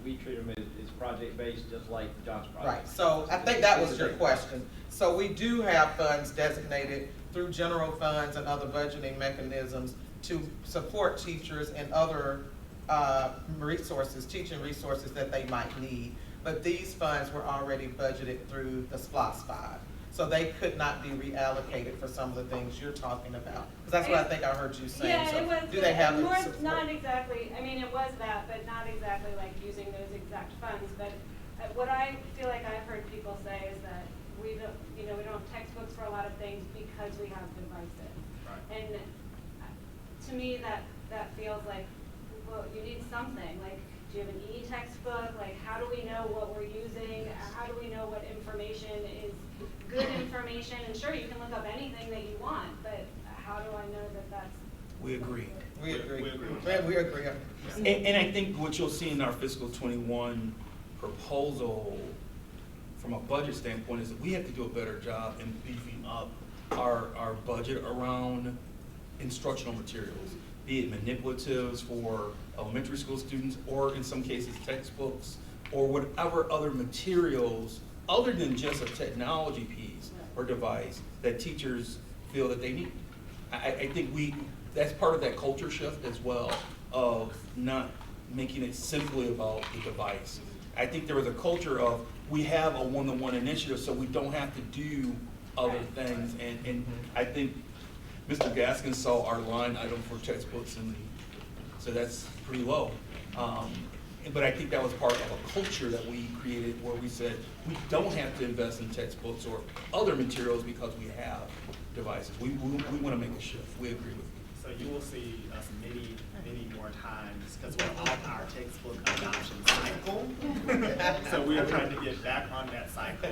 We treat them as project-based, just like John's project. Right, so I think that was your question. So we do have funds designated through general funds and other budgeting mechanisms to support teachers and other resources, teaching resources that they might need. But these funds were already budgeted through the SPLOST 5. So they could not be reallocated for some of the things you're talking about. Because that's what I think I heard you saying. Yeah, so it was, do they have more, support? not exactly, I mean, it was that, but not exactly like using those exact funds. But what I feel like I've heard people say is that we don't, we don't have textbooks for a lot of things because we have devices. Right. And to me, that feels like, well, you need something. Like, Do you have an e-textbook? Like, how do we know what we're using? How do we know what information is good information? And sure, you can look up anything that you want, but how do I know that that's? We agree. We agree. We agree. Man, we agree. And I think what you'll see in our fiscal '21 proposal, from a budget standpoint, is that we have to do a better job in beefing up our budget around instructional materials, be it manipulatives for elementary school students, or in some cases textbooks, or whatever other materials, other than just a technology piece or device, that teachers feel that they need. I think that's part of that culture shift as well, of not making it simply about the device. I think there was a culture of, we have a one-to-one initiative, so we don't have to do other things. And I think Mr. Gaskins saw our line item for textbooks, and so that's pretty low. But I think that was part of a culture that we created, where we said, we don't have to invest in textbooks or other materials because we have devices. We want to make a shift. We agree with you. So you will see us many more times, because we're on our textbook adoption cycle. So we are trying to get back on that cycle.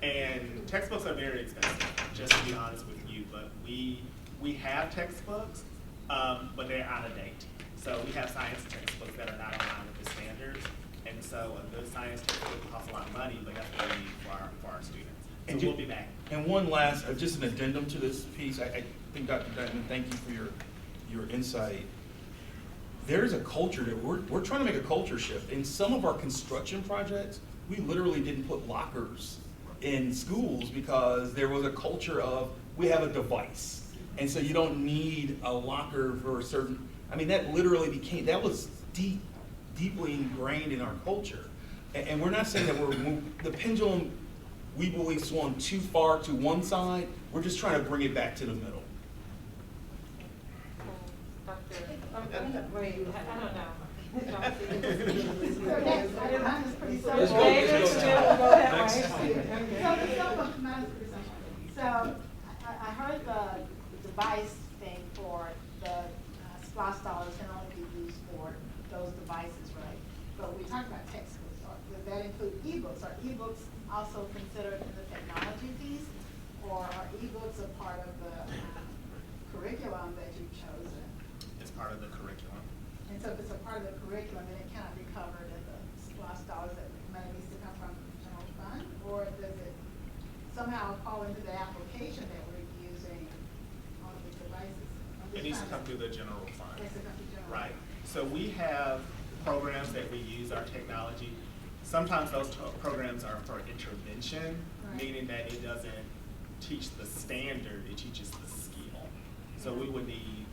And textbooks are very expensive, just to be honest with you. But we have textbooks, but they're out of date. So we have science textbooks that are not aligned with the standards. And so a good science textbook costs a lot of money, but that's what we need for our students. So And we'll be back. And one last, just an addendum to this piece. I think, Dr. Dutton, thank you for your insight. There's a culture that we're trying to make a culture shift. In some of our construction projects, we literally didn't put lockers in schools because there was a culture of, we have a device. And so you don't need a locker for a certain, I mean, that literally became, that was deeply ingrained in our culture. And we're not saying that the pendulum, we believe, swung too far to one side. We're just trying to bring it back to the middle. Wait, I don't know. So next, mine is pretty simple. Ms. Davis, go ahead, Mike. So mine is pretty simple. So I heard the device thing for the SPOS dollars can only be used for those devices, right? But we talked about textbooks. Does that include ebooks? Are ebooks also considered in the technology piece? Or are ebooks a part of the curriculum that you've chosen? It's part of the curriculum. And so if it's a part of the curriculum, then it cannot be covered in the SPOS dollars that money needs to come from the general fund? Or does it somehow fall into the application that we're using on these devices? It needs to come through the general fund. It needs to come through general. Right. So we have programs that we use our technology. Sometimes those programs are for intervention, Right. meaning that it doesn't teach the standard, it teaches the skill. So we would need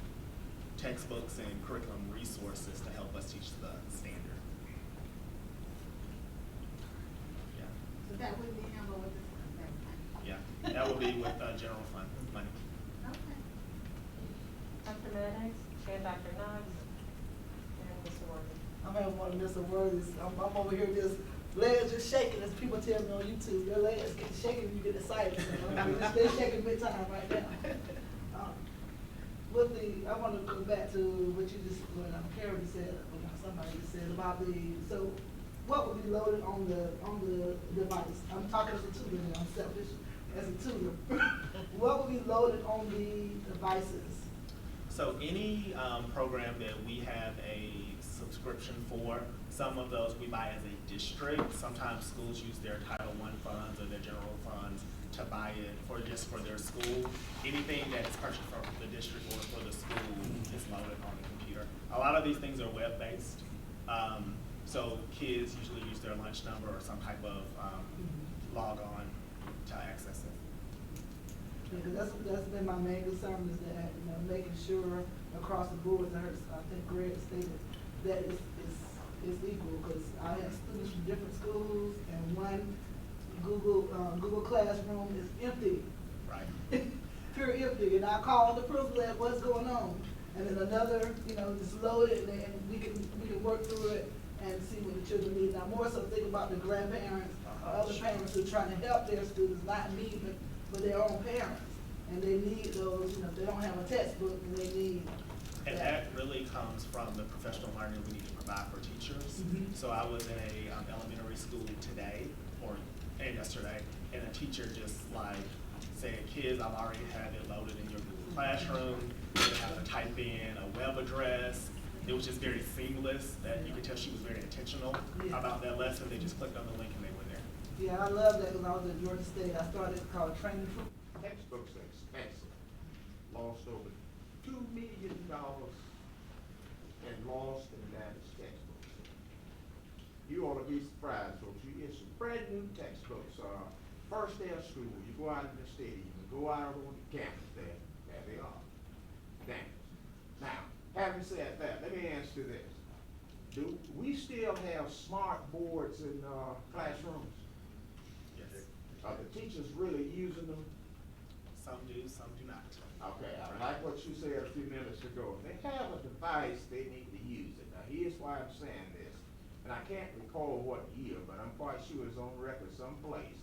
textbooks and curriculum resources to help us teach the standard. Yeah. So that would be handled with this. Yeah, that would be with general fund money. Okay. Dr. Maddox, and Dr. Knox, and Mr. Worthy. I'm having one of Mr. Worthy's, I'm over here just, legs just shaking, as people tell me on YouTube, your legs get shaking when you get excited. I mean, they're shaking big time right now. I want to go back to what you just, when Karen said, or somebody just said about so what would be loaded on the device? I'm talking as a tutor now, I'm selfish, as a tutor. What would be loaded on the devices? So any program that we have a subscription for, some of those we buy as a district. Sometimes schools use their Title I funds or their general funds to buy it for just for their school. Anything that is purchased from the district or for the school is loaded on the computer. A lot of these things are web-based. So kids usually use their lunch number or some type of log on to access it. Because that's been my main concern, is that, making sure across the board, I think Greg stated, that it's equal, because I have students from different schools, and one Google Classroom is empty. Right. Pure empty, and I call the principal at what's going on, and then another, just loaded, and we can work through it and see what the children need. Now, more so think about the grandparents or other parents who are trying to help their students, not me, but their own parents. And they need those, if they don't have a textbook, then they need And that really comes from the professional learning we need to provide for teachers. So I was in a elementary school today, and yesterday, and a teacher just like saying, kids, I've already had it loaded in your Google Classroom. You have to type in a web address. It was just very seamless, that you could tell she was very intentional about that lesson. They just clicked on the link and they were there. Yeah, I love that because I was at Georgia State. I started called training for. Textbooks are expensive. Lost over $2 million and lost in damaged textbooks. You ought to be surprised, folks. You get some brand new textbooks. First day of school, you go out in the stadium, you go out on the campus there they are. Damaged. Now, having said that, let me answer this. Do we still have smart boards in classrooms? Yes. Are the teachers really using them? Some do, some do not. Okay, I like what you said a few minutes ago. If they have a device, they need to use it. Now, here's why I'm saying this. And I can't recall what year, but I'm quite sure it's on record someplace.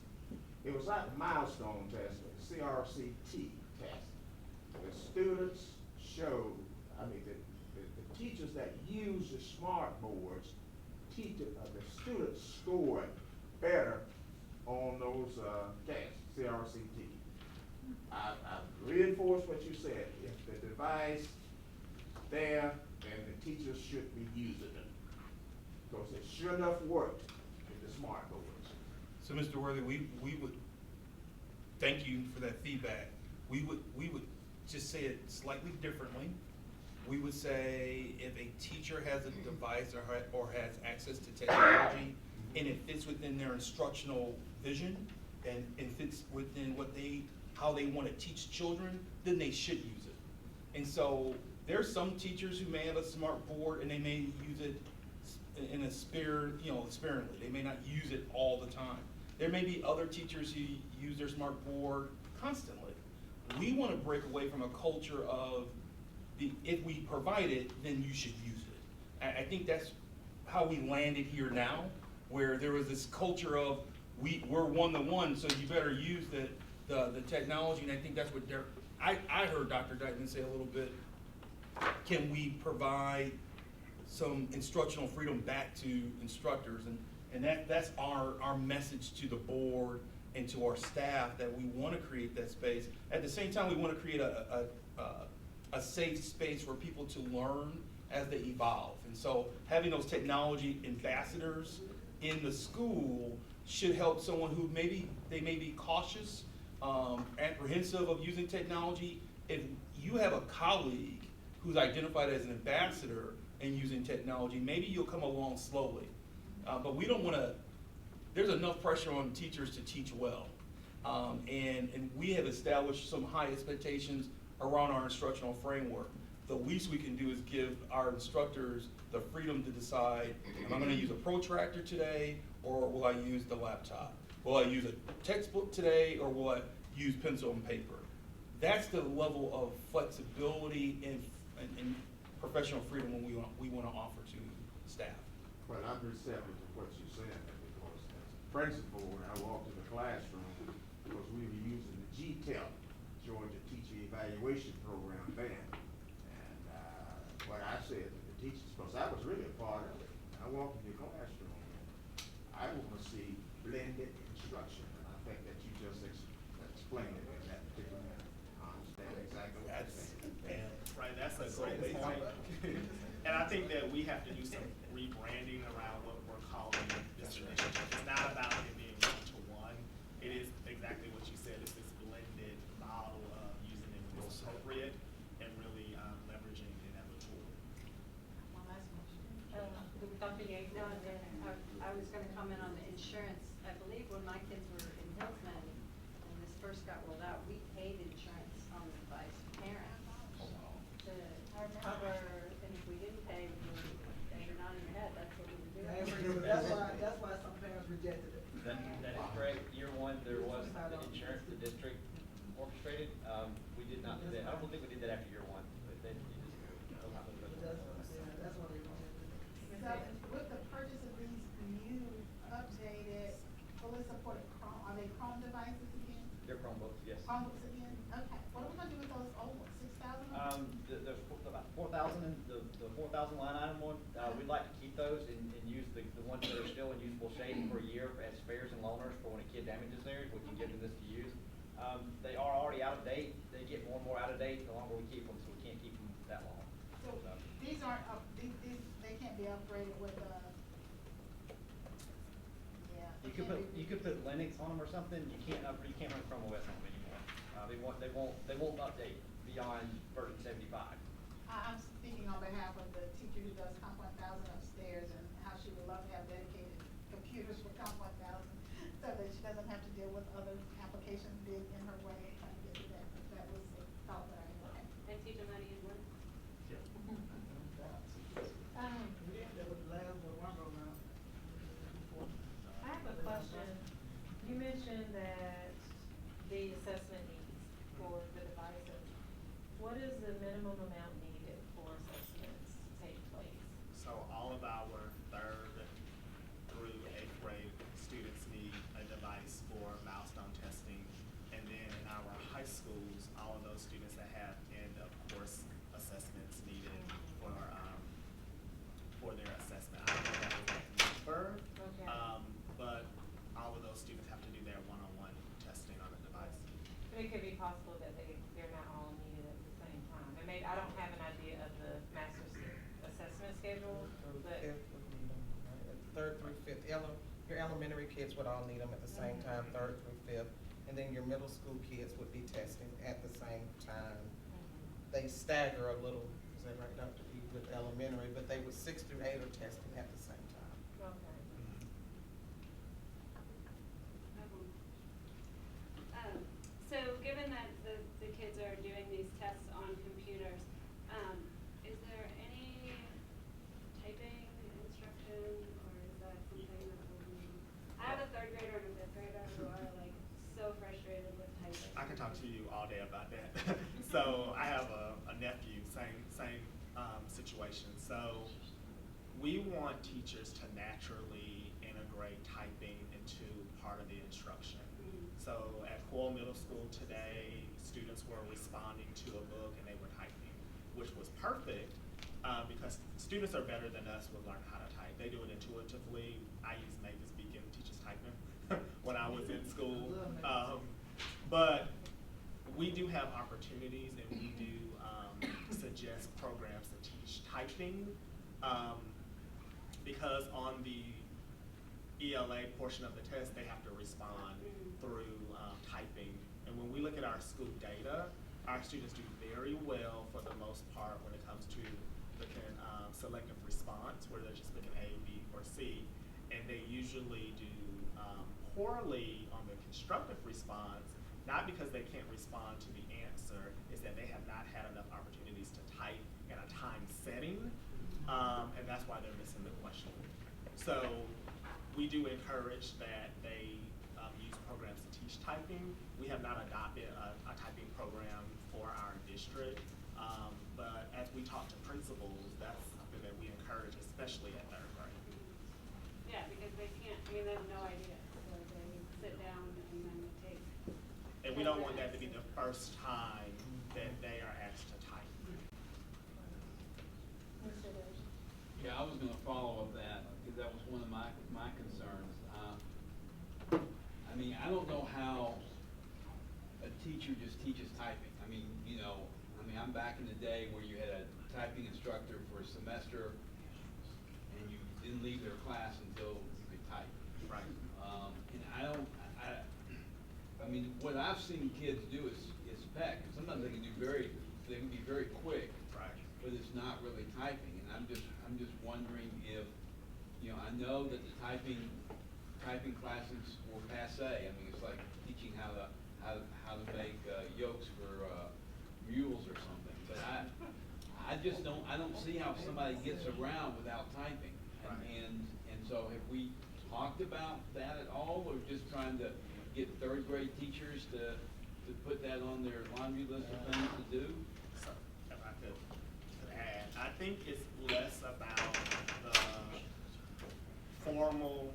It was like the milestone test, the CRCT test. The students showed, the teachers that use the smart boards, the students scored better on those tests, CRCT. I reinforce what you said. If the device there, then the teachers should be using it. Because it sure enough worked with the smart boards. So, Mr. Worthy, we would thank you for that feedback. We would just say it slightly differently. We would say if a teacher has a device or has access to technology and it fits within their instructional vision and fits within how they want to teach children, then they should use it. And so there's some teachers who may have a smart board and they may use it in a sparingly. They may not use it all the time. There may be other teachers who use their smart board constantly. We want to break away from a culture of if we provide it, then you should use it. I think that's how we landed here now, where there was this culture of we're one-to-one, so you better use the technology, and I think that's what I heard Dr. Dykeman say a little bit. Can we provide some instructional freedom back to instructors? And that's our message to the board and to our staff, that we want to create that space. At the same time, we want to create a safe space for people to learn as they evolve. And so having those technology ambassadors in the school should help someone who may be cautious, apprehensive of using technology. If you have a colleague who's identified as an ambassador and using technology, maybe you'll come along slowly. But we don't want to, there's enough pressure on teachers to teach well. And we have established some high expectations around our instructional framework. The least we can do is give our instructors the freedom to decide, am I going to use a protractor today, or will I use the laptop? Will I use a textbook today, or will I use pencil and paper? That's the level of flexibility and professional freedom we want to offer to staff. Well, I'm receptive to what you're saying, because as a principal, when I walked in the classroom, because we were using the GTEL, Georgia Teacher Evaluation Program then. And what I said to the teachers, because I was really a part of it, I walked in the classroom, I want to see blended instruction. And I think that you just explained it in that particular manner. I understand exactly what you're saying. Right, that's a great point. And I think that we have to do some rebranding around what we're calling this relationship. It's not about it being one-to-one. It is exactly what you said. It's this blended model of using it when it's appropriate and really leveraging it as a tool. One last motion. Dr. Yates? No, I was gonna comment on the insurance. I believe when my kids were in Hillsman, and this first got rolled out, we paid insurance on the device, parents, to cover, and if we didn't pay, and you're not in your head, that's what we were doing. That's why some parents rejected it. That is correct. Year one, there was the insurance the district orchestrated. We did not do that. I don't think we did that after year one, but then you just. That's what they wanted. So with the purchase of these new updated, fully supported Chrome, are they Chrome devices again? They're Chromebooks, yes. Chromebooks again? Okay. What are we gonna do with those old ones? 6,000? There's about 4,000 damages there, we can give them this to use. They are already out of date, they get more and more out of date the longer we keep them, so we can't keep them that long. So these aren't they can't be upgraded with, yeah. You could put Linux on them or something, you can't run Chrome OS on them anymore. They won't update beyond version 75. I'm speaking on behalf of the teacher who does Comp 1000 upstairs and how she would love to have dedicated computers for Comp 1000 so that she doesn't have to deal with other applications being in her way trying to get to that. But that was the thought that I had. And teach them how to use Linux. I have a question. You mentioned that the assessment needs for the devices. What is the minimum amount needed for assessments to take place? So all of our 3rd through 8th grade students need a device for milestone testing. And then in our high schools, all of those students that have end of course assessments needed for their assessment. I don't know that exact number, Okay. but all of those students have to do their one-on-one testing on the device. But it could be possible that they're not all needed at the same time. And maybe, I don't have an idea of the master's assessment schedule, but. 3rd through 5th. Your elementary kids would all need them at the same time, 3rd through 5th. And then your middle school kids would be testing at the same time. They stagger a little, is that right, Dr. E, with elementary, but they would 6 through 8 are testing at the same time. Okay. So given that the kids are doing these tests on computers, is there any typing instruction, or is that something that will be? I have a 3rd grader and a 5th grader who are like so frustrated with typing. I can talk to you all day about that. So I have a nephew, same situation. So we want teachers to naturally integrate typing into part of the instruction. So at Coyle Middle School today, students were responding to a book and they were typing, which was perfect because students are better than us with learning how to type. They do it intuitively. I use Mavis Beacon, teaches typing, when I was in school. But we do have opportunities and we do suggest programs to teach typing because on the ELA portion of the test, they have to respond through typing. And when we look at our school data, our students do very well for the most part when it comes to looking selective response, where they're just picking A, B, or C. And they usually do poorly on the constructive response, not because they can't respond to the answer, is that they have not had enough opportunities to type in a time setting, and that's why they're missing the question. So we do encourage that they use programs to teach typing. We have not adopted a typing program for our district, but as we talk to principals, that's something that we encourage, especially at 3rd grade. Yeah, because they can't, I mean, they have no idea, so they sit down and then they take. And we don't want that to be the first time that they are asked to type. Yeah, I was gonna follow up that, because that was one of my concerns. I mean, I don't know how a teacher just teaches typing. I mean, I'm back in the day where you had a typing instructor for a semester, and you didn't leave their class until you could type. Right. And I mean, what I've seen kids do is peck, and sometimes they can be very quick. Right. But it's not really typing, and I'm just wondering if, I know that the typing classes were passé. I mean, it's like teaching how to make yokes for mules or something. But I don't see how somebody gets around without typing. And so have we talked about that at all, or just trying to get 3rd grade teachers to put that on their laundry list of things to do? So, if I could add, I think it's less about the formal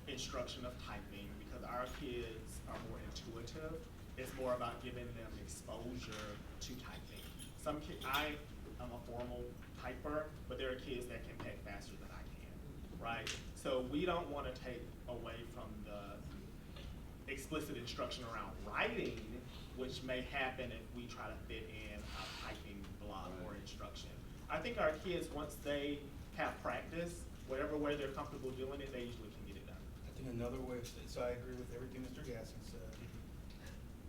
instruction of typing, because our kids are more intuitive. It's more about giving them exposure to typing. Some kids, I am a formal typer, but there are kids that can type faster than I can, right? So we don't want to take away from the explicit instruction around writing, which may happen if we try to fit in a typing block or instruction. I think our kids, once they have practice, whatever way they're comfortable doing it, they usually can get it done. I think another way, so I agree with everything Mr. Gasson said.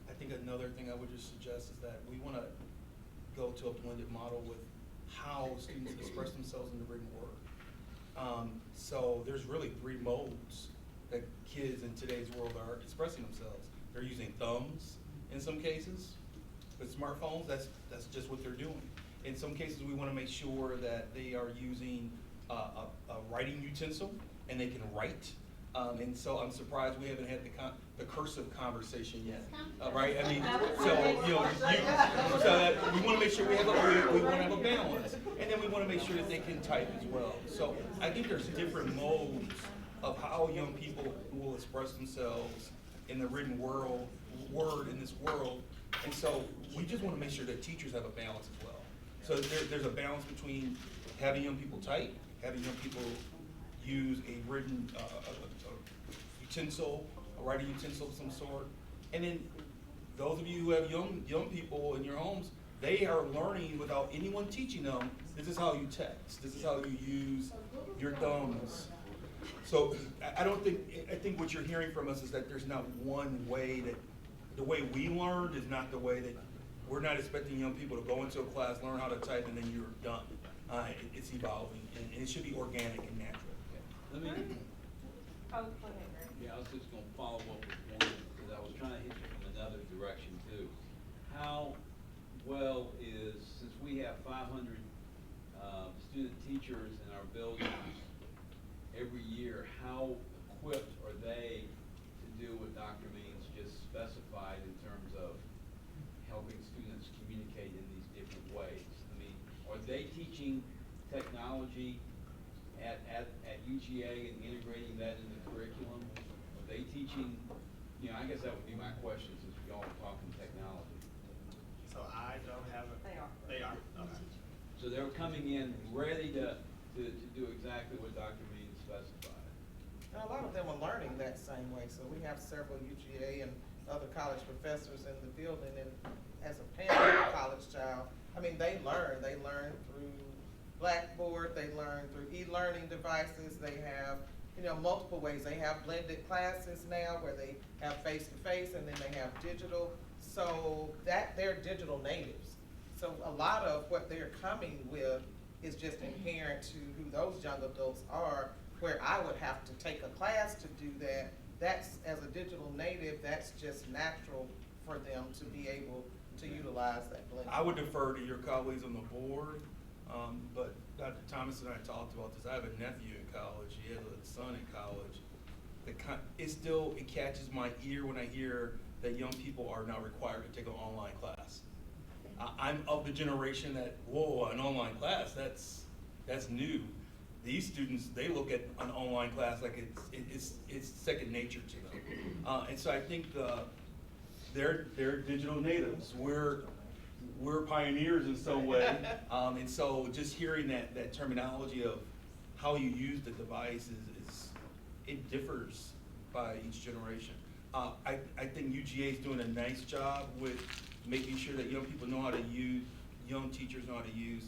I think another thing I would just suggest is that we want to go to a blended model with how students express themselves in the written word. So there's really 3 modes that kids in today's world are expressing themselves. They're using thumbs in some cases. With smartphones, that's just what they're doing. In some cases, we want to make sure that they are using a writing utensil and they can write. And so I'm surprised we haven't had the cursive conversation yet, right? I mean, so we want to make sure we want to have a balance, and then we want to make sure that they can type as well. So I think there's different modes of how young people will express themselves in the written word in this world, and so we just want to make sure that teachers have a balance as well. So there's a balance between having young people type, having young people use a written utensil, a writing utensil of some sort. And then those of you who have young people in your homes, they are learning without anyone teaching them, this is how you text, this is how you use your thumbs. So I think what you're hearing from us is that there's not one way that, the way we learned is not the way that, we're not expecting young people to go into a class, learn how to type, and then you're done. It's evolving, and it should be organic and natural. Let me, Oh, go ahead, Greg. yeah, I was just gonna follow up with one, because I was trying to hit you from another direction too. How well is, since we have 500 student teachers in our buildings every year, how equipped are they to do what Dr. Means just specified in terms of helping students communicate in these different ways? I mean, are they teaching technology at UGA and integrating that in the curriculum? Are they teaching, I guess that would be my question since we all are talking technology. So I don't have it. They are, okay. So they're coming in ready to do exactly what Dr. Means specified. And a lot of them are learning that same way. So we have several UGA and other college professors in the building, and as a parent of a college child, I mean, they learn through Blackboard, they learn through e-learning devices, they have, multiple ways. They have blended classes now where they have face-to-face and then they have digital, so that they're digital natives. So a lot of what they're coming with is just inherent to who those young adults are, where I would have to take a class to do that. That's, as a digital native, that's just natural for them to be able to utilize that blend. I would defer to your colleagues on the board, but Dr. Thomas and I talked about this. I have a nephew in college, he has a son in college. It catches my ear when I hear that young people are now required to take an online class. I'm of the generation that, whoa, an online class, that's new. These students, they look at an online class like it's second nature to them. And so I think they're digital natives. We're pioneers in some way. And so just hearing that terminology of how you use the device it differs by each generation. I think UGA is doing a nice job with making sure that young people know how to use, young teachers know how to use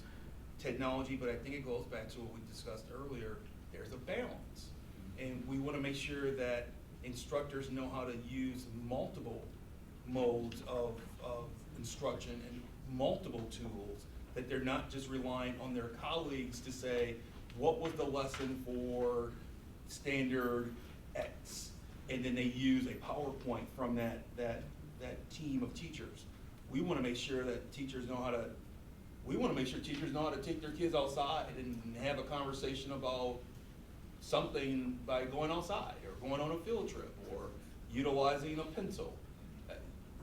technology, but I think it goes back to what we discussed earlier. There's a balance. And we want to make sure that instructors know how to use multiple modes of instruction and multiple tools, that they're not just relying on their colleagues to say, what was the lesson for standard X? And then they use a PowerPoint from that team of teachers. We want to make sure that teachers know how to take their kids outside and have a conversation about something by going outside or going on a field trip or utilizing a pencil.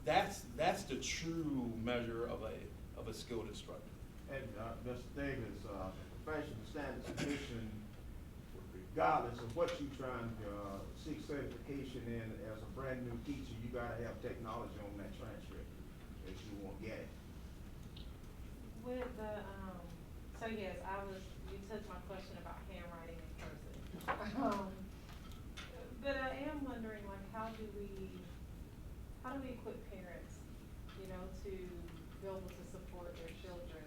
That's the true measure of a skilled instructor. And Mr. Davis, professional standards commission, regardless of what you're trying to seek certification in, as a brand new teacher, you gotta have technology on that transcript, as you won't get it. With the, so yes, you took my question about handwriting and cursive. But I am wondering, like, how do we how do we equip parents, you know, to be able to support their children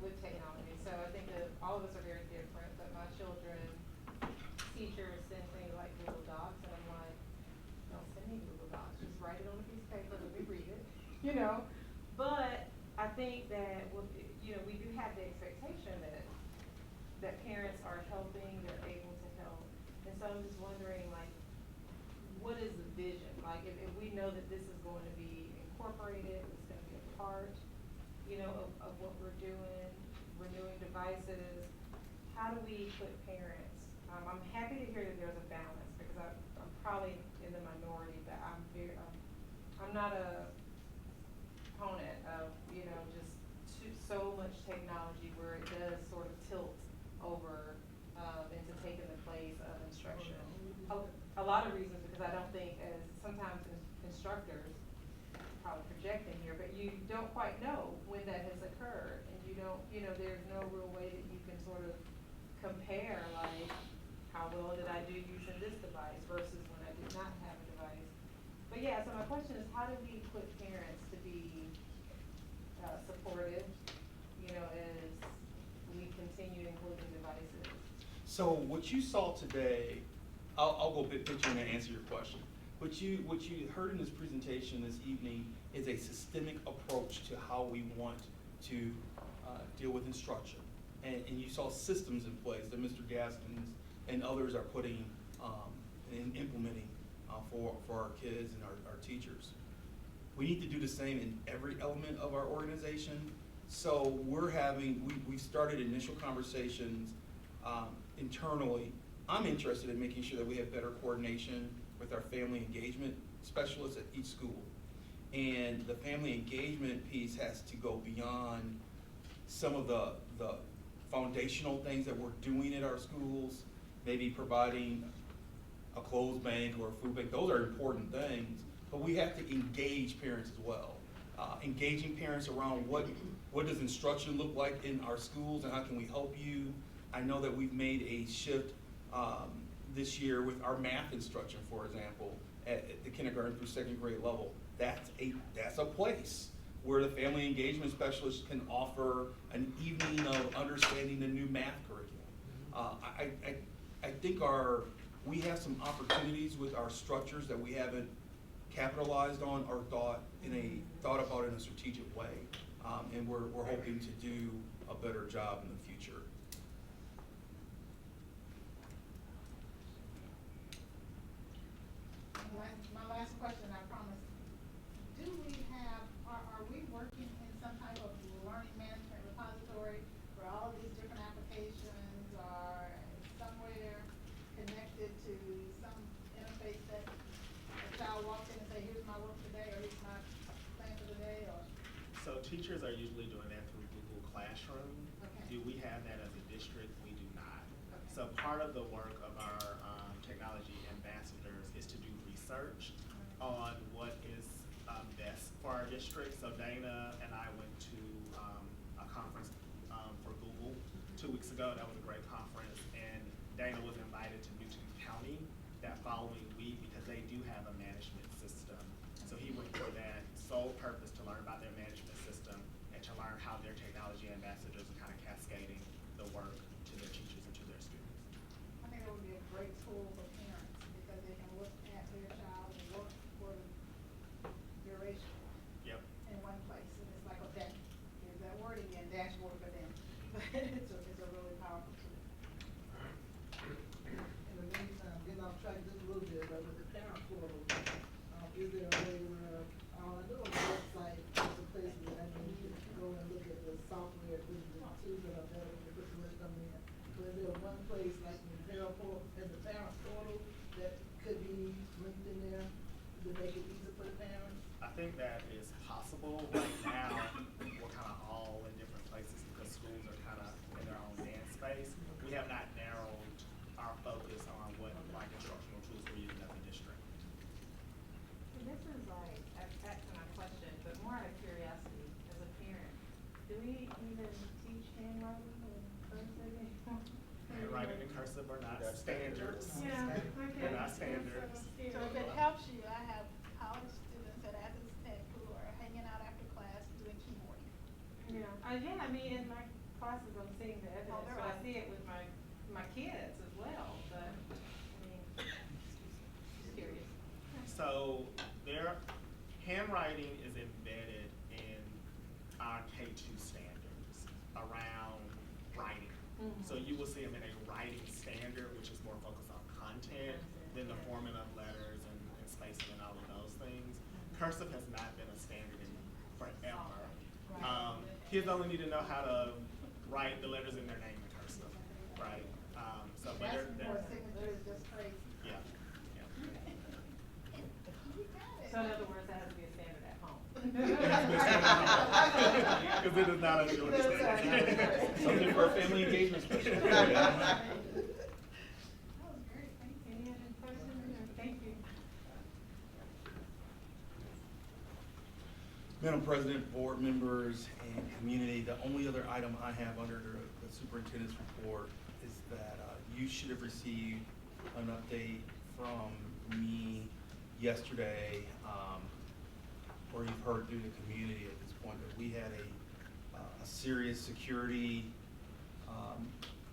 with technology? So I think that all of us are very different, but my children, teachers send things like Google Docs, and I'm like, don't send me Google Docs, just write it on a piece of paper, let me read it, you know? But I think that, you know, we do have the expectation that parents are helping, they're able to help. And so I'm just wondering, like, what is the vision? Like, if we know that this is going to be incorporated, it's gonna be a part, you know, of what we're doing, renewing devices, how do we put parents? I'm happy to hear that there's a balance, because I'm probably in the minority, but I'm not a opponent of, you know, just so much technology where it does sort of tilt over into taking the place of instruction. A lot of reasons, because I don't think, as sometimes instructors, probably projecting here, but you don't quite know when that has occurred, and you don't, you know, there's no real way that you can sort of compare, like, how well did I do using this device versus when I did not have a device. But yeah, so my question is, how do we equip parents to be supportive, you know, as we continue including devices? So what you saw today, I'll go big picture and then answer your question. What you heard in this presentation this evening is a systemic approach to how we want to deal with instruction. And you saw systems in place that Mr. Gaskins and others are putting and implementing for our kids and our teachers. We need to do the same in every element of our organization. So we started initial conversations internally. I'm interested in making sure that we have better coordination with our family engagement specialists at each school. And the family engagement piece has to go beyond some of the foundational things that we're doing at our schools, maybe providing a clothes bank or a food bank. Those are important things, but we have to engage parents as well. Engaging parents around what does instruction look like in our schools and how can we help you. I know that we've made a shift this year with our math instruction, for example, at the kindergarten through second grade level. That's a place where the family engagement specialist can offer an evening of understanding the new math curriculum. I think we have some opportunities with our structures that we haven't capitalized on or thought about in a strategic way, and we're hoping to do a better job in the future. My last question, I promise. Are we working in some type of learning management repository where all of these different applications are somewhere connected to some interface that a child walks in and say, here's my work today, or here's my plan for the day, or? So teachers are usually doing that through Google Classroom. Okay. Do we have that as a district? We do not. Okay. So part of the work of our technology ambassadors is to do research on what is best for our district. So Dana and I went to a conference for Google 2 weeks ago. That was a great conference, and Dana was invited to Newton County that following week because they do have a management system. So he went for that sole purpose to learn about their management system and to learn how their technology ambassadors are kind of cascading the work to their teachers and to their students. I think it would be a great tool for parents because they can look at their child and work for the duration. Yep. In one place, and it's like, okay, here's that word again, dashboard for them. But it's a really powerful tool. In the meantime, getting off track just a little bit, but with the parent portal, is there a way where, I know the website is a place where I mean, you can go and look at the software, the tools that are better when the person come in. But is there one place like in the parent portal that could be linked in there to make it easier for the parents? I think that is possible. Right now, we're kind of all in different places because schools are kind of in their own dance space. We have not narrowed our focus on what like instructional tools we're using as a district. And this is like, back to my question, but more out of curiosity, as a parent, do we even teach handwriting and cursive anymore? Handwriting and cursive are not standards. Yeah, okay. They're not standards. So if it helps you, I have college students that I have to Yeah, I mean, in my classes, I'm seeing the evidence, they're but I on. see it with my kids as well, but, I mean, just curious. So their handwriting is embedded in our K-2 standards around writing. So you will see them in a writing standard, which is more focused on content than the forming of letters and spacing and all of those things. Cursive has not been a standard in forever. Kids only need to know how to write the letters in their name in cursive, right? So, but That's they're, more signatures, just crazy. yeah. So in other words, that has to be a standard at home. Because it is not a Georgia standard. Something for a family engagement special. Any other questions? Thank you. Madam President, board members, and community, the only other item I have under the superintendent's report is that you should have received an update from me yesterday, or you've heard through the community at this point, that we had a serious security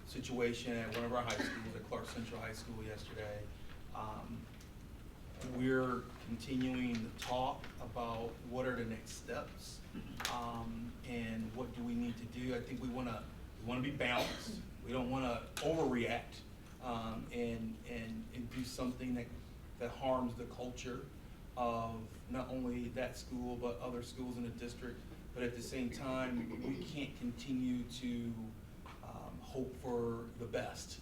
situation at one of our high schools, at Clark Central High School yesterday. We're continuing to talk about what are the next steps, and what do we need to do. I think we want to be balanced. We don't want to overreact and do something that harms the culture of not only that school but other schools in the district. But at the same time, we can't continue to hope for the best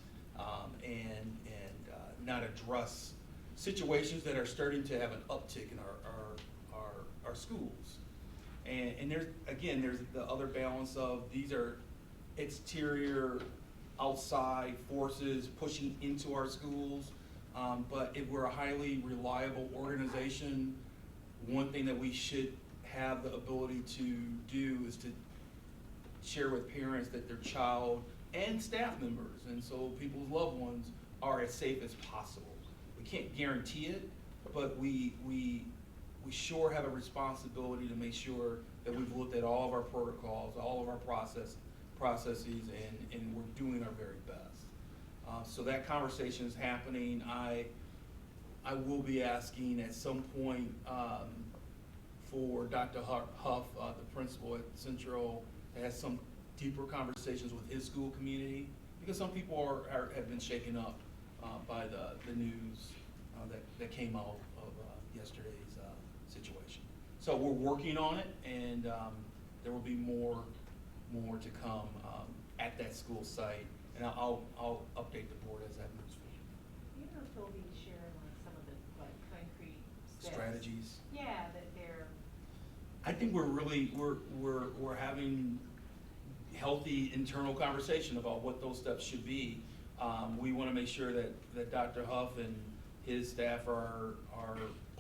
and not address situations that are starting to have an uptick in our schools. And there's the other balance of these are exterior outside forces pushing into our schools. But if we're a highly reliable organization, one thing that we should have the ability to do is to share with parents that their child and staff members, and so people's loved ones, are as safe as possible. We can't guarantee it, but we sure have a responsibility to make sure that we've looked at all of our protocols, all of our processes, and we're doing our very best. So that conversation is happening. I will be asking at some point for Dr. Huff, the principal at Central, to have some deeper conversations with his school community, because some people have been shaken up by the news that came out of yesterday's situation. So we're working on it, and there will be more to come at that school site, and I'll update the board as that moves forward. You know if they'll be sharing like some of the concrete steps? Strategies. Yeah, that they're. I think we're having healthy internal conversation about what those steps should be. We want to make sure that Dr. Huff and his staff are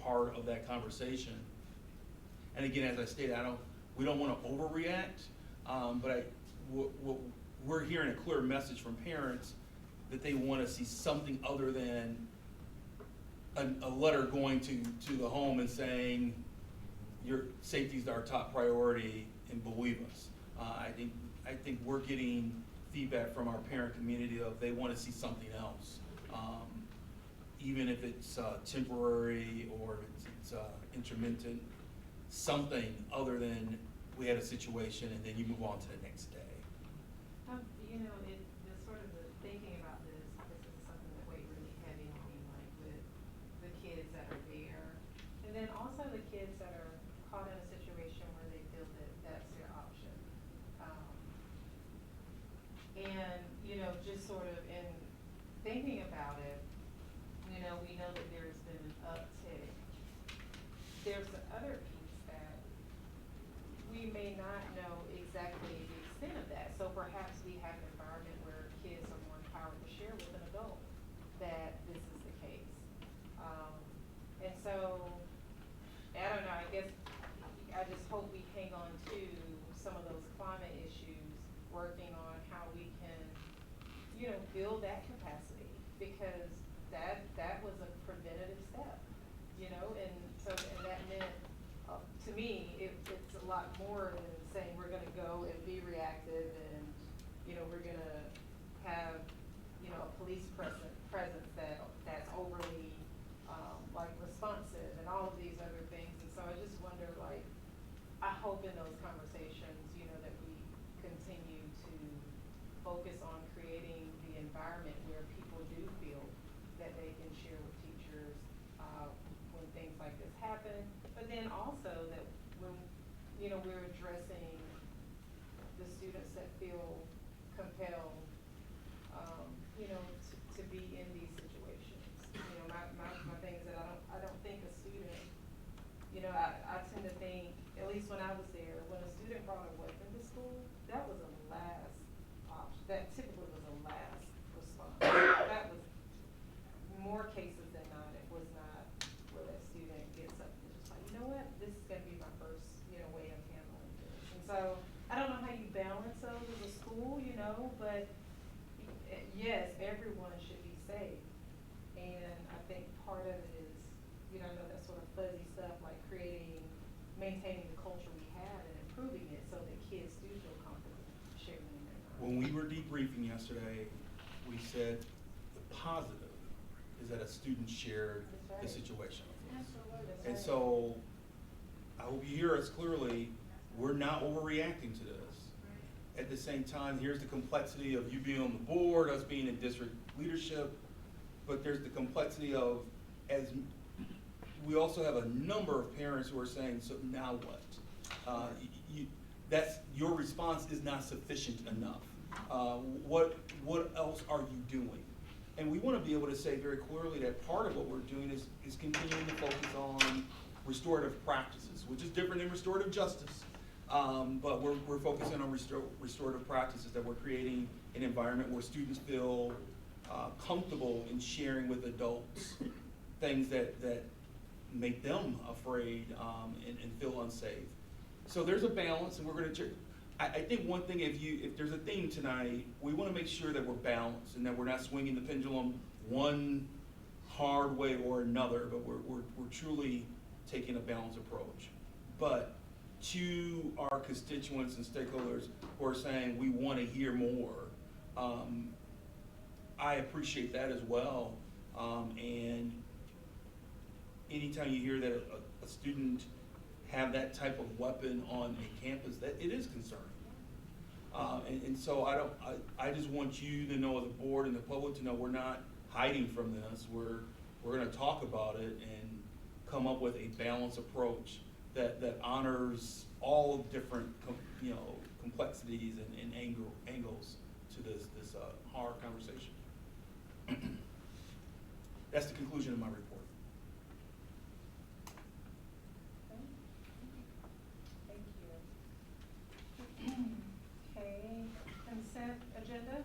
part of that conversation. And again, as I stated, we don't want to overreact, but we're hearing a clear message from parents that they want to see something other than a letter going to the home and saying your safety is our top priority and believe us. I think we're getting feedback from our parent community of they want to see something else, even if it's temporary or it's intermittent, something other than we had a situation and then you move on to the next day. You know, the sort of the thinking about this is something that weighed really heavy on me, like with the kids that are there, and then also the kids that are caught in a situation where they feel that that's their option. And, you know, just sort of in thinking about it, you know, we know that there's been an uptick. There's the other piece that we may not know exactly the extent of that. So perhaps we have an environment where kids are more empowered to share with an adult that this is the case. And so, I don't know, I guess I just hope we hang on to some of those climate issues, working on how we can, you know, build that capacity, because that was a preventative step, you know, and that meant, to me, it's a lot more than saying we're gonna go and be gonna have, you know, a police presence that's overly, like responsive and all of these other things. And so I just wonder, like, I hope in those conversations, you know, that we continue to focus on creating the environment where people do feel that they can share with teachers, when things like this happen. But then also that when, you know, we're addressing the students that feel compelled, you know, to be in these situations. You know, my thing is that I don't think a student, you know, I tend to think, at least when I was there, when a student brought a weapon to school, that was a last option. That typically was a last response. That was more cases than not. It was not where that student gets up and just like, you know what, this is gonna be my first, you know, way of handling this. And so I don't know how you balance those as a school, you know, but yes, everyone should be safe. And I think part of it is, you know, I know that sort of fuzzy stuff, like maintaining the culture we have and improving it so that kids do feel comfortable sharing in their lives. When we were debriefing yesterday, we said the positive is that a student shared the situation with us. Absolutely. And so, I hope you hear us clearly, we're not overreacting to this. At the same time, here's the complexity of you being on the board, us being in district leadership, but there's the complexity of, as we also have a number of parents who are saying, so now what? That's, your response is not sufficient enough. What else are you doing? And we want to be able to say very clearly that part of what we're doing is continuing to focus on restorative practices, which is different than restorative justice. But we're focusing on restorative practices, that we're creating an environment where students feel comfortable in sharing with adults things that make them afraid and feel unsafe. So there's a balance, and we're going to. I think one thing, if there's a theme tonight, we want to make sure that we're balanced and that we're not swinging the pendulum one hard way or another, but we're truly taking a balanced approach. But to our constituents and stakeholders who are saying we want to hear more, I appreciate that as well. And anytime you hear that a student have that type of weapon on a campus, that it is concerning. And so I just want you to know, as a board and the public to know, we're not hiding from this. We're going to talk about it and come up with a balanced approach that honors all different complexities and angles to this hard conversation. That's the conclusion of my report. Thank you. Okay, consent agenda.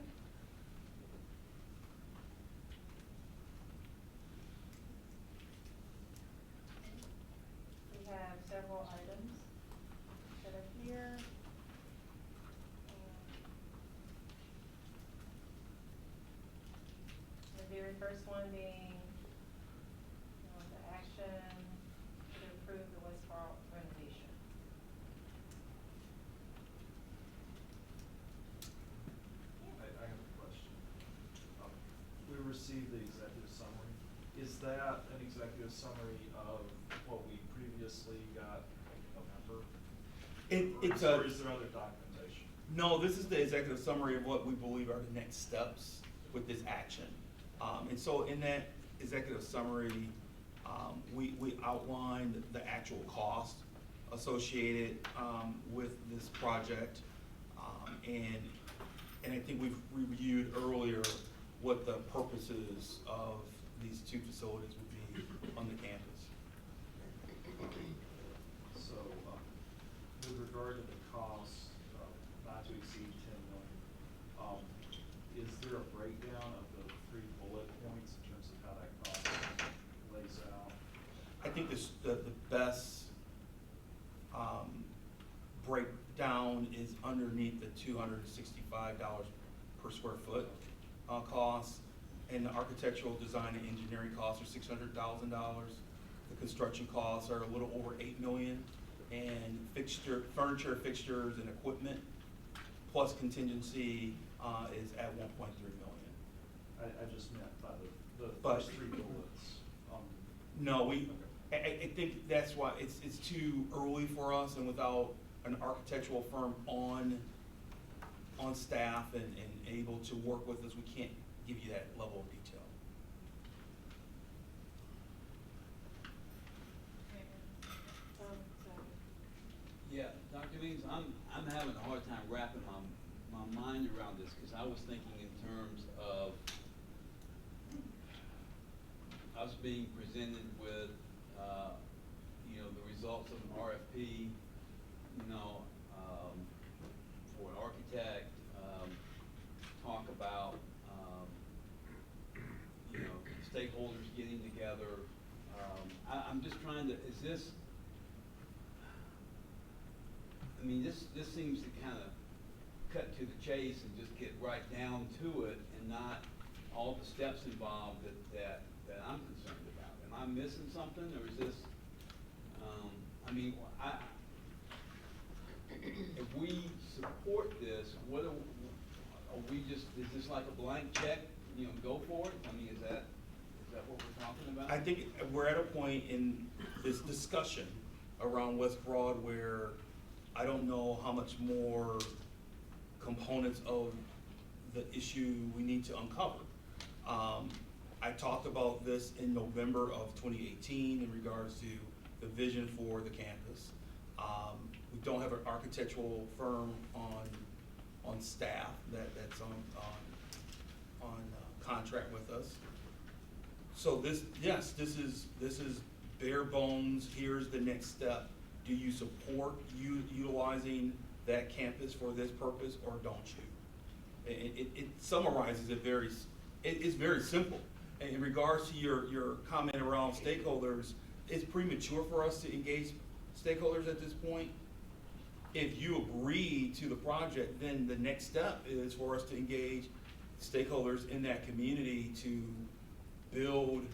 We have several items that are here. The very first one being the action to approve the Westboro renovation. I have a question. We received the executive summary. Is that an executive summary of what we previously got in November? Or is there other documentation? No, this is the executive summary of what we believe are the next steps with this action. And so in that executive summary, we outlined the actual cost associated with this project. And I think we've reviewed earlier what the purposes of these two facilities would be on the campus. So, with regard to the cost, not to exceed 10 million, is there a breakdown of the 3 bullet points in terms of how that cost lays out? I think the best breakdown is underneath the $265 per square foot cost, and the architectural design and engineering costs are $600,000. The construction costs are a little over $8 million, and furniture, fixtures, and equipment plus contingency is at 1.3 million. I just meant by the But- first three bullets. No, Okay. I think that's why it's too early for us, and without an architectural firm on staff and able to work with us, we can't give you that level of detail. Sorry. Yeah, Dr. Means, I'm having a hard time wrapping my mind around this, because I was thinking in terms of us being presented with, the results of an RFP, for an architect, talk about, stakeholders getting together. I'm just trying to, this seems to kind of cut to the chase and just get right down to it, and not all the steps involved that I'm concerned about. Am I missing something, or is this, if we support this, is this like a blank check, go for it? Is that what we're talking about? I think we're at a point in this discussion around West Broad where I don't know how much more components of the issue we need to uncover. I talked about this in November of 2018 in regards to the vision for the campus. We don't have an architectural firm on staff that's on contract with us. So this is bare bones. Here's the next step. Do you support utilizing that campus for this purpose, or don't you? It summarizes it it's very simple. In regards to your comment around stakeholders, it's premature for us to engage stakeholders at this point. If you agree to the project, then the next step is for us to engage stakeholders in that community to build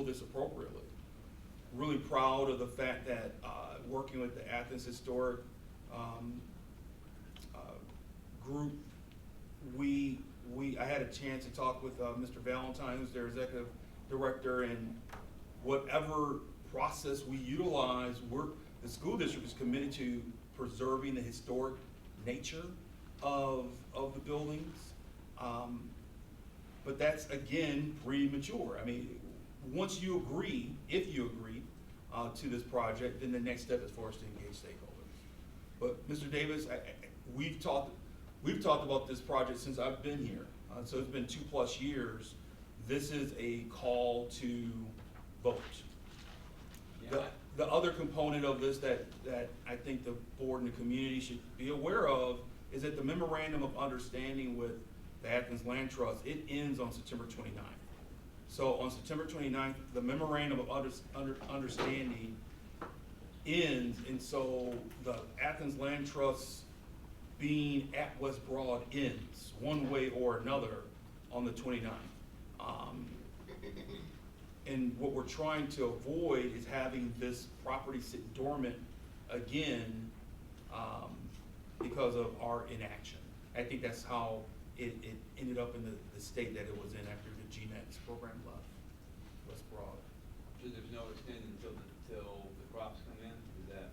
this appropriately. Really proud of the fact that working with the Athens Historic group, I had a chance to talk with Mr. Valentine, who's their executive director, and whatever process we utilize, the school district is committed to preserving the historic nature of the buildings. But that's, again, premature. Once you agree, if you agree to this project, then the next step is for us to engage stakeholders. But Mr. Davis, we've talked about this project since I've been here. So it's been 2+ years. This is a call to vote. Yeah. The other component of this that I think the board and the community should be aware of is that the memorandum of understanding with the Athens Land Trust, it ends on September 29th. So on September 29th, the memorandum of understanding ends, and so the Athens Land Trust being at West Broad ends one way or another on the 29th. And what we're trying to avoid is having this property sit dormant again because of our inaction. I think that's how it ended up in the state that it was in after the GNEX program left West Broad. So there's no extension until the crops come in? Is that?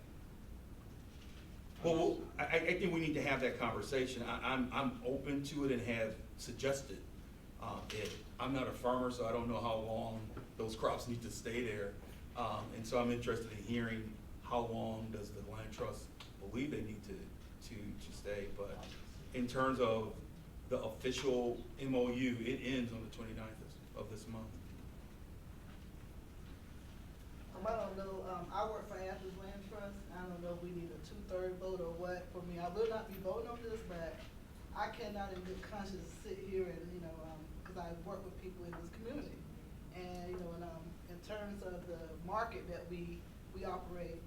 Well, I think we need to have that conversation. I'm open to it and have suggested it. I'm not a farmer, so I don't know how long those crops need to stay there. And so I'm interested in hearing how long does the land trust believe they need to stay. But in terms of the official MOU, it ends on the 29th of this month. I don't know, I work for Athens Land Trust. I don't know if we need a 2/3 vote or what. For me, I will not be voting on this, but I cannot in good conscience sit here and, because I work with people in this community. And, in terms of the market that we operate,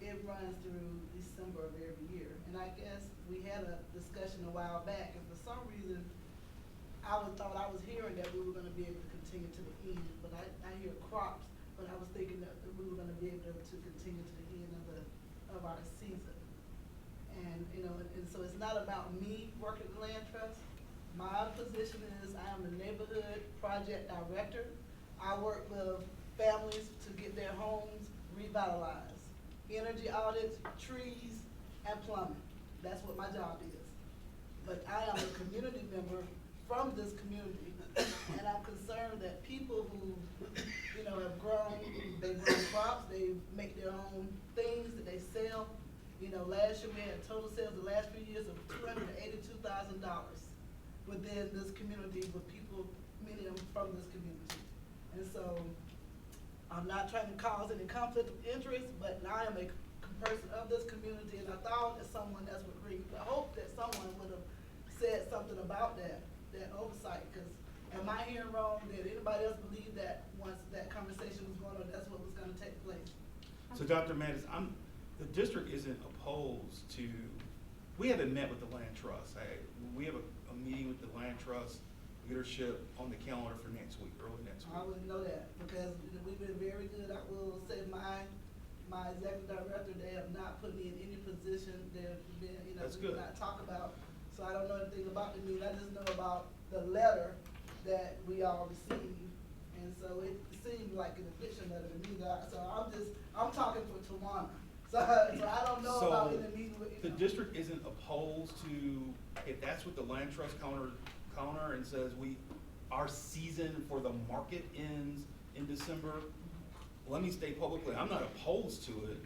it runs through December of every year. And I guess we had a discussion a while back, and for some reason, thought I was hearing that we were gonna be able to continue to the end, but I hear crops, but I was thinking that we were gonna be able to continue to the end of our season. And, you know, and so it's not about me working the land trust. My position is I am the neighborhood project director. I work with families to get their homes revitalized. Energy audits, trees, and plumbing. That's what my job is. But I am a community member from this community, and I'm concerned that people who, you know, have grown, they've grown crops, they make their own things that they sell. You know, last year we had total sales the last few years of $282,000 within this community with people, many of them from this community. And so I'm not trying to cause any conflict of interest, but I am a person of this community, and I thought that someone else would agree. I hope that someone would have said something about that oversight, because am I hearing wrong? Did anybody else believe that once that conversation was going on, that's what was gonna take place? So Dr. Mattis, the district isn't opposed to, we haven't met with the land trust. We have a meeting with the land trust leadership on the calendar for next week, early next week. I wouldn't know that, because we've been very good. I will say my executive director, they have not put me in any position. They've been, you know, That's we did good. not talk about. So I don't know anything about the meeting. I just know about the letter that we all received. And so it seemed like an eviction letter to me. So I'm talking for Tawana. So I don't know about any meeting with, you The know. district isn't opposed to, if that's what the land trust counter and says our season for the market ends in December. Let me state publicly, I'm not opposed to it,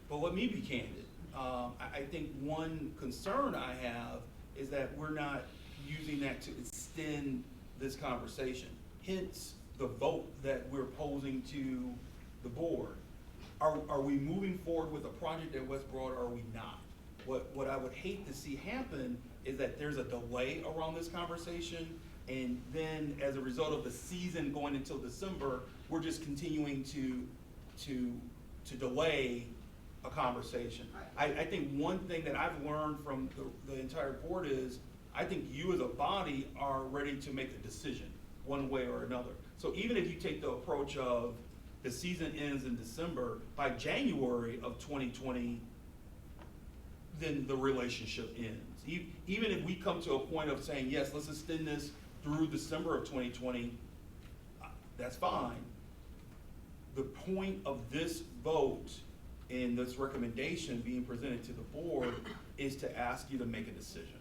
but let me be candid. I think one concern I have is that we're not using that to extend this conversation. Hence, the vote that we're posing to the board. Are we moving forward with a project at West Broad, or are we not? What I would hate to see happen is that there's a delay around this conversation, and then as a result of the season going until December, we're just continuing to delay a conversation. I think one thing that I've learned from the entire board is, I think you as a body are ready to make a decision, one way or another. So even if you take the approach of the season ends in December, by January of 2020, then the relationship ends. Even if we come to a point of saying, yes, let's extend this through December of 2020, that's fine. The point of this vote and this recommendation being presented to the board is to ask you to make a decision.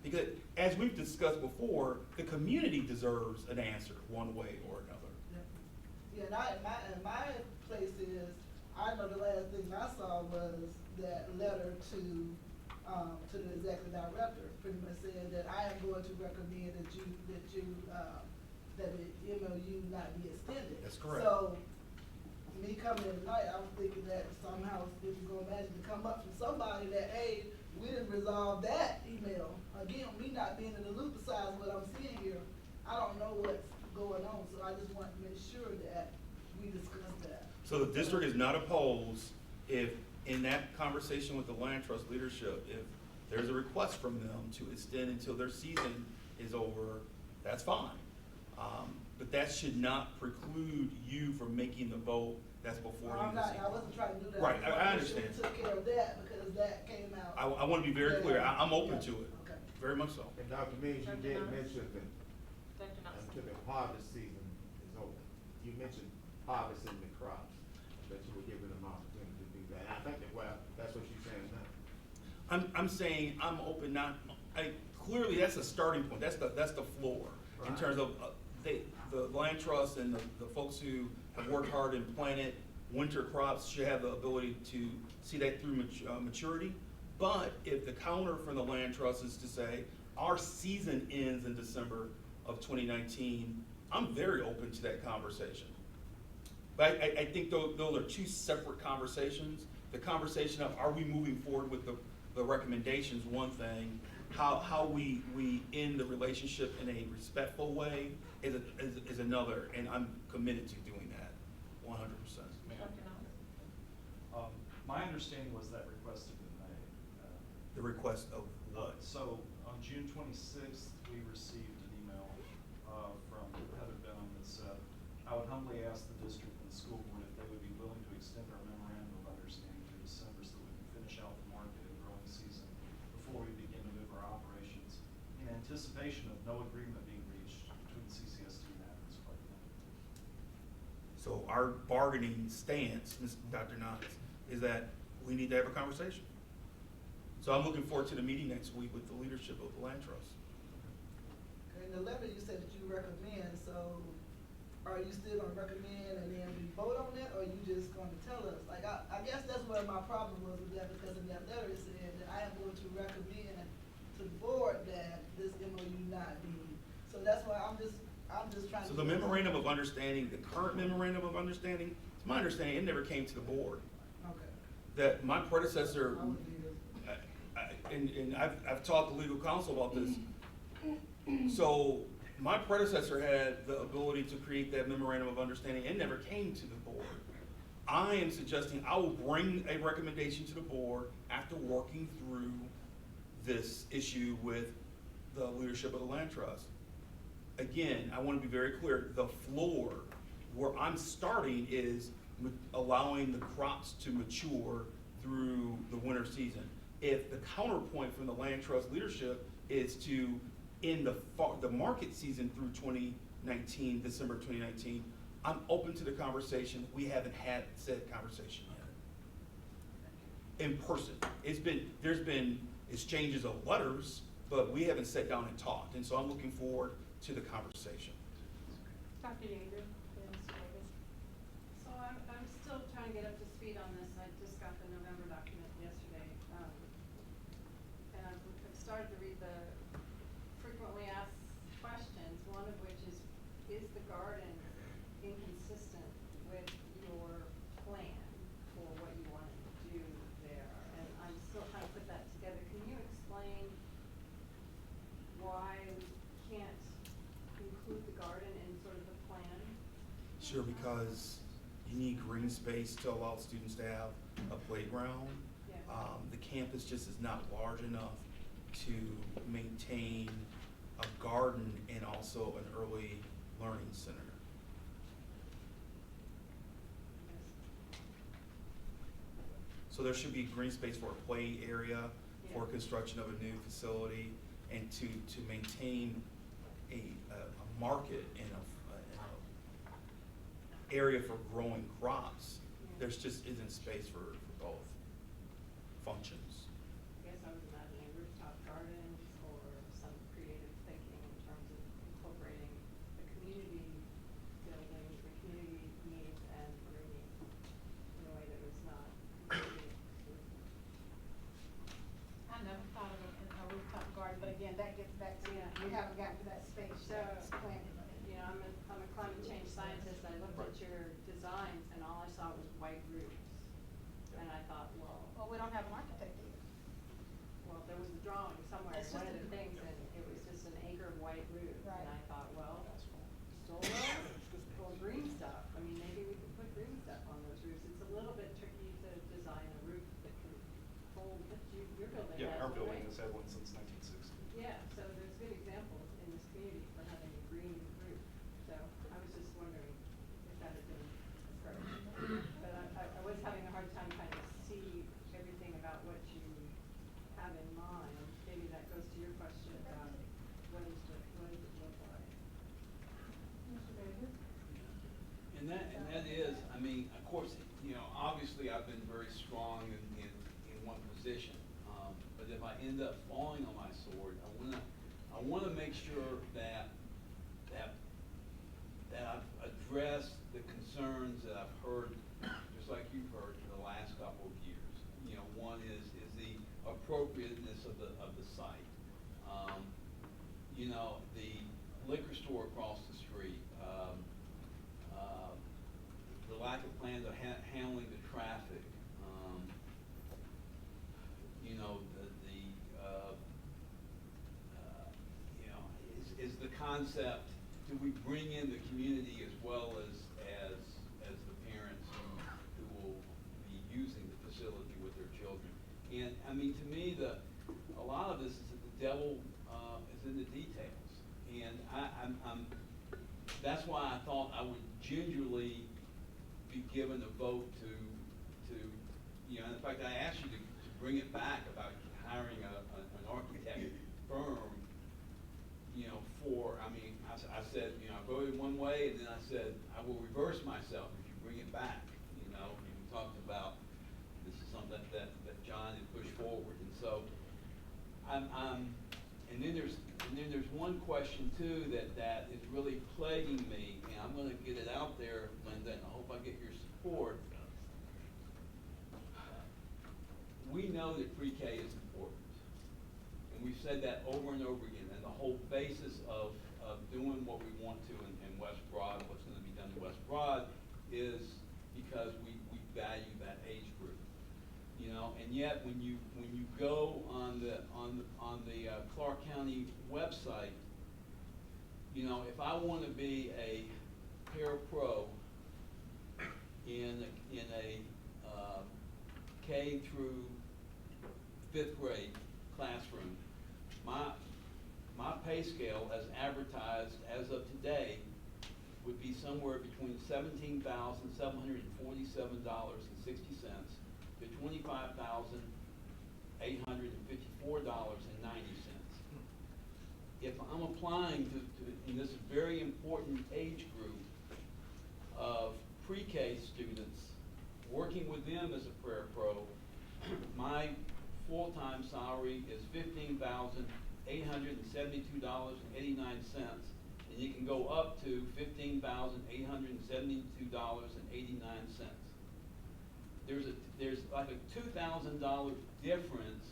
Because as we've discussed before, the community deserves an answer one way or another. Yeah, and my place is, I know the last thing I saw was that letter to the executive director, pretty much saying that I am going to recommend that the MOU not be extended. That's correct. So, me coming in tonight, I was thinking that somehow it was gonna imagine to come up from somebody that, hey, we didn't resolve that email. Again, me not being in the loop besides what I'm seeing here, I don't know what's going on, so I just want to make sure that we discuss that. So the district is not opposed if, in that conversation with the land trust leadership, if there's a request from them to extend until their season is over, that's fine. But that should not preclude you from making the vote that's before you this evening. I wasn't trying to do that. Right, I understand. We took care of that because that came out. I want to be very clear, I'm open to it, Okay. very much so. And Dr. Means, you Dr. did Knox? mention that until the harvest season is over. You mentioned harvesting the crops, that you were giving them opportunity to do that. And I think that, well, that's what she's saying now. I'm saying I'm open, clearly that's a starting point, that's the floor. In Right. terms of, the land trust and the folks who have worked hard and planted winter crops should have the ability to see that through maturity. But if the counter from the land trust is to say, our season ends in December of 2019, I'm very open to that conversation. But I think those are two separate conversations. The conversation of, are we moving forward with the recommendations, one thing. How we end the relationship in a respectful way is another, and I'm committed to doing that 100%. My understanding was that request had been made. The request of what? So on June 26th, we received an email from Heather Benham that said, I would humbly ask the district and the school board if they would be willing to extend our memorandum of understanding through December so that we can finish out the market and growing season anticipation of no agreement being reached between CCSD and Athens Clark County. So our bargaining stance, Dr. Knox, is that we need to have a conversation. So I'm looking forward to the meeting next week with the leadership of the Land Trust. In the letter, you said that you recommend, so are you still gonna recommend and then we vote on that, or are you just gonna tell us? Like, I guess that's where my problem was with that, because in that letter it said that I am going to recommend to the board that this MOU not be. So that's why I'm just trying to. So the memorandum of understanding, the current memorandum of understanding, it's my understanding, it never came to the board. Okay. That my predecessor, and I've talked to legal counsel about this. So my predecessor had the ability to create that memorandum of understanding and never came to the board. I am suggesting I will bring a recommendation to the board after working through this issue with the leadership of the Land Trust. Again, I want to be very clear, the floor where I'm starting is allowing the crops to mature through the winter season. If the counterpoint from the Land Trust leadership is to end the market season through 2019, December 2019, I'm open to the conversation. We haven't had said conversation yet. In person. There's been exchanges of letters, but we haven't sat down and talked. And so I'm looking forward to the conversation. Dr. Yeager. So I'm still trying to get up to speed on this. I just got the November document yesterday. And I've started to read the frequently asked questions, one of which is the garden inconsistent with your plan for what you want to do there? And I'm still trying to put that together. Can you explain why we can't include the garden in sort of the plan? Sure, because you need green space to allow students to have a playground. Yeah. The campus just is not large enough to maintain a garden and also an early learning center. So there should be green space for a play area, for construction of a new facility, and to maintain a market and a area for growing crops. There's just isn't space for both functions. I guess I was imagining rooftop gardens or some creative thinking in terms of incorporating the community building, the community needs and bringing in a way that was not. I never thought of a rooftop garden, but again, that gets back to, we haven't gotten to that stage. So, planning. you know, I'm a climate change scientist. I looked at your designs and all I saw was white roofs. And I thought, well, We don't have an architect either. well, there was a drawing somewhere, It's one just of the a- things, and it was just an acre of white roof. Right. And I thought, well, solar or green stuff. I mean, maybe we could put green stuff on those roofs. It's a little bit tricky to design a roof that can hold, but your building has, Yeah, our building right? has had one since 1960. Yeah, so there's good examples in this community for having a green roof. So I was just wondering if that had been approached. But I was having a hard time kind of see everything about what you have in mind. Maybe that goes to your question about what does it look like? And that is, I mean, of course, you know, obviously I've been very strong in one position. But if I end up falling on my sword, I wanna make sure that I've addressed the concerns that I've heard, just like you've heard for the last couple of years. You know, one is the appropriateness of the site. You know, the liquor store across the street, the lack of plans of handling the traffic, you know, is the concept, do we bring in the community as well as the parents who will be using the facility with their children? And I mean, to me, a lot of this is that the devil is in the details. And that's why I thought I would gingerly be given a vote to you know, in fact, I asked you to bring it back about hiring an architect firm I said, I voted one way, and then I said, I will reverse myself if you bring it back, and we talked about, this is something that John had pushed forward, and so, and then there's one question too that is really plaguing me, and I'm gonna get it out there, Linda, and I hope I get your support. We know that pre-K is important, and we've said that over and over again, and the whole basis of doing what we want to in West Broad, what's gonna be done in West Broad, is because we value that age group. And yet when you go on the Clark County website, if I want to be a parapro in a K through 5th grade classroom, my pay scale as advertised as of today would be somewhere between $17,747.60 to $25,854.90. If I'm applying to in this very important age group of pre-K students, working with them as a parapro, my full-time salary is $15,872.89, and you can go up to $15,872.89. There's like a $2,000 difference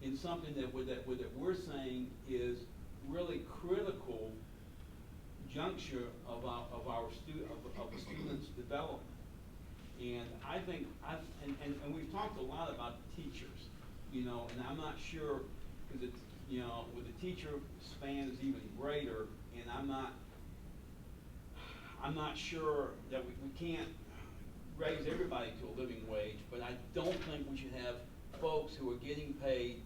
in something that we're saying is really critical juncture of a student's development. And I think and we've talked a lot about the teachers, and I'm not sure, because it's with the teacher span is even greater, and I'm not sure that we can't raise everybody to a living wage, but I don't think we should have folks who are getting paid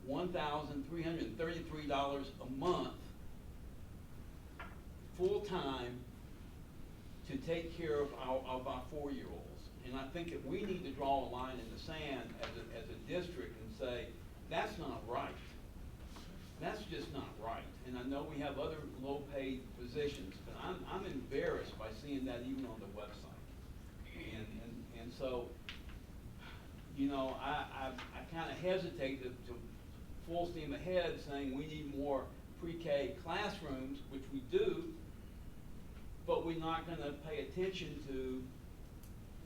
$1,333 a month full-time to take care of our 4-year-olds. And I think that we need to draw a line in the sand as a district and say, that's not right. That's just not right. And I know we have other low-paid positions, but I'm embarrassed by seeing that even on the website. And so, I kind of hesitate to full steam ahead saying we need more pre-K classrooms, which we do, but we're not going to pay attention to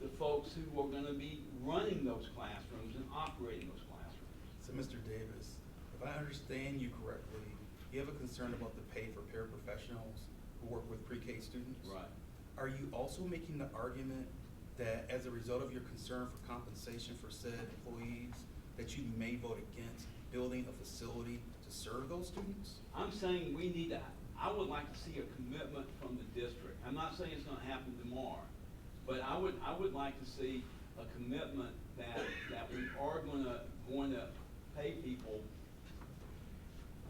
the folks who are going to be running those classrooms and operating those classrooms. So, Mr. Davis, if I understand you correctly, you have a concern about the pay for paraprofessionals who work with pre-K students? Right. Are you also making the argument that as a result of your concern for compensation for said employees, that you may vote against building a facility to serve those students? I'm saying we need that. I would like to see a commitment from the district. I'm not saying it's going to happen tomorrow, but I would like to see a commitment that we are going to pay people.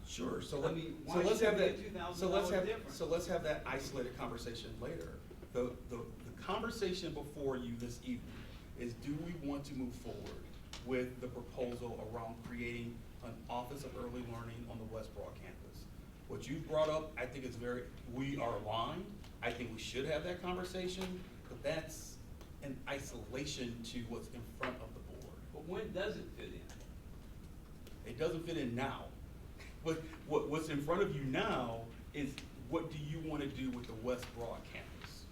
Sure. So let's have that $2,000 difference. So let's have that isolated conversation later. The conversation before you this evening is, do we want to move forward with the proposal around creating an Office of Early Learning on the West Broad campus? What you brought up, I think we are aligned. I think we should have that conversation, but that's in isolation to what's in front of the board. But when does it fit in? It doesn't fit in now. What's in front of you now is, what do you want to do with the West Broad campus?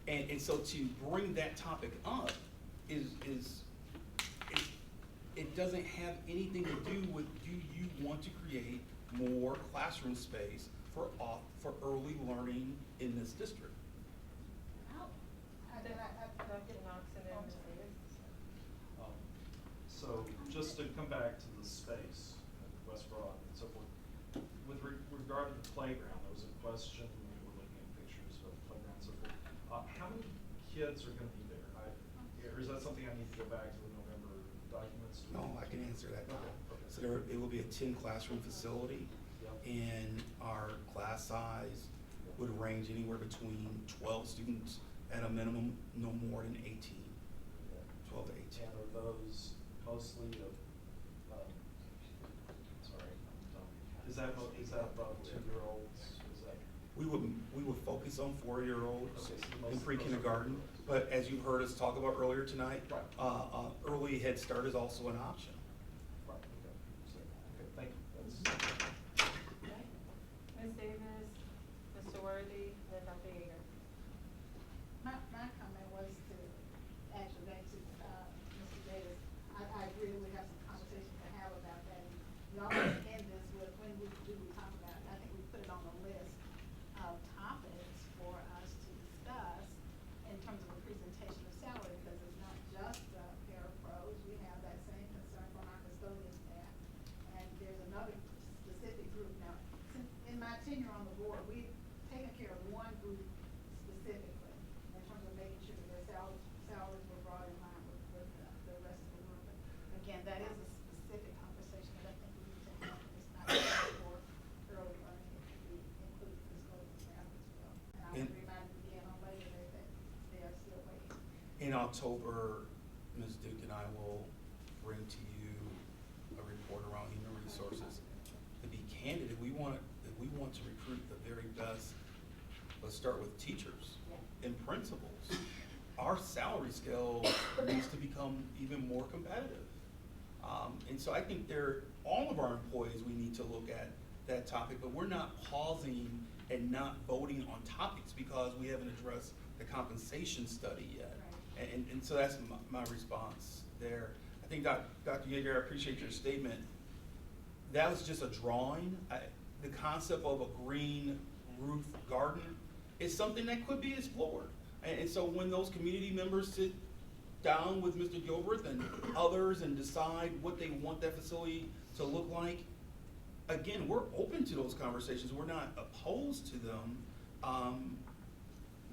And so to bring that topic up it doesn't have anything to do with, do you want to create more classroom space for early learning in this district? So just to come back to the space at West Broad and so forth, with regard to the playground, there was a question when we were looking at pictures of the playground and so forth. How many kids are going to be there? Or is that something I need to go back to the November documents? No, I can answer that now. Okay. So it will be a 10 classroom facility, and our class size would range anywhere between 12 students at a minimum, no more than 18. 12 to 18. And are those mostly of, is that above 2-year-olds? Is that? We would focus on 4-year-olds Okay, so in most pre-kindergarten, but as you heard us talk about earlier tonight, Right. early Head Start is also an option. Right, okay. So, okay, thank you. Okay. Ms. Davis, Mr. Worthy, and then Dr. Yeager. My comment was to, actually, back to, Mr. Davis, I agree that we have some conversations to have about that. And we always end this with, when we talk about it, I think we put it on the list of topics for us to discuss in terms of a presentation of salary, because it's not just the parapros. We have that same concern from our custodian staff. And there's another specific group. Now, since in my tenure on the board, we've taken care of one group specifically in terms of making sure that their salaries were brought in line with the rest of the group. But again, that is a specific conversation that I think we need to have. It's not just for early learning, it can be included custodian staff as well. And I would remind them again on Labor Day that they are still waiting. In October, Ms. Duke and I will bring to you a report around human resources. To be candid, if we want to recruit the very best, let's start with teachers and principals. Our salary scale needs to become even more competitive. And so I think all of our employees, we need to look at that topic, but we're not pausing and not voting on topics because we haven't addressed the compensation study yet. And so that's my response there. I think Dr. Yeager, I appreciate your statement. That was just a drawing. The concept of a green roof garden is something that could be explored. And so when those community members sit down with Mr. Gilbert and others and decide what they want that facility to look like, again, we're open to those conversations. We're not opposed to them.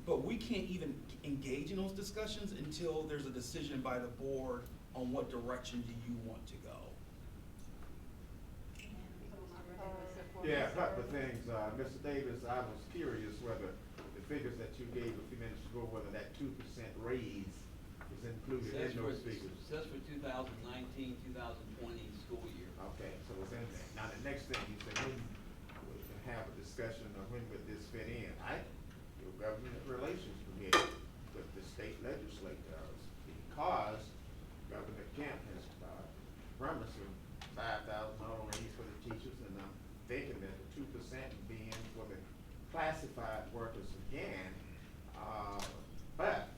But we can't even engage in those discussions until there's a decision by the board on what direction do you want to go. Yeah, a couple of things. Mr. Davis, I was curious whether the figures that you gave a few minutes ago, whether that 2% raise is included in those figures. Says for 2019, 2020 school year. Okay, so it's in there. Now, the next thing you said, when we can have a discussion of when would this fit in? Your government relations committee with the state legislators, because Governor Kemp has promised a $5,000 raise for the teachers, and I'm thinking that the 2% being for the classified workers again. But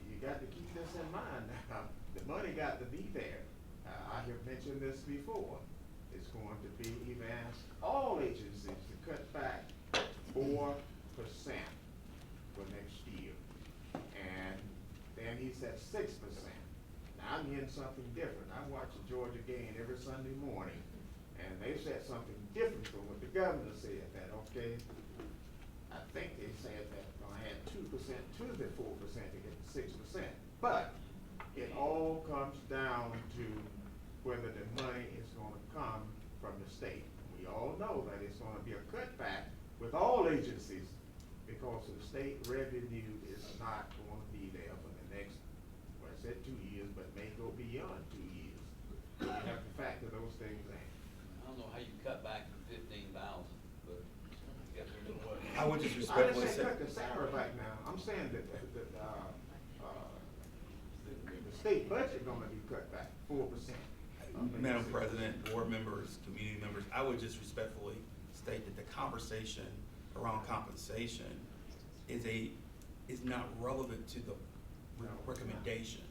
you got to keep this in mind now. The money got to be there. I have mentioned this before. It's going to be, he's asked all agencies to cut back 4% for next year. And then he said 6%. Now I'm hearing something different. I watch the Georgia game every Sunday morning, and they said something different from what the governor said, that, okay, I think they said that we're gonna add 2% to the 4% to get to 6%. But it all comes down to whether the money is gonna come from the state. We all know that it's gonna be a cutback with all agencies because the state revenue is not going to be there for the next, well, I said 2 years, but may go beyond 2 years. You have to factor those things in. I don't know how you cut back from 15,000, but I guess they're doing what? I would just I respectfully didn't say say. cut the salary back now. I'm saying that the state budget gonna be cut back 4%. Madam President, board members, community members, I would just respectfully state that the conversation around compensation is not relevant to the recommendation.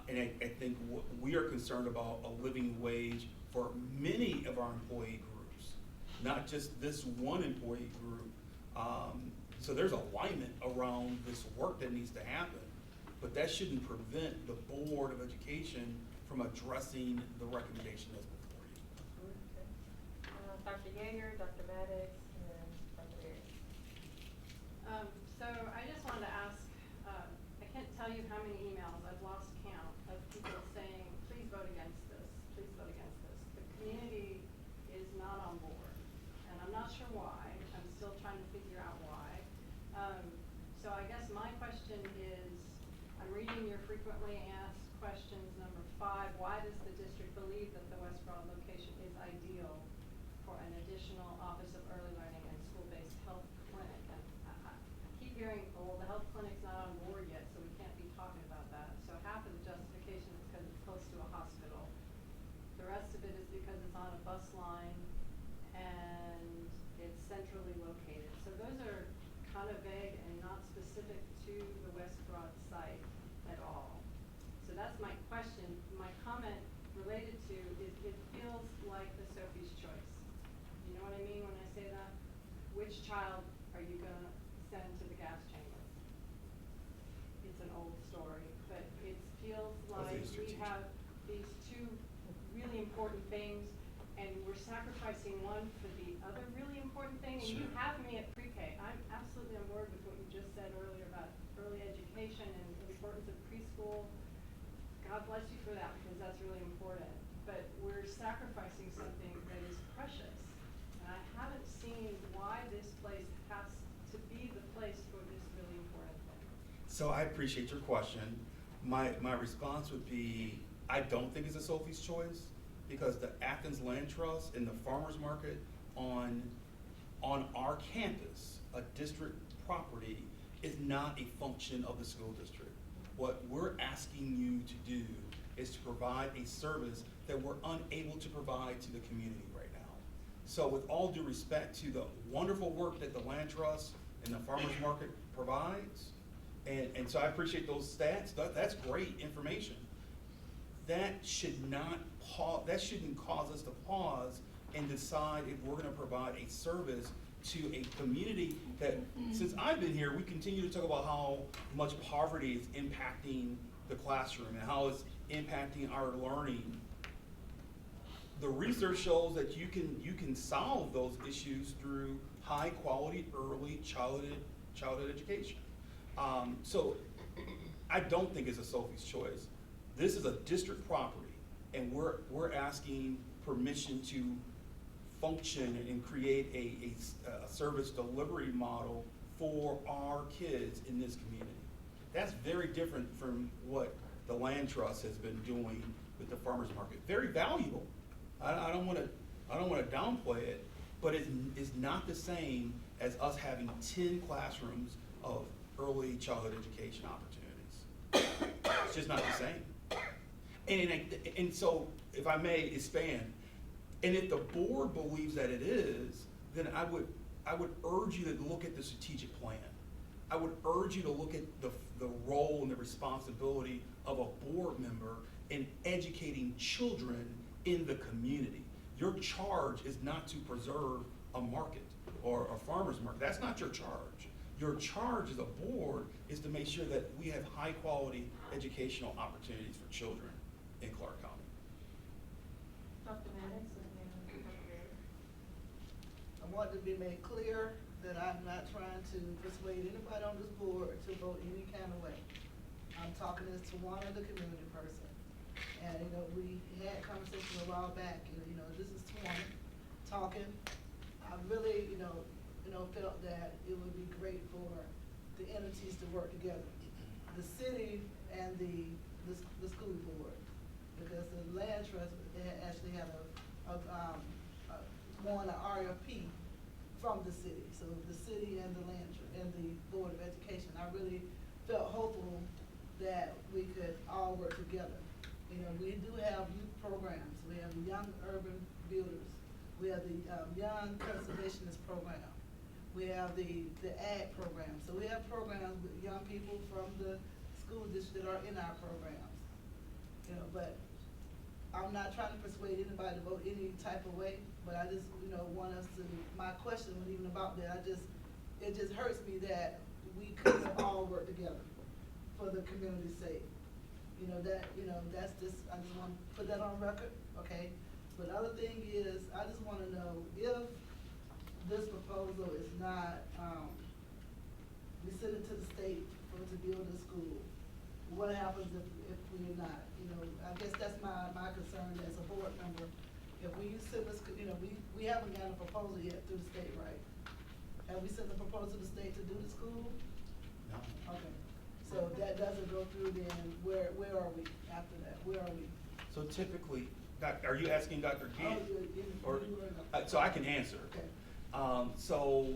And I think what we are concerned about a living wage for many of our employee groups, not just this one employee group. So there's alignment around this work that needs to happen, but that shouldn't prevent the Board of Education from addressing the recommendation that's before you. Dr. Yeager, Dr. Maddox, and then Dr. Berry. So I just wanted to ask, I can't tell you how many emails, I've lost count, of people saying, please vote against this, please vote against this. The community is not on board, and I'm not sure why. I'm still trying to figure out why. So I guess my question is, I'm reading your frequently asked questions number 5. Why does the district believe that the West Broad location is ideal for an additional Office of Early Learning and school-based health clinic. And I keep hearing, oh, well, the health clinic's not on board yet, so we can't be talking about that. So half of the justification is because it's close to a hospital. The rest of it is because it's on a bus line and it's centrally located. So those are kind of vague and not specific to the West Broad site at all. So that's my question. My comment related to is it feels like the Sophie's Choice. You know what I mean when I say that? Which child are you going to send to the gas chamber? It's an old story, but it feels like we have these two really important things and we're sacrificing one for the other really important thing. And you have me at pre-K. I'm absolutely on board with what you just said earlier about early education and the importance of preschool. God bless you for that, because that's really important. But we're sacrificing something that is precious. And I haven't seen why this place has to be the place for this really important thing. So I appreciate your question. My response would be, I don't think it's a Sophie's Choice, because the Athens Land Trust and the farmers market on our campus, a district property, is not a function of the school district. What we're asking you to do is to provide a service that we're unable to provide to the community right now. So with all due respect to the wonderful work that the Land Trust and the farmers market provides, and so I appreciate those stats, that's great information. That shouldn't cause us to pause and decide if we're gonna provide a service to a community that, since I've been here, we continue to talk about how much poverty is impacting the classroom and how it's impacting our learning. The research shows that you can solve those issues through high quality early childhood education. So I don't think it's a Sophie's Choice. This is a district property, and we're asking permission to function and create a service delivery model for our kids in this community. That's very different from what the Land Trust has been doing with the farmers market. Very valuable. I don't want to downplay it, but it's not the same as us having 10 classrooms of early childhood education opportunities. It's just not the same. And so, if I may expand, and if the board believes that it is, then I would urge you to look at the strategic plan. I would urge you to look at the role and the responsibility of a board member in educating children in the community. Your charge is not to preserve a market or a farmer's market. That's not your charge. Your charge as a board is to make sure that we have high quality educational opportunities for children in Clark County. Dr. Maddox? I want to be made clear that I'm not trying to persuade anybody on this board to vote any kind of way. I'm talking this to one other community person. And, you know, we had a conversation a while back, you know, this is Twan talking. I really, you know, felt that it would be great for the entities to work together. The city and the school board, because the Land Trust, they actually had won an RFP from the city. So the city and the and the Board of Education, I really felt hopeful that we could all work together. You know, we do have youth programs. We have the Young Urban Builders. We have the Young Conservationist Program. We have the AG program. So we have programs with young people from the school district that are in our programs. You know, but I'm not trying to persuade anybody to vote any type of way, but I just, you know, want us to, my question wasn't even about that. It just hurts me that we couldn't all work together for the community's sake. That's just, I just want to put that on record, okay? But the other thing is, I just want to know if this proposal is not, we send it to the state to build a school, what happens if we're not? You know, I guess that's my concern as a board member. If we send this, you know, we haven't gotten a proposal yet through the state, right? Have we sent a proposal to the state to do the school? No. Okay. So if that doesn't go through, then where are we after that? Where are we? So typically, Are you asking Dr. Kent? Oh, Or, so I can answer. Okay. So,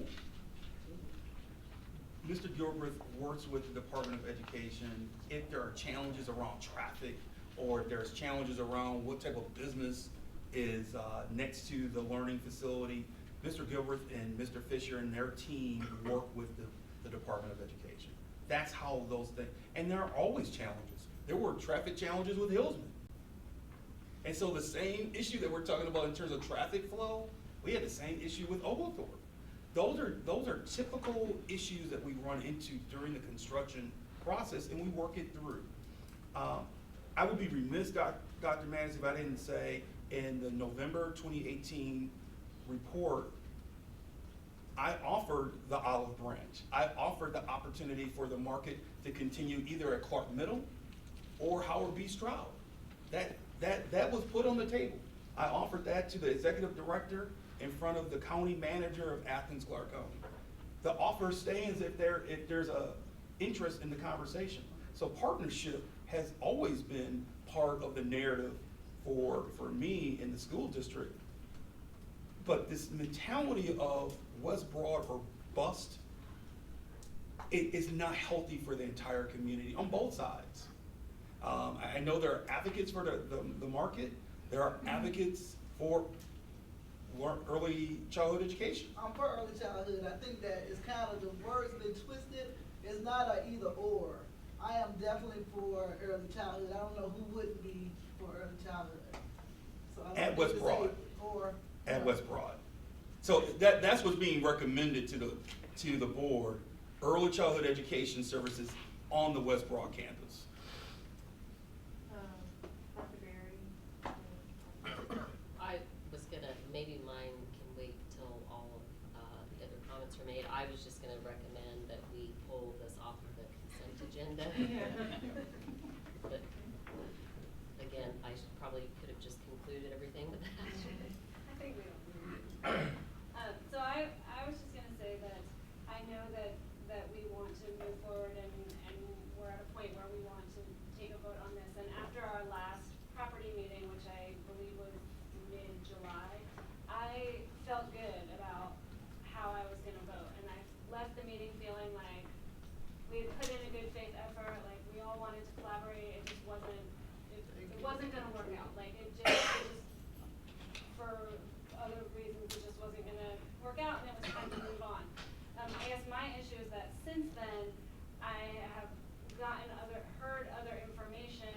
Mr. Gilbreth works with the Department of Education. If there are challenges around traffic, or if there's challenges around what type of business is next to the learning facility, Mr. Gilbreth and Mr. Fisher and their team work with the Department of Education. That's how those things, and there are always challenges. There were traffic challenges with Hillsman. And so the same issue that we're talking about in terms of traffic flow, we had the same issue with Oglethorpe. Those are typical issues that we run into during the construction process, and we work it through. I would be remiss, Dr. Mattis, if I didn't say in the November 2018 report, I offered the olive branch. I offered the opportunity for the market to continue either at Clark Middle or Howard B. Stroud. That was put on the table. I offered that to the executive director in front of the county manager of Athens-Clarke County. The offer stands if there's a interest in the conversation. So partnership has always been part of the narrative for me in the school district. But this mentality of West Broad or bust, it is not healthy for the entire community on both sides. I know there are advocates for the market. There are advocates for early childhood education. I'm for early childhood. I think that it's kind of, the words been twisted. It's not a either or. I am definitely for early childhood. I don't know who wouldn't be for early childhood. So I don't At think West it's Broad. or. At West Broad. So that's what's being recommended to the board, early childhood education services on the West Broad campus. Dr. Berry. I was gonna, maybe mine can wait till all of the other comments are made. I was just gonna recommend that we pull this off of the consent agenda. But again, I probably could have just concluded everything with that. I think we don't. So I was just gonna say that I know that we want to move forward and we're at a point where we want to take a vote on this. And after our last property meeting, which I believe was mid-July, I felt good about how I was gonna vote. And I left the meeting feeling like we had put in a good faith effort, like we all wanted to collaborate. It just wasn't, it wasn't gonna work out. Like it just for other reasons, it just wasn't gonna work out, and it was time to move on. I guess my issue is that since then, I have heard other information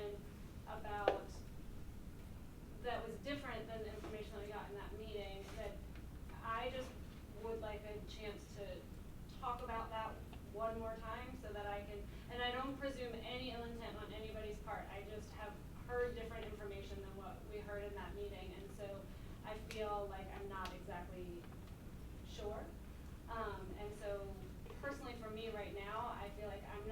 about that was different than the information that we got in that meeting, that I just would like a chance to talk about that one more time so that I can, and I don't presume any ill intent on anybody's part, I just have heard different information than what we heard in that meeting, and so I feel like I'm not exactly sure. And so personally for me right now, I feel like I'm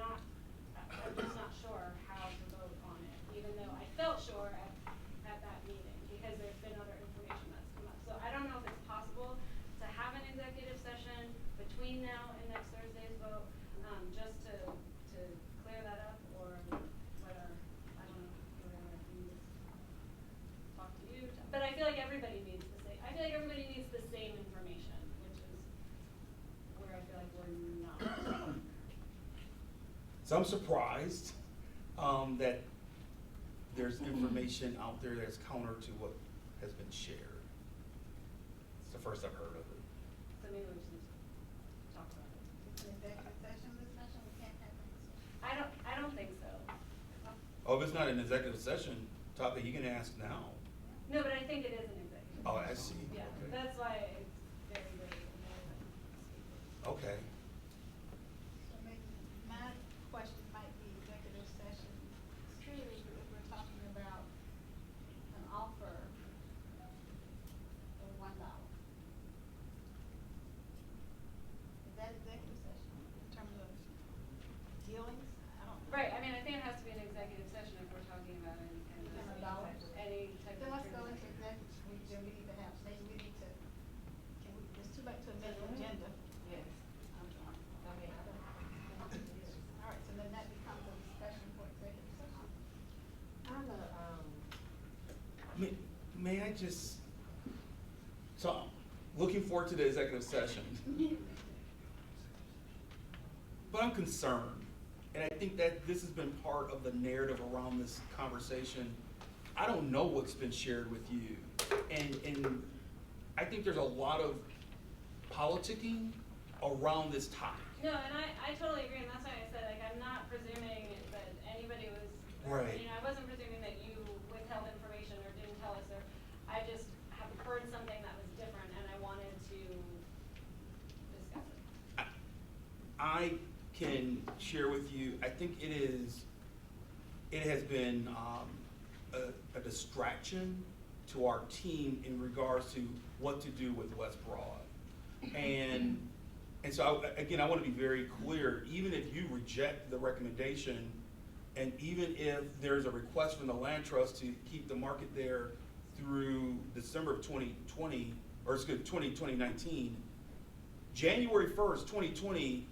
just not sure how to vote on it, even though I felt sure at that meeting, because there's been other information that's come up. So I don't know if it's possible to have an executive session between now and next Thursday's vote, just to clear that up, or whether, I don't know, whether I can talk to you. But I feel like everybody needs the same, I feel like everybody needs the same information, which is where I feel like we're not. So I'm surprised that there's information out there that's counter to what has been shared. It's the first I've heard of it. So maybe we just need to talk about it. An executive session discussion, we can't have that. I don't think so. Oh, if it's not an executive session topic, you can ask now. No, but I think it is an executive. Oh, I see. Yeah, Okay. that's why it's very, very relevant. Okay. So maybe my question might be executive session, truly, if we're talking about an offer of $1. Is that executive session in terms of dealings? I don't know. Right, I mean, I think it has to be an executive session if we're talking about any kind of. Any type Then of. let's go into executive, then we need to have, maybe we need to, it's too late to amend the agenda. Yes. Okay. All right, so then that becomes a discussion for executive session. On the, just, so, looking forward to the executive session. But I'm concerned, and I think that this has been part of the narrative around this conversation. I don't know what's been shared with you, and I think there's a lot of politicking around this topic. No, and I totally agree, and that's why I said, like, I'm not presuming that anybody was, or, Right. you know, I wasn't presuming that you withheld information or didn't tell us, or, I just have heard something that was different, and I wanted to discuss it. I can share with you, I think it has been a distraction to our team in regards to what to do with West Broad. And so, again, I want to be very clear, even if you reject the recommendation, and even if there's a request from the land trust to keep the market there through December of 2020, or excuse me, 2019, January 1st, 2020,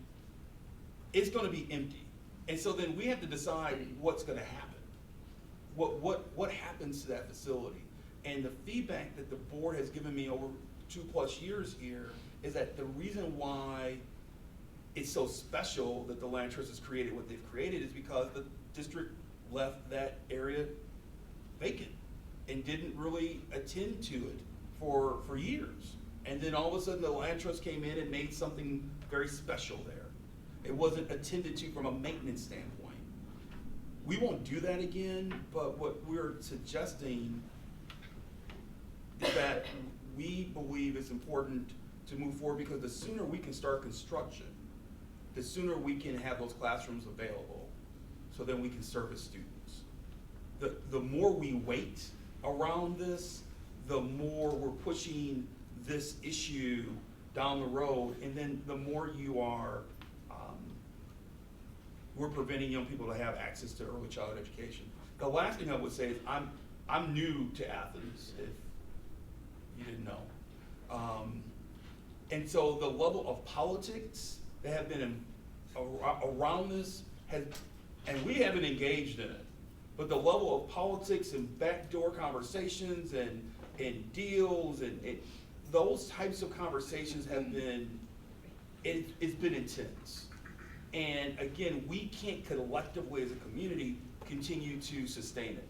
it's going to be empty. And so then we have to decide what's going to happen. What happens to that facility? And the feedback that the board has given me over 2+ years here is that the reason why it's so special that the land trust has created what they've created is because the district left that area vacant and didn't really attend to it for years. And then all of a sudden the land trust came in and made something very special there. It wasn't attended to from a maintenance standpoint. We won't do that again, but what we're suggesting is that we believe it's important to move forward, because the sooner we can start construction, the sooner we can have those classrooms available, so then we can service students. The more we wait around this, the more we're pushing this issue down the road, and then the more we're preventing young people to have access to early childhood education. The last thing I would say is I'm new to Athens, if you didn't know. And so the level of politics that have been around this and we haven't engaged in it, but the level of politics and backdoor conversations and deals and those types of conversations have been, it's been intense. And again, we can't collectively as a community continue to sustain it.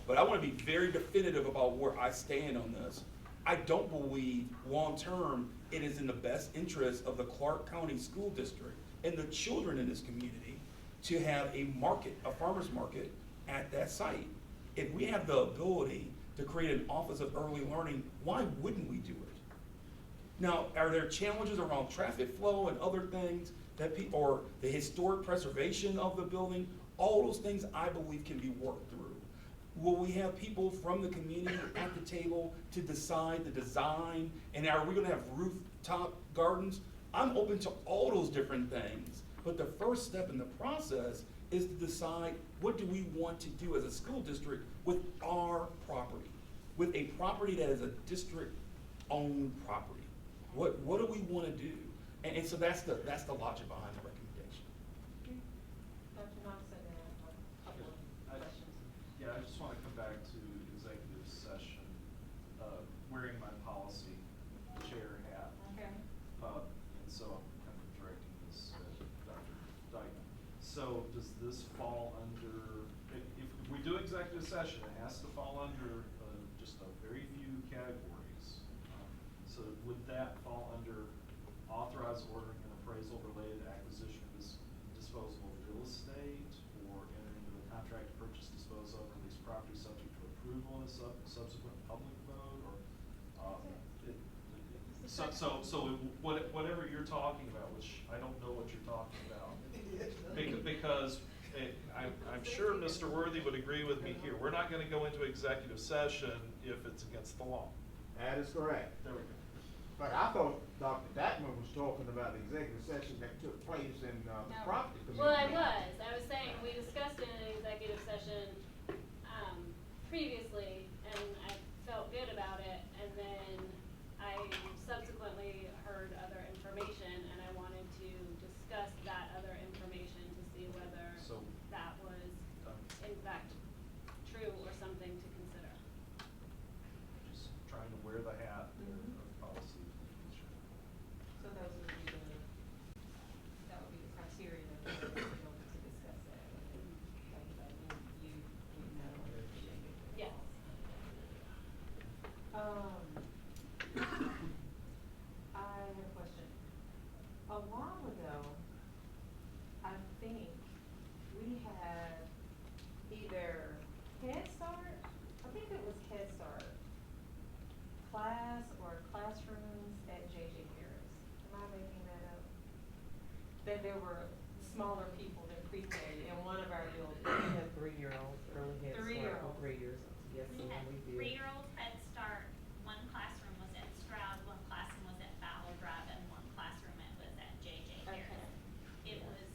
But I want to be very definitive about where I stand on this. I don't believe long-term it is in the best interest of the Clark County School District and the children in this community to have a market, a farmer's market at that site. If we have the ability to create an Office of Early Learning, why wouldn't we do it? Now, are there challenges around traffic flow and other things that or the historic preservation of the building? All those things I believe can be worked through. Will we have people from the community at the table to decide the design? And are we gonna have rooftop gardens? I'm open to all those different things. But the first step in the process is to decide, what do we want to do as a school district with our property? With a property that is a district-owned property. What do we wanna do? And so that's the logic behind the recommendation. Dr. Knox said that, a couple of questions. Yeah, I just want to come back to executive session, wearing my policy chair hat. Okay. And so I'm kind of directing this at Dr. Dyke. So does this fall under, if we do executive session, it has to fall under just a very few categories. So would that fall under authorize, ordering, and appraisal related to acquisition or disposal of real estate, or enter into a contract to purchase, dispose of, or lease property subject to approval in a subsequent public vote, or whatever you're talking about, which I don't know what you're talking about, because I'm sure Mr. Worthy would agree with me here. We're not going to go into executive session if it's against the law. That is correct. There we go. But I thought Dr. Datman was talking about the executive session that took place in the property committee. Well, I was saying, we discussed in an executive session, previously, and I felt good about it, and then I subsequently heard other information, and I wanted to discuss that other information to see whether that was in fact true or something to consider. that there were smaller people than pre-K in one of our We buildings. have 3-year-olds, early head start, 3-year-olds. and graders. Yes, We had ma'am, we do. 3-year-old Head Start, one classroom was at Stroud, one classroom was at Fowler Drive, and one classroom was at JJ Harris. It was,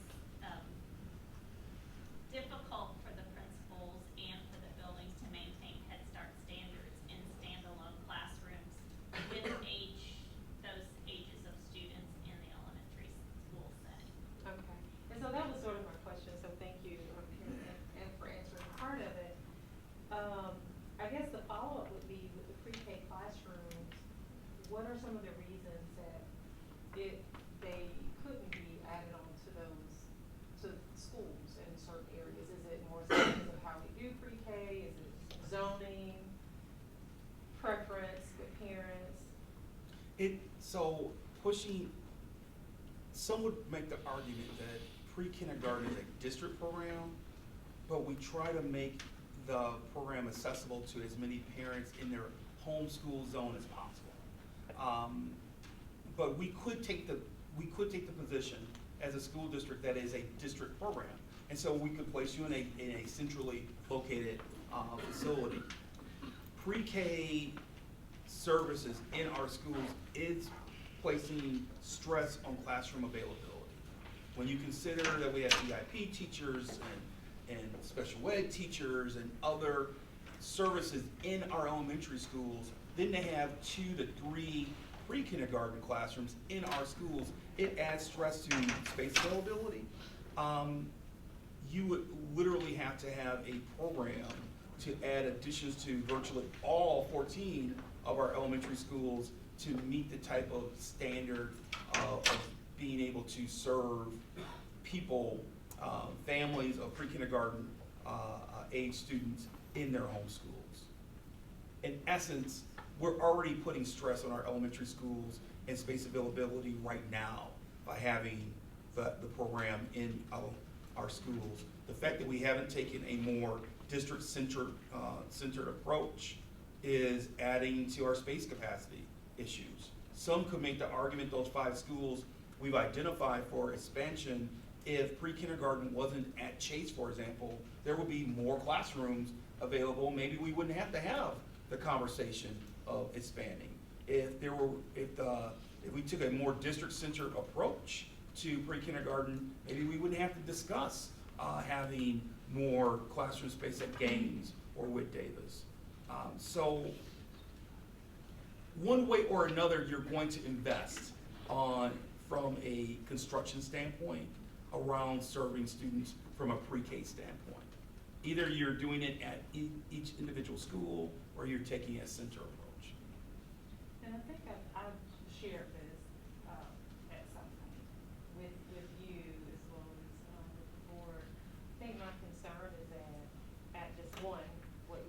difficult for the principals and for the buildings to maintain Head Start standards in standalone classrooms with those ages of students in the elementary school setting. Okay, and so that was sort of my question, so thank you, and for answering part of it. I guess the follow-up would be with the pre-K classrooms, what are some of the reasons that they couldn't be added on to schools in certain areas? Is it more so because of how we do pre-K, is it zoning, preference with parents? So pushing, some would make the argument that pre-kindergarten is a district program, but we try to make the program accessible to as many parents in their homeschool zone as possible. But we could take the position as a school district that is a district program. And so we could place you in a centrally located facility. Pre-K services in our schools is placing stress on classroom availability. When you consider that we have EIP teachers and special ed teachers and other services in our elementary schools, then they have 2 to 3 pre-kindergarten classrooms in our schools, it adds stress to space availability. You would literally have to have a program to add additions to virtually all 14 of our elementary schools to meet the type of standard of being able to serve people, families of pre-kindergarten age students in their home schools. In essence, we're already putting stress on our elementary schools and space availability right now by having the program in our schools. The fact that we haven't taken a more district-centered approach is adding to our space capacity issues. Some could make the argument those 5 schools we've identified for expansion, if pre-kindergarten wasn't at Chase, for example, there would be more classrooms available. Maybe we wouldn't have to have the conversation of expanding. If we took a more district-centered approach to pre-kindergarten, maybe we wouldn't have to discuss having more classroom space at Gaines or Whit Davis. So one way or another, you're going to invest from a construction standpoint around serving students from a pre-K standpoint. Either you're doing it at each individual school or you're taking a center approach. And I think I've shared this at some point with you as well as with the board. I think my concern is that at just what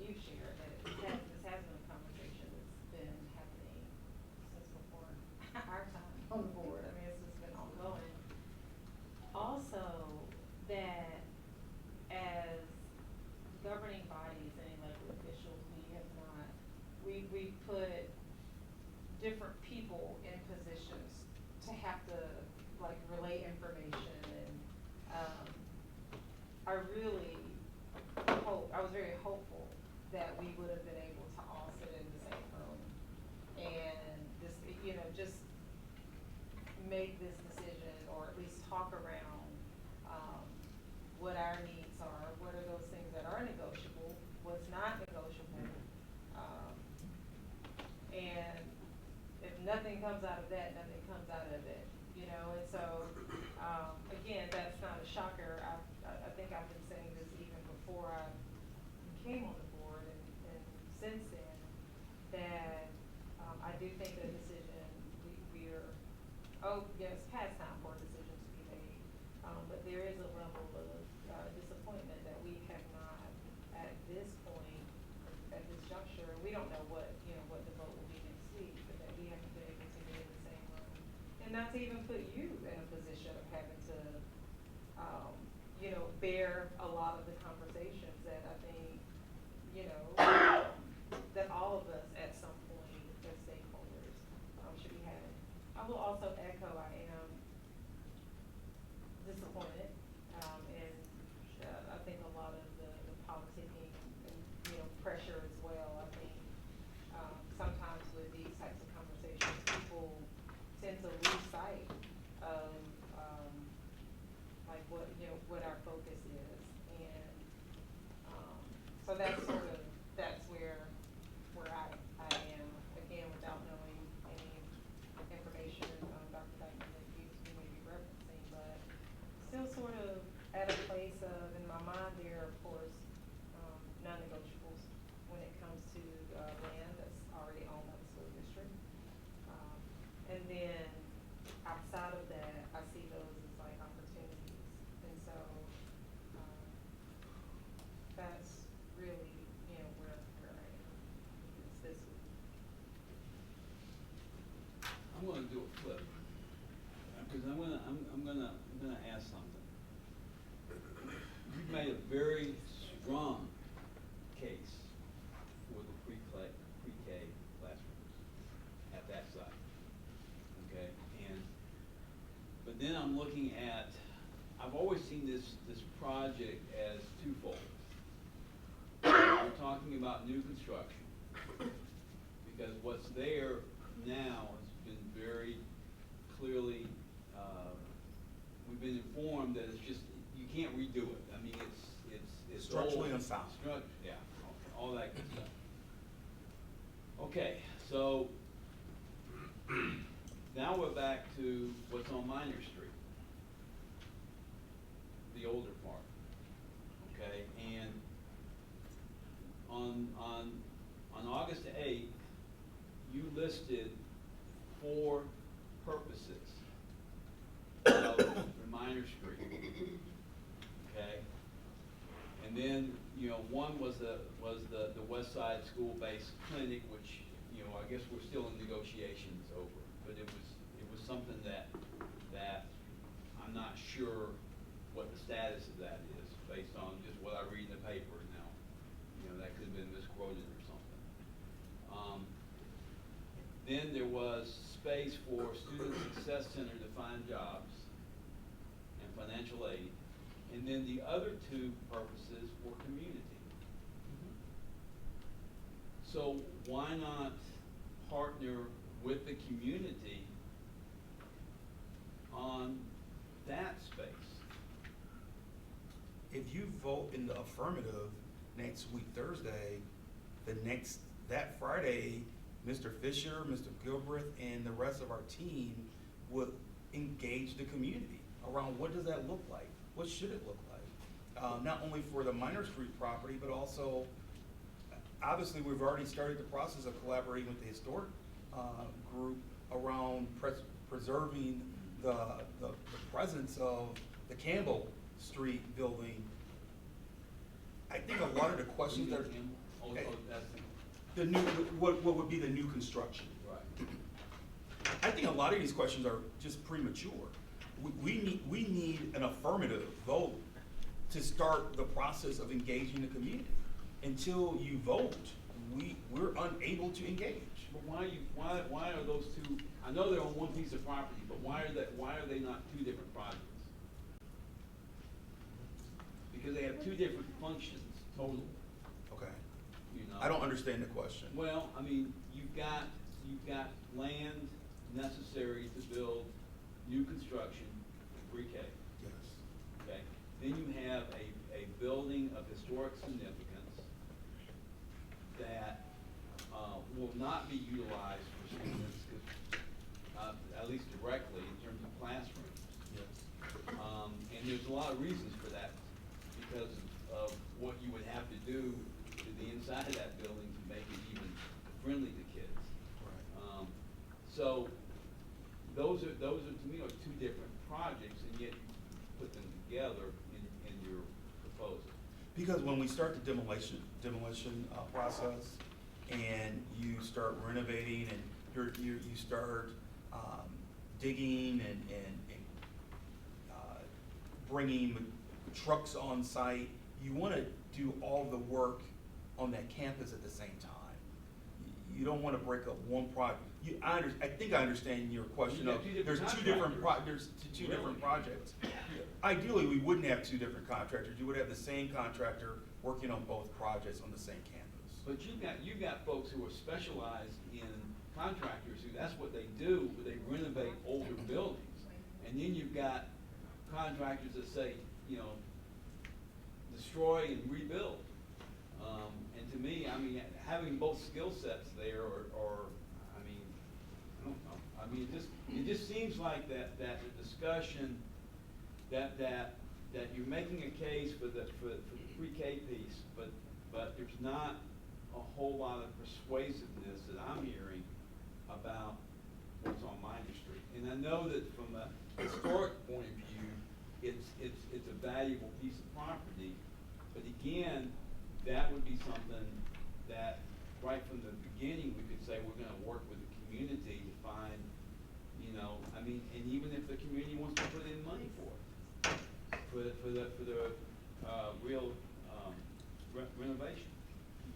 you shared, that this has been a conversation that's been happening since before our time on the board. I mean, it's just been ongoing. Also, that as governing bodies and elected officials, we put different people in positions to have to like relay information, and I was very hopeful that we would have been able to all sit in the same room and just make this decision, or at least talk around what our needs are, what are those things that are negotiable, what's not negotiable. And if nothing comes out of that, nothing comes out of it, and so, again, that's not a shocker. I think I've been saying this even before I came on the board, and since then, that I do think the decision, yes, past time for a decision to be made, but there is a level of disappointment that we have not, at this point, at this juncture, we don't know what the vote will be next week, but that we haven't been able to get in the same room. And not to even put you in a position of having to, bear a lot of the conversations that I think, that all of us at some point as stakeholders should be having. I will also echo, I am what, you know, what our focus is. And, so that's sort of, that's where I am, again, without knowing any information, Dr. Dykeman, that you may be referencing, but still sort of at a place of, in my mind, there are, of course, non-negotiables when it comes to, land that's already owned by the school district. And then outside of that, I see those as like opportunities. And so, that's really, you know, where I am this week. I'm gonna do a flip, because I'm gonna ask something. You've made a very strong case for the pre-K classrooms at that site, okay? But then I'm looking at, I've always seen this project as twofold. We're talking about new construction, because what's there now has been very clearly, we've been informed that it's just, you can't redo it. I mean, it's Structurally old. unsound. Yeah, all that good stuff. Okay, so now we're back to what's on Minor Street, the older part, okay? And on August 8th, you listed 4 purposes of the Minor Street, okay? And then, you know, one was the West Side School-Based Clinic, which, you know, I guess we're still in negotiations over, but it was something that I'm not sure what the status of that is, based on just what I read in the paper now. You know, that could have been misquoted or something. Then there was space for Student Success Center to find jobs and financial aid. And then the other 2 purposes were community. So why not partner with the community on that space? If you vote in the affirmative next week, Thursday, that Friday, Mr. Fisher, Mr. Gilbreth, and the rest of our team would engage the community around what does that look like? What should it look like? Not only for the Minor Street property, but also, obviously, we've already started the process of collaborating with the historic group around preserving the presence of the Campbell Street building. I think a lot of the questions that are the new, what would be the new construction. Right. I think a lot of these questions are just premature. We need an affirmative vote to start the process of engaging the community. Until you vote, we're unable to engage. But why are those 2? I know they're on one piece of property, but why are they not 2 different projects? Because they have 2 different functions total. Okay. You know? I don't understand the question. Well, I mean, you've got land necessary to build new construction, pre-K. Yes. Okay. Then you have a building of historic significance that will not be utilized for students, at least directly in terms of classrooms. Yes. And there's a lot of reasons for that, because of what you would have to do to the inside of that building to make it even friendly to kids. Right. So those are to me are 2 different projects, and yet you put them together in your proposal. Because when we start the demolition process, and you start renovating, and you start digging and bringing trucks on site, you want to do all the work on that campus at the same time. You don't want to break up one project. I think I understand your question of, there's two different projects. Ideally, we wouldn't have 2 different contractors. You would have the same contractor working on both projects on the same campus. But you've got folks who are specialized in contractors who that's what they do, they renovate older buildings. And then you've got contractors that say, you know, destroy and rebuild. And to me, I mean, having both skill sets there, or I mean, I don't know. I mean, it just seems like that the discussion that you're making a case for the pre-K piece, but there's not a whole lot of persuasiveness that I'm hearing about what's on Minor Street. And I know that from a historic point of view, it's a valuable piece of property, but again, that would be something that right from the beginning we could say we're going to work with the community to find, you know, I mean, and even if the community wants to put in money for the real renovation.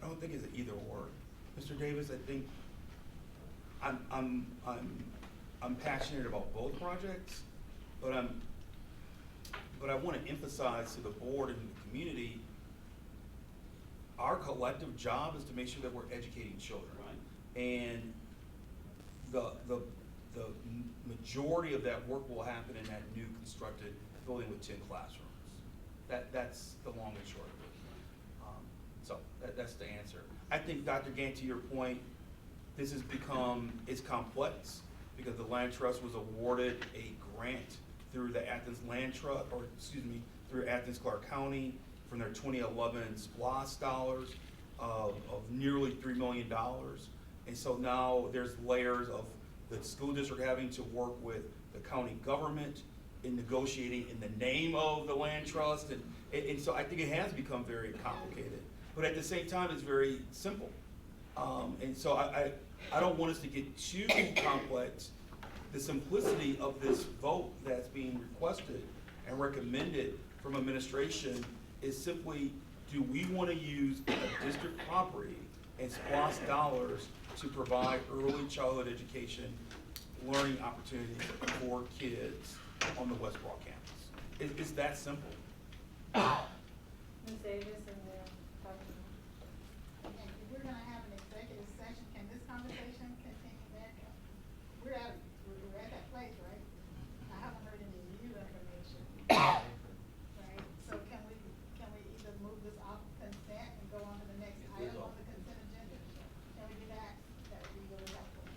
I don't think it's an either or. Mr. Davis, I think I'm passionate about both projects, but I want to emphasize to the board and the community, our collective job is to make sure that we're educating children. Right. And the majority of that work will happen in that new constructed building with 10 classrooms. That's the long and short of it. So that's the answer. I think, Dr. Gant, to your point, this has become, it's complex because the Land Trust was awarded a grant through the Athens Land Trust, or excuse me, through Athens Clarke County from their 2011 SPLOST dollars of nearly $3 million. And so now there's layers of the school district having to work with the county government in negotiating in the name of the land trust. And so I think it has become very complicated. But at the same time, it's very simple. And so I don't want us to get too complex. The simplicity of this vote that's being requested and recommended from administration is simply, do we want to use a district property and SPLOST dollars to provide early childhood education, learning opportunities for kids on the West Broad campus? It's that simple. Ms. Davis and then Dr. And if we're gonna have an executive session, can this conversation continue back? We're at that place, right? I haven't heard any new information. Right, so can we either move this off consent and go on to the next item on the consent agenda? Can we do that? That would be really helpful.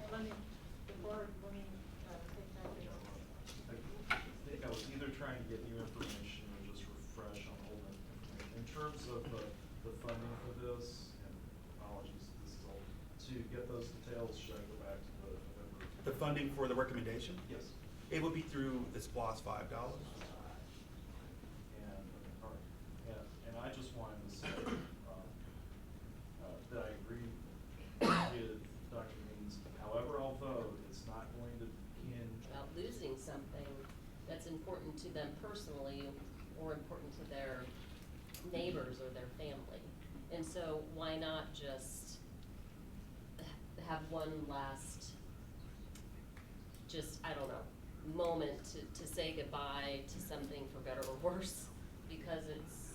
Let me, before, let me take that to I think I was either trying to get new information or just refresh on old information. In terms of the funding for this, and apologies, this is all, to get those details, should I go back to the November? The funding for the recommendation? Yes. It would be through the SPLOST $5. All right. And I just wanted to say that I agree with Dr. Means. However, I'll vote, it's not going to hinge About losing something that's important to them personally or important to their neighbors or their family. And so why not just have one last, just, I don't know, moment to say goodbye to something for better or worse, because it's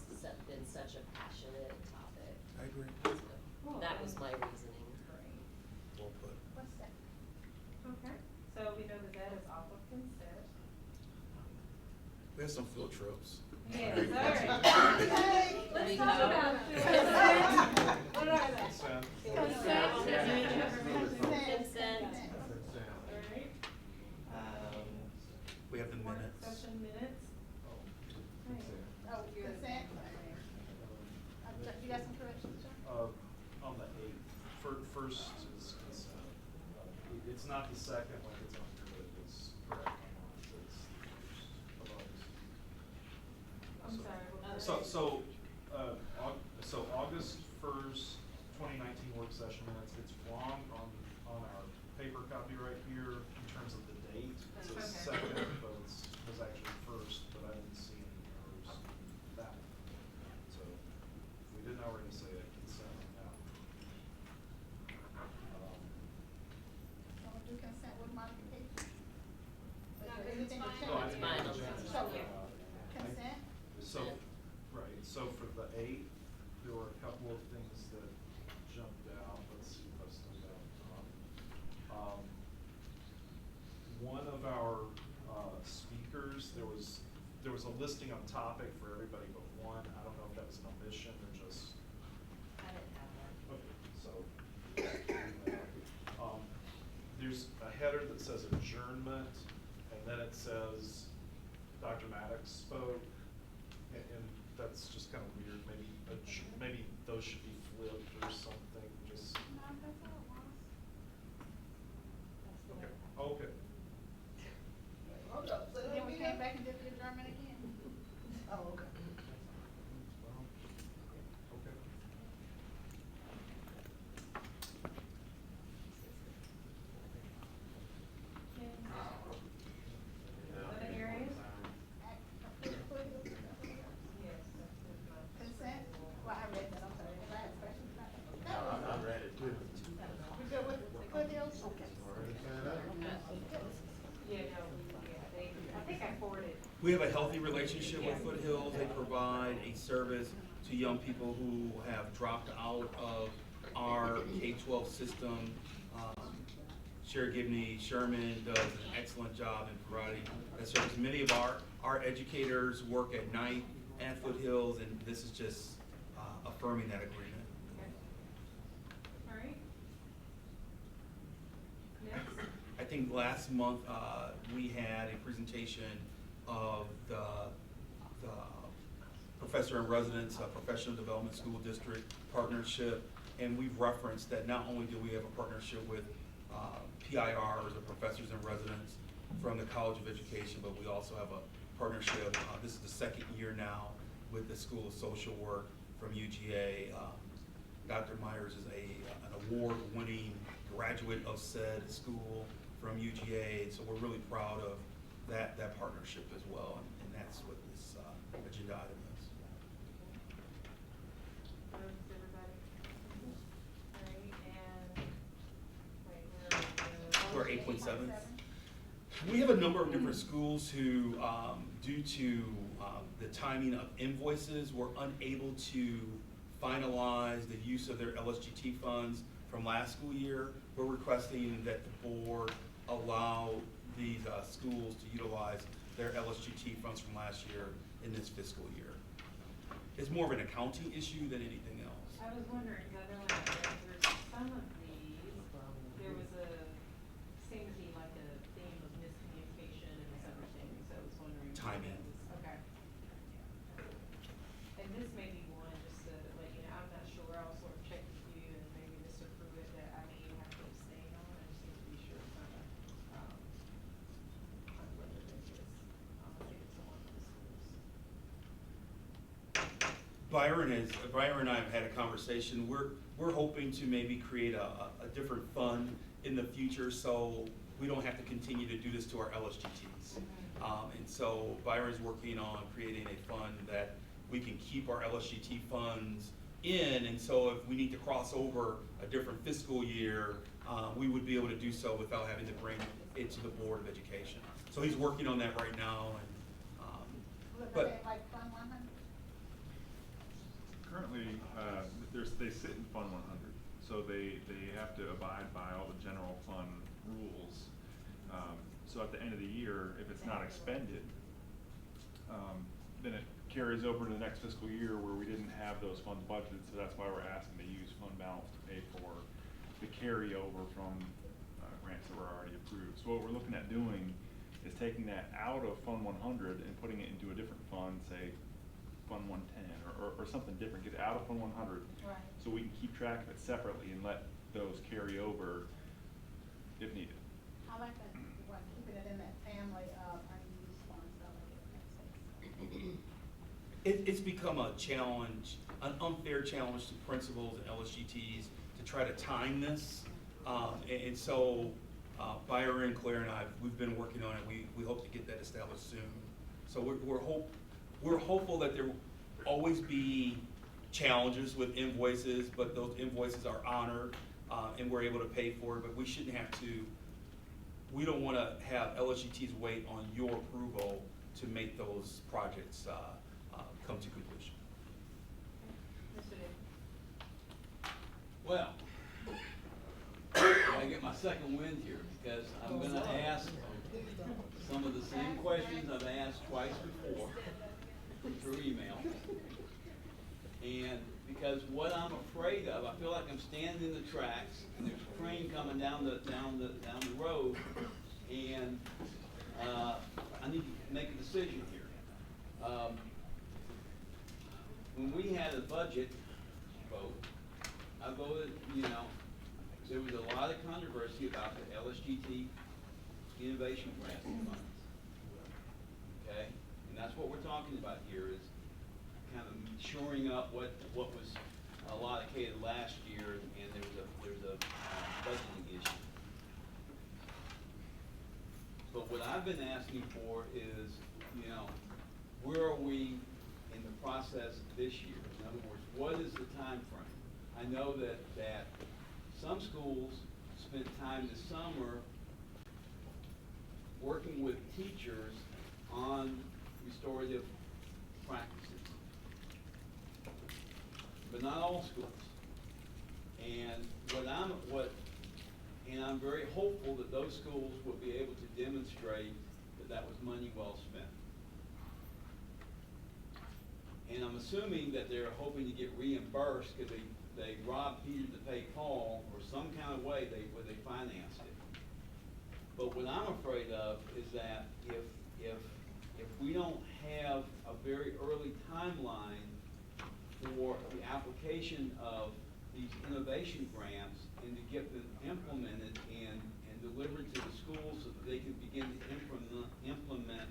been such a passionate topic. I agree. So that was my reasoning. Well put. What's that? Okay, so we know that is off of consent. We have some field trips. Yes, all right. Let's talk about it. What are they? Consent. Consent. All right. We have the Work minutes. session minutes. Oh, consent? You got some corrections, John? On the 8th, first is consent. It's not the second like it's on here, but it's correct on mine, so it's the first of August. I'm sorry. So August 1st, 2019 work session minutes, it's wrong on our paper copy right here in terms of the date. It says Okay. second, but it was actually first, but I didn't see any errors in that one. So if we didn't already say it, consent on that one. So we'll do consent with modification? No, Is there it's anything to fine. change? No, I didn't Fine. change it. So, consent? So, right, so for the 8th, there were a couple of things that jumped out. Let's see if I still got them. One of our speakers there was a listing on topic for everybody but one. I don't know if that was an omission or just. I didn't have Okay, that. so, there's a header that says adjournment, and then it says Dr. Maddox spoke, and that's just kind of weird. Maybe those should be flipped or something, just. No, that's all it was. Okay, okay. Hold up, say that Then we again? came back and did the adjournment again. Oh, okay. Okay. Other areas? Consent, well, I read that, I'm sorry, anybody have questions about that? I read it too. We good with foothills? Yeah, no, they, I think I forwarded. We have a healthy relationship with Foothills. They provide a service to young people who have dropped out of our K-12 system. Sherry Gibney Sherman does an excellent job in providing that service. Many of our educators work at night at Foothills, and this is just affirming that agreement. All right. Next. I think last month, we had a presentation of the Professor in Residence, Professional Development School District partnership, and we've referenced that not only do we have a partnership with PIRs, or Professors in Residence, from the College of Education, but we also have a partnership, this is the second year now, with the School of Social Work from UGA. Dr. Myers is an award-winning graduate of said school from UGA, and so we're really proud of that partnership as well, and that's what this agenda item is. Everybody? All right, and, wait, We're 8.7. We have a number of different schools who, due to the timing of invoices, were unable to finalize the use of their LSGT funds from last school year. We're requesting that the board allow these schools to utilize their LSGT funds from last year in this fiscal year. It's more of an accounting issue than anything else. I was wondering, because I know when I read through some of these, there was seemed to be like a theme of miscommunication and misunderstanding, so I was wondering. Timing. Okay. And this may be one, just to let you know, I'm not sure, I'll sort of check with you and maybe Mr. Pruitt that I may have to abstain on, I just need to be sure it's not a, conflict of interest. I think it's one of the schools. Byron and I have had a conversation. We're hoping to maybe create a different fund in the future, so we don't have to continue to do this to our LSGTs. And so Byron's working on creating a fund that we can keep our LSGT funds in, and so if we need to cross over a different fiscal year, we would be able to do so without having to bring it to the Board of Education. So he's working on that right now, and Look at like Fund 100? Currently, they sit in Fund 100, so they have to abide by all the general fund rules. So at the end of the year, if it's not expended, then it carries over to the next fiscal year where we didn't have those funds budgeted, so that's why we're asking to use fund balance to pay for the carryover from grants that were already approved. So what we're looking at doing is taking that out of Fund 100 and putting it into a different fund, say Fund 110 or something different, get it out of Fund 100. Right. So we can keep track of it separately and let those carry over if needed. I like that, one, keeping it in that family of unused funds, I like it. It's become a challenge, an unfair challenge to principals and LSGTs to try to time this. And so Byron, Claire, and I, we've been working on it. We hope to get that established soon. So we're hopeful that there will always be challenges with invoices, but those invoices are honored and we're able to pay for it. But we shouldn't have to. We don't want to have LSGTs wait on your approval to make those projects come to completion. Mr. Davis. Well, I get my second wind here because I'm gonna ask some of the same questions I've asked twice before through email. And because what I'm afraid of, I feel like I'm standing in the tracks and there's a train coming down the road, and I need to make a decision here. When we had a budget vote, I voted, there was a lot of controversy about the LSGT innovation grants and funds. Okay? And that's what we're talking about here, is kind of shoring up what was allocated last year, and there's a budgeting issue. But what I've been asking for is, where are we in the process this year? In other words, what is the time frame? I know that some schools spent time this summer working with teachers on restorative practices, but not all schools. And I'm very hopeful that those schools will be able to demonstrate that was money well spent. And I'm assuming that they're hoping to get reimbursed because they robbed Peter to pay Paul, or some kind of way where they financed it. But what I'm afraid of is that if we don't have a very early timeline for the application of these innovation grants and to get them implemented and delivered to the schools so that they can begin to implement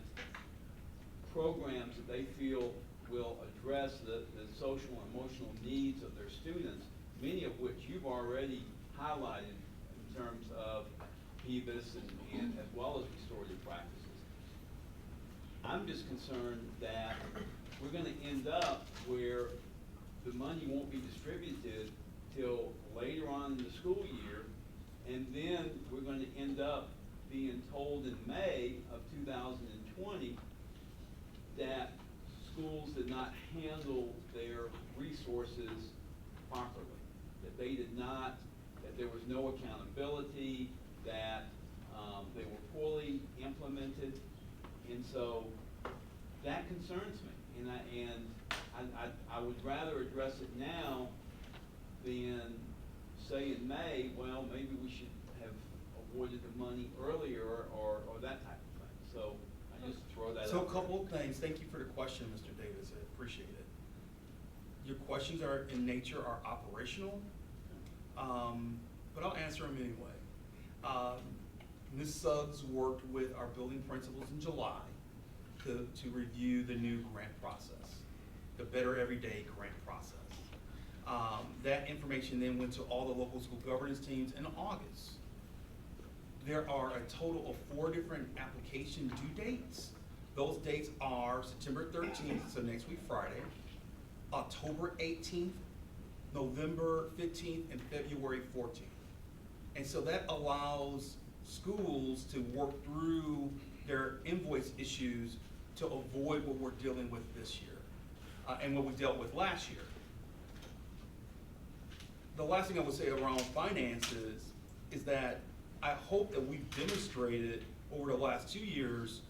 programs that they feel will address the social and emotional needs of their students, many of which you've already highlighted in terms of PBIS and as well as restorative practices. I'm just concerned that we're going to end up where the money won't be distributed till later on in the school year, and then we're going to end up being told in May of 2020 that schools did not handle their resources properly, that they did not, that there was no accountability, that they were poorly implemented, and so that concerns me. And I would rather address it now than say in May, well, maybe we should have awarded the money earlier or that type of thing. So I just throw that out. So a couple of things. Thank you for the question, Mr. Davis. I appreciate it. Your questions are in nature are operational, but I'll answer them anyway. Ms. Suggs worked with our building principals in July to review the new grant process, the Better Everyday grant process. That information then went to all the local school governance teams in August. There are a total of 4 different application due dates. Those dates are September 13th, so next week Friday, October 18th, November 15th, and February 14th. And so that allows schools to work through their invoice issues to avoid what we're dealing with this year and what we dealt with last year. The last thing I would say around finances is that I hope that we've demonstrated over the last 2 years,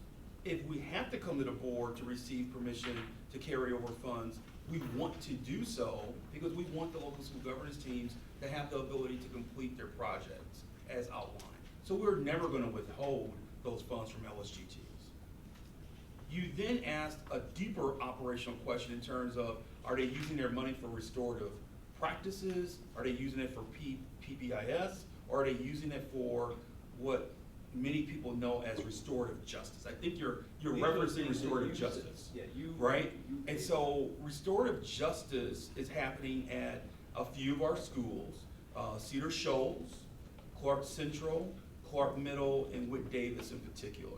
if we have to come to the board to receive permission to carry over funds, we want to do so because we want the local school governance teams to have the ability to complete their projects as outlined. So we're never going to withhold those funds from LSGTs. You then asked a deeper operational question in terms of, are they using their money for restorative practices? Are they using it for PBIS? Or are they using it for what many people know as restorative justice? I think you're referencing restorative justice, right? And so restorative justice is happening at a few of our schools, Cedar Shoals, Clark Central, Clark Middle, and Whit Davis in particular.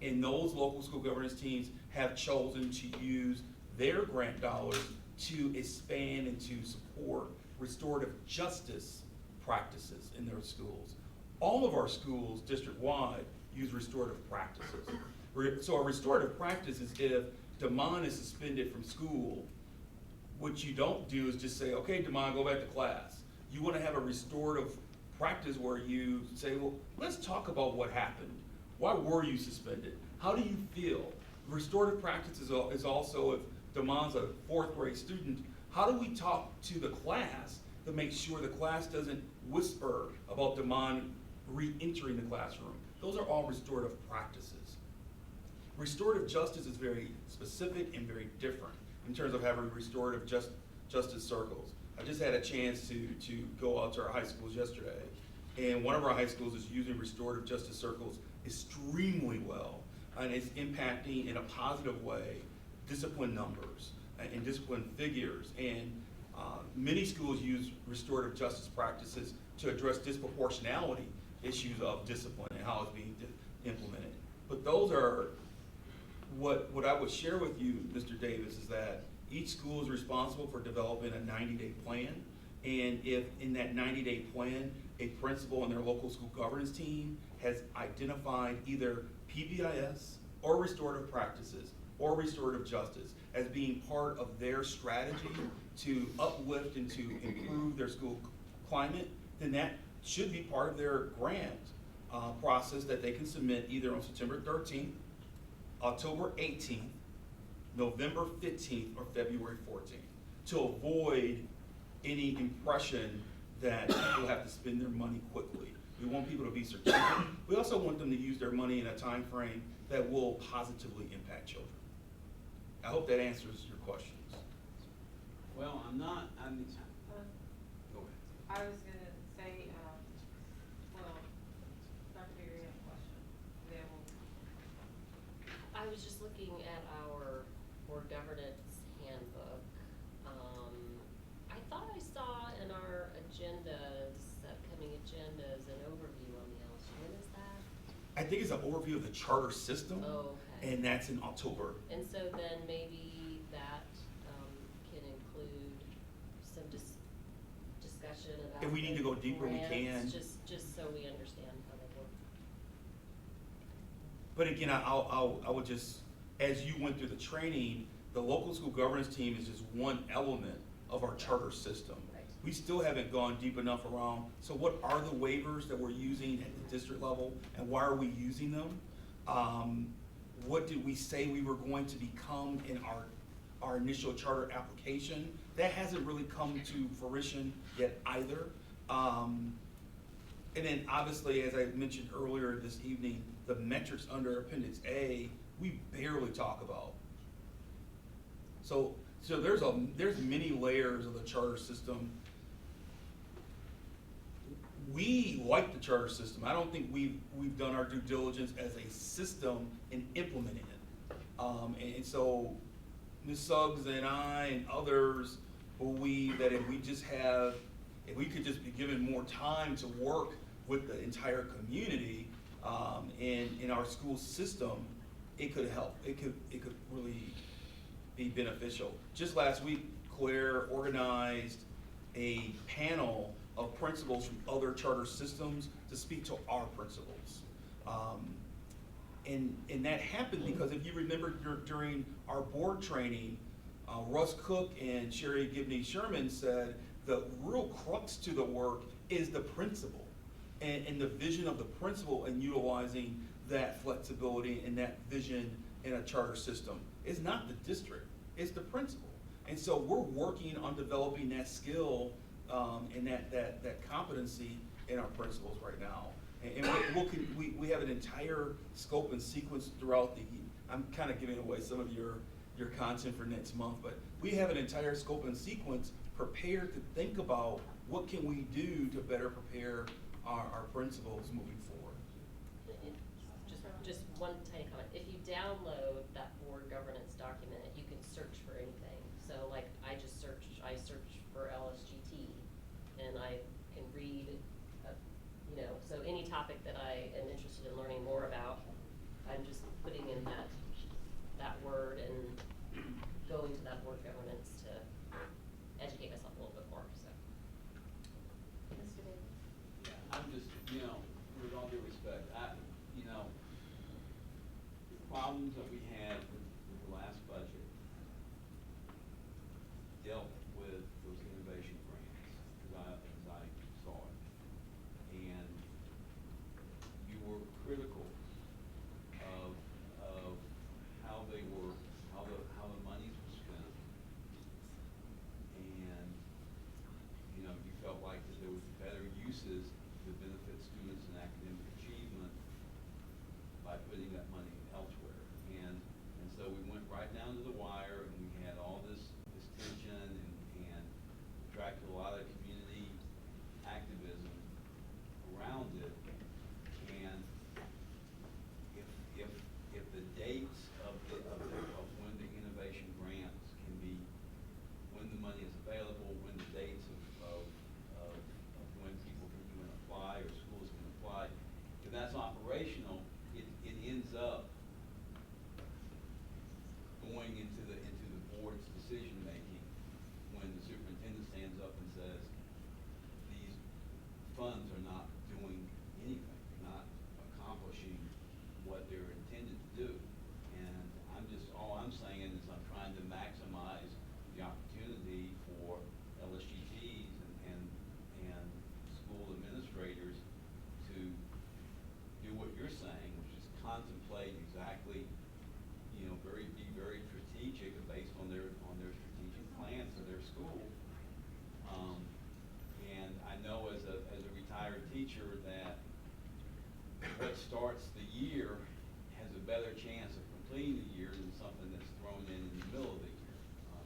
And those local school governance teams have chosen to use their grant dollars to expand and to support restorative justice practices in their schools. All of our schools district-wide use restorative practices. So a restorative practice is if Damon is suspended from school, what you don't do is just say, okay, Damon, go back to class. You want to have a restorative practice where you say, well, let's talk about what happened. Why were you suspended? How do you feel? Restorative practice is also, if Damon's a 4th grade student, how do we talk to the class to make sure the class doesn't whisper about Damon re-entering the classroom? Those are all restorative practices. Restorative justice is very specific and very different in terms of having restorative justice circles. I just had a chance to go out to our high schools yesterday, and one of our high schools is using restorative justice circles extremely well, and it's impacting in a positive way discipline numbers and discipline figures. And many schools use restorative justice practices to address disproportionality issues of discipline and how it's being implemented. But those are what I would share with you, Mr. Davis, is that each school is responsible for developing a 90-day plan. And if in that 90-day plan, a principal and their local school governance team has identified either PBIS or restorative practices or restorative justice as being part of their strategy to uplift and to improve their school climate, then that should be part of their grant process that they can submit either on September 13th, October 18th, November 15th, or February 14th, to avoid any impression that people have to spend their money quickly. We want people to be strategic. We also want them to use their money in a time frame that will positively impact children. I hope that answers your questions. Well, go ahead. I was gonna say, well, Dr. Beer, you have a question? Then we'll. I was just looking at our board governance handbook. I thought I saw in our agendas, upcoming agendas, an overview on the LSU. When is that? I think it's an overview of the charter system, Oh, okay. and that's in October. And so then maybe that can include some discussion about. If we need to go deeper, we grants, can. Just so we understand how they work. But again, I would just, as you went through the training, the local school governance team is just one element of our charter system. Right. We still haven't gone deep enough around, so what are the waivers that we're using at the district level, and why are we using them? What did we say we were going to become in our initial charter application? That hasn't really come to fruition yet either. And then obviously, as I mentioned earlier this evening, the metrics under Appendix A, we barely talk about. So there's many layers of the charter system. We like the charter system. I don't think we've done our due diligence as a system in implementing it. And so Ms. Suggs and I and others believe that if we could just be given more time to work with the entire community in our school system, it could help. It could really be beneficial. Just last week, Claire organized a panel of principals from other charter systems to speak to our principals. And that happened because if you remember during our board training, Russ Cook and Sherry Gibney Sherman said the real crux to the work is the principal and the vision of the principal and utilizing that flexibility and that vision in a charter system. It's not the district, it's the principal. And so we're working on developing that skill and that competency in our principals right now. And we have an entire scope and sequence throughout the year. I'm kind of giving away some of your content for next month, but we have an entire scope and sequence prepared to think about what can we do to better prepare our principals moving forward. Just one tiny comment. If you download that board governance document, you can search for anything. So like I search for LSGT, and I can read, so any topic that I am interested in learning more about, I'm just putting in that word and going to that board governance to educate myself a little bit more, so. Mr. Davis? Yeah, I'm just, with all due respect, the problems that we had with the last budget dealt with those innovation grants, as I saw it. And you were critical teacher that what starts the year has a better chance of completing the year than something that's thrown in the middle of the year.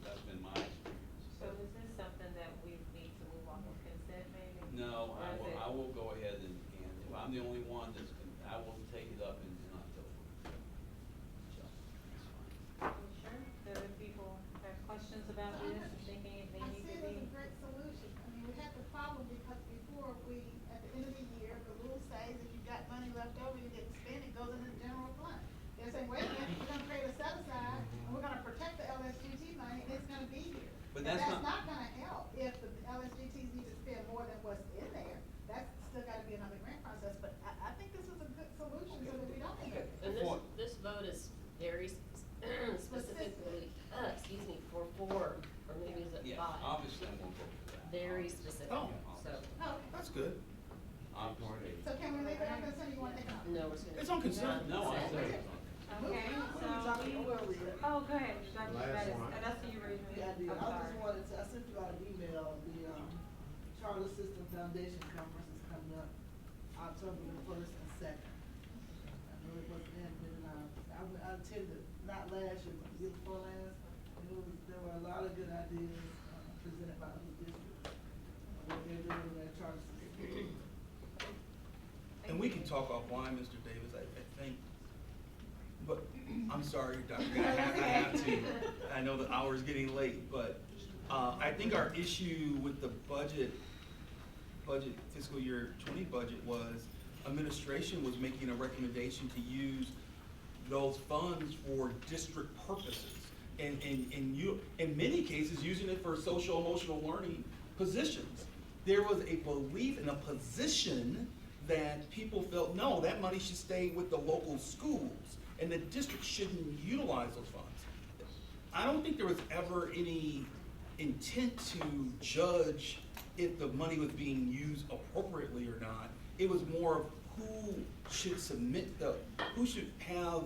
That's been my experience. So is this something that we need to move off of consent maybe? No, Or is it- I will go ahead and if I'm the only one I will take it up in October. So, that's fine. You sure? Do other people have questions about this and thinking it may I need see to it as be? a great solution. I mean, we had the problem because before at the end of the year, the rule says if you've got money left over, you didn't spend, it goes into the general fund. They're saying, wait a minute, we're gonna create a set aside, and we're gonna protect the LSGT money, and it's gonna be here. But And that's that's not- not gonna help if the LSGTs need to spend more than what's in there. That's still gotta be another grant process, but I think this is a good solution so that we don't end up. And this vote is very specifically, for four, or maybe is it Yeah, five? obviously I'm gonna vote for that. Very specific, Oh. so. Oh, That's good. Obviously. so can we leave it on consent, or you wanna take it off? No, it's gonna. It's on consent. No, I say. Okay, What are we talking about? Where are we at? Oh, go ahead, Dr. Last Bettis, one. and I see you raising your Yeah, I hand. did. I'm I sorry. just wanted to, I sent you out an email, the, Charter System Foundation Conference is coming up October the 1st and 2nd. I know it wasn't in, but, I attended, not last year, but the year before last, and there were a lot of good ideas, presented by other districts. What they're doing in their charter system. And we can talk offline, Mr. Davis, I think. But, I'm sorry, Dr. I have to. I know the hour's getting late, but, I think our issue with the budget fiscal year 20 budget was administration was making a recommendation to use those funds for district purposes. And in many cases, using it for social emotional learning positions. There was a belief in a position that people felt, no, that money should stay with the local schools and the district shouldn't utilize those funds. I don't think there was ever any intent to judge if the money was being used appropriately or not. It was more of who should who should have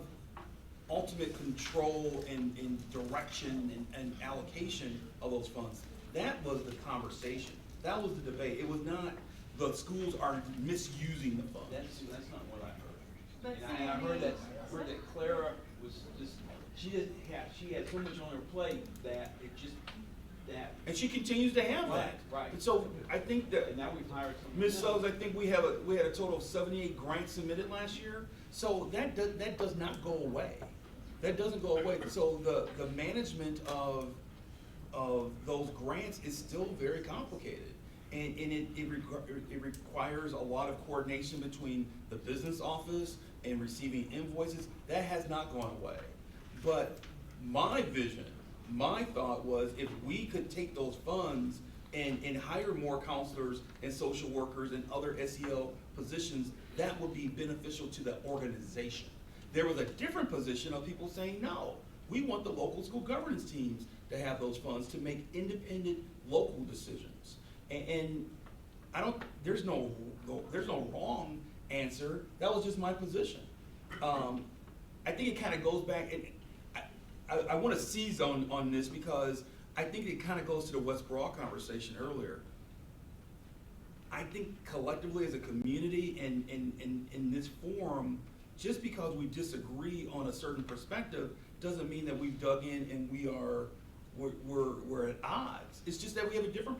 ultimate control and direction and allocation of those funds. That was the conversation. That was the debate. It was not the schools are misusing the funds. That's not what I heard. But And see, I heard that Clara was just, she had so much on her plate that it just, that. And she continues to have that. Right. And so I think that, And now we've hired someone. Ms. Suggs, I think we had a total of 78 grants submitted last year. So that does not go away. That doesn't go away. So the management of those grants is still very complicated. And it requires a lot of coordination between the business office and receiving invoices. That has not gone away. But my vision, my thought was if we could take those funds and hire more counselors and social workers and other SEL positions, that would be beneficial to the organization. There was a different position of people saying, no, we want the local school governance teams to have those funds to make independent local decisions. And there's no wrong answer. That was just my position. I think it kind of goes back, and I want to seize on this because I think it kind of goes to the West Broad conversation earlier. I think collectively as a community and in this forum, just because we disagree on a certain perspective doesn't mean that we've dug in and we're at odds. It's just that we have a different perspective.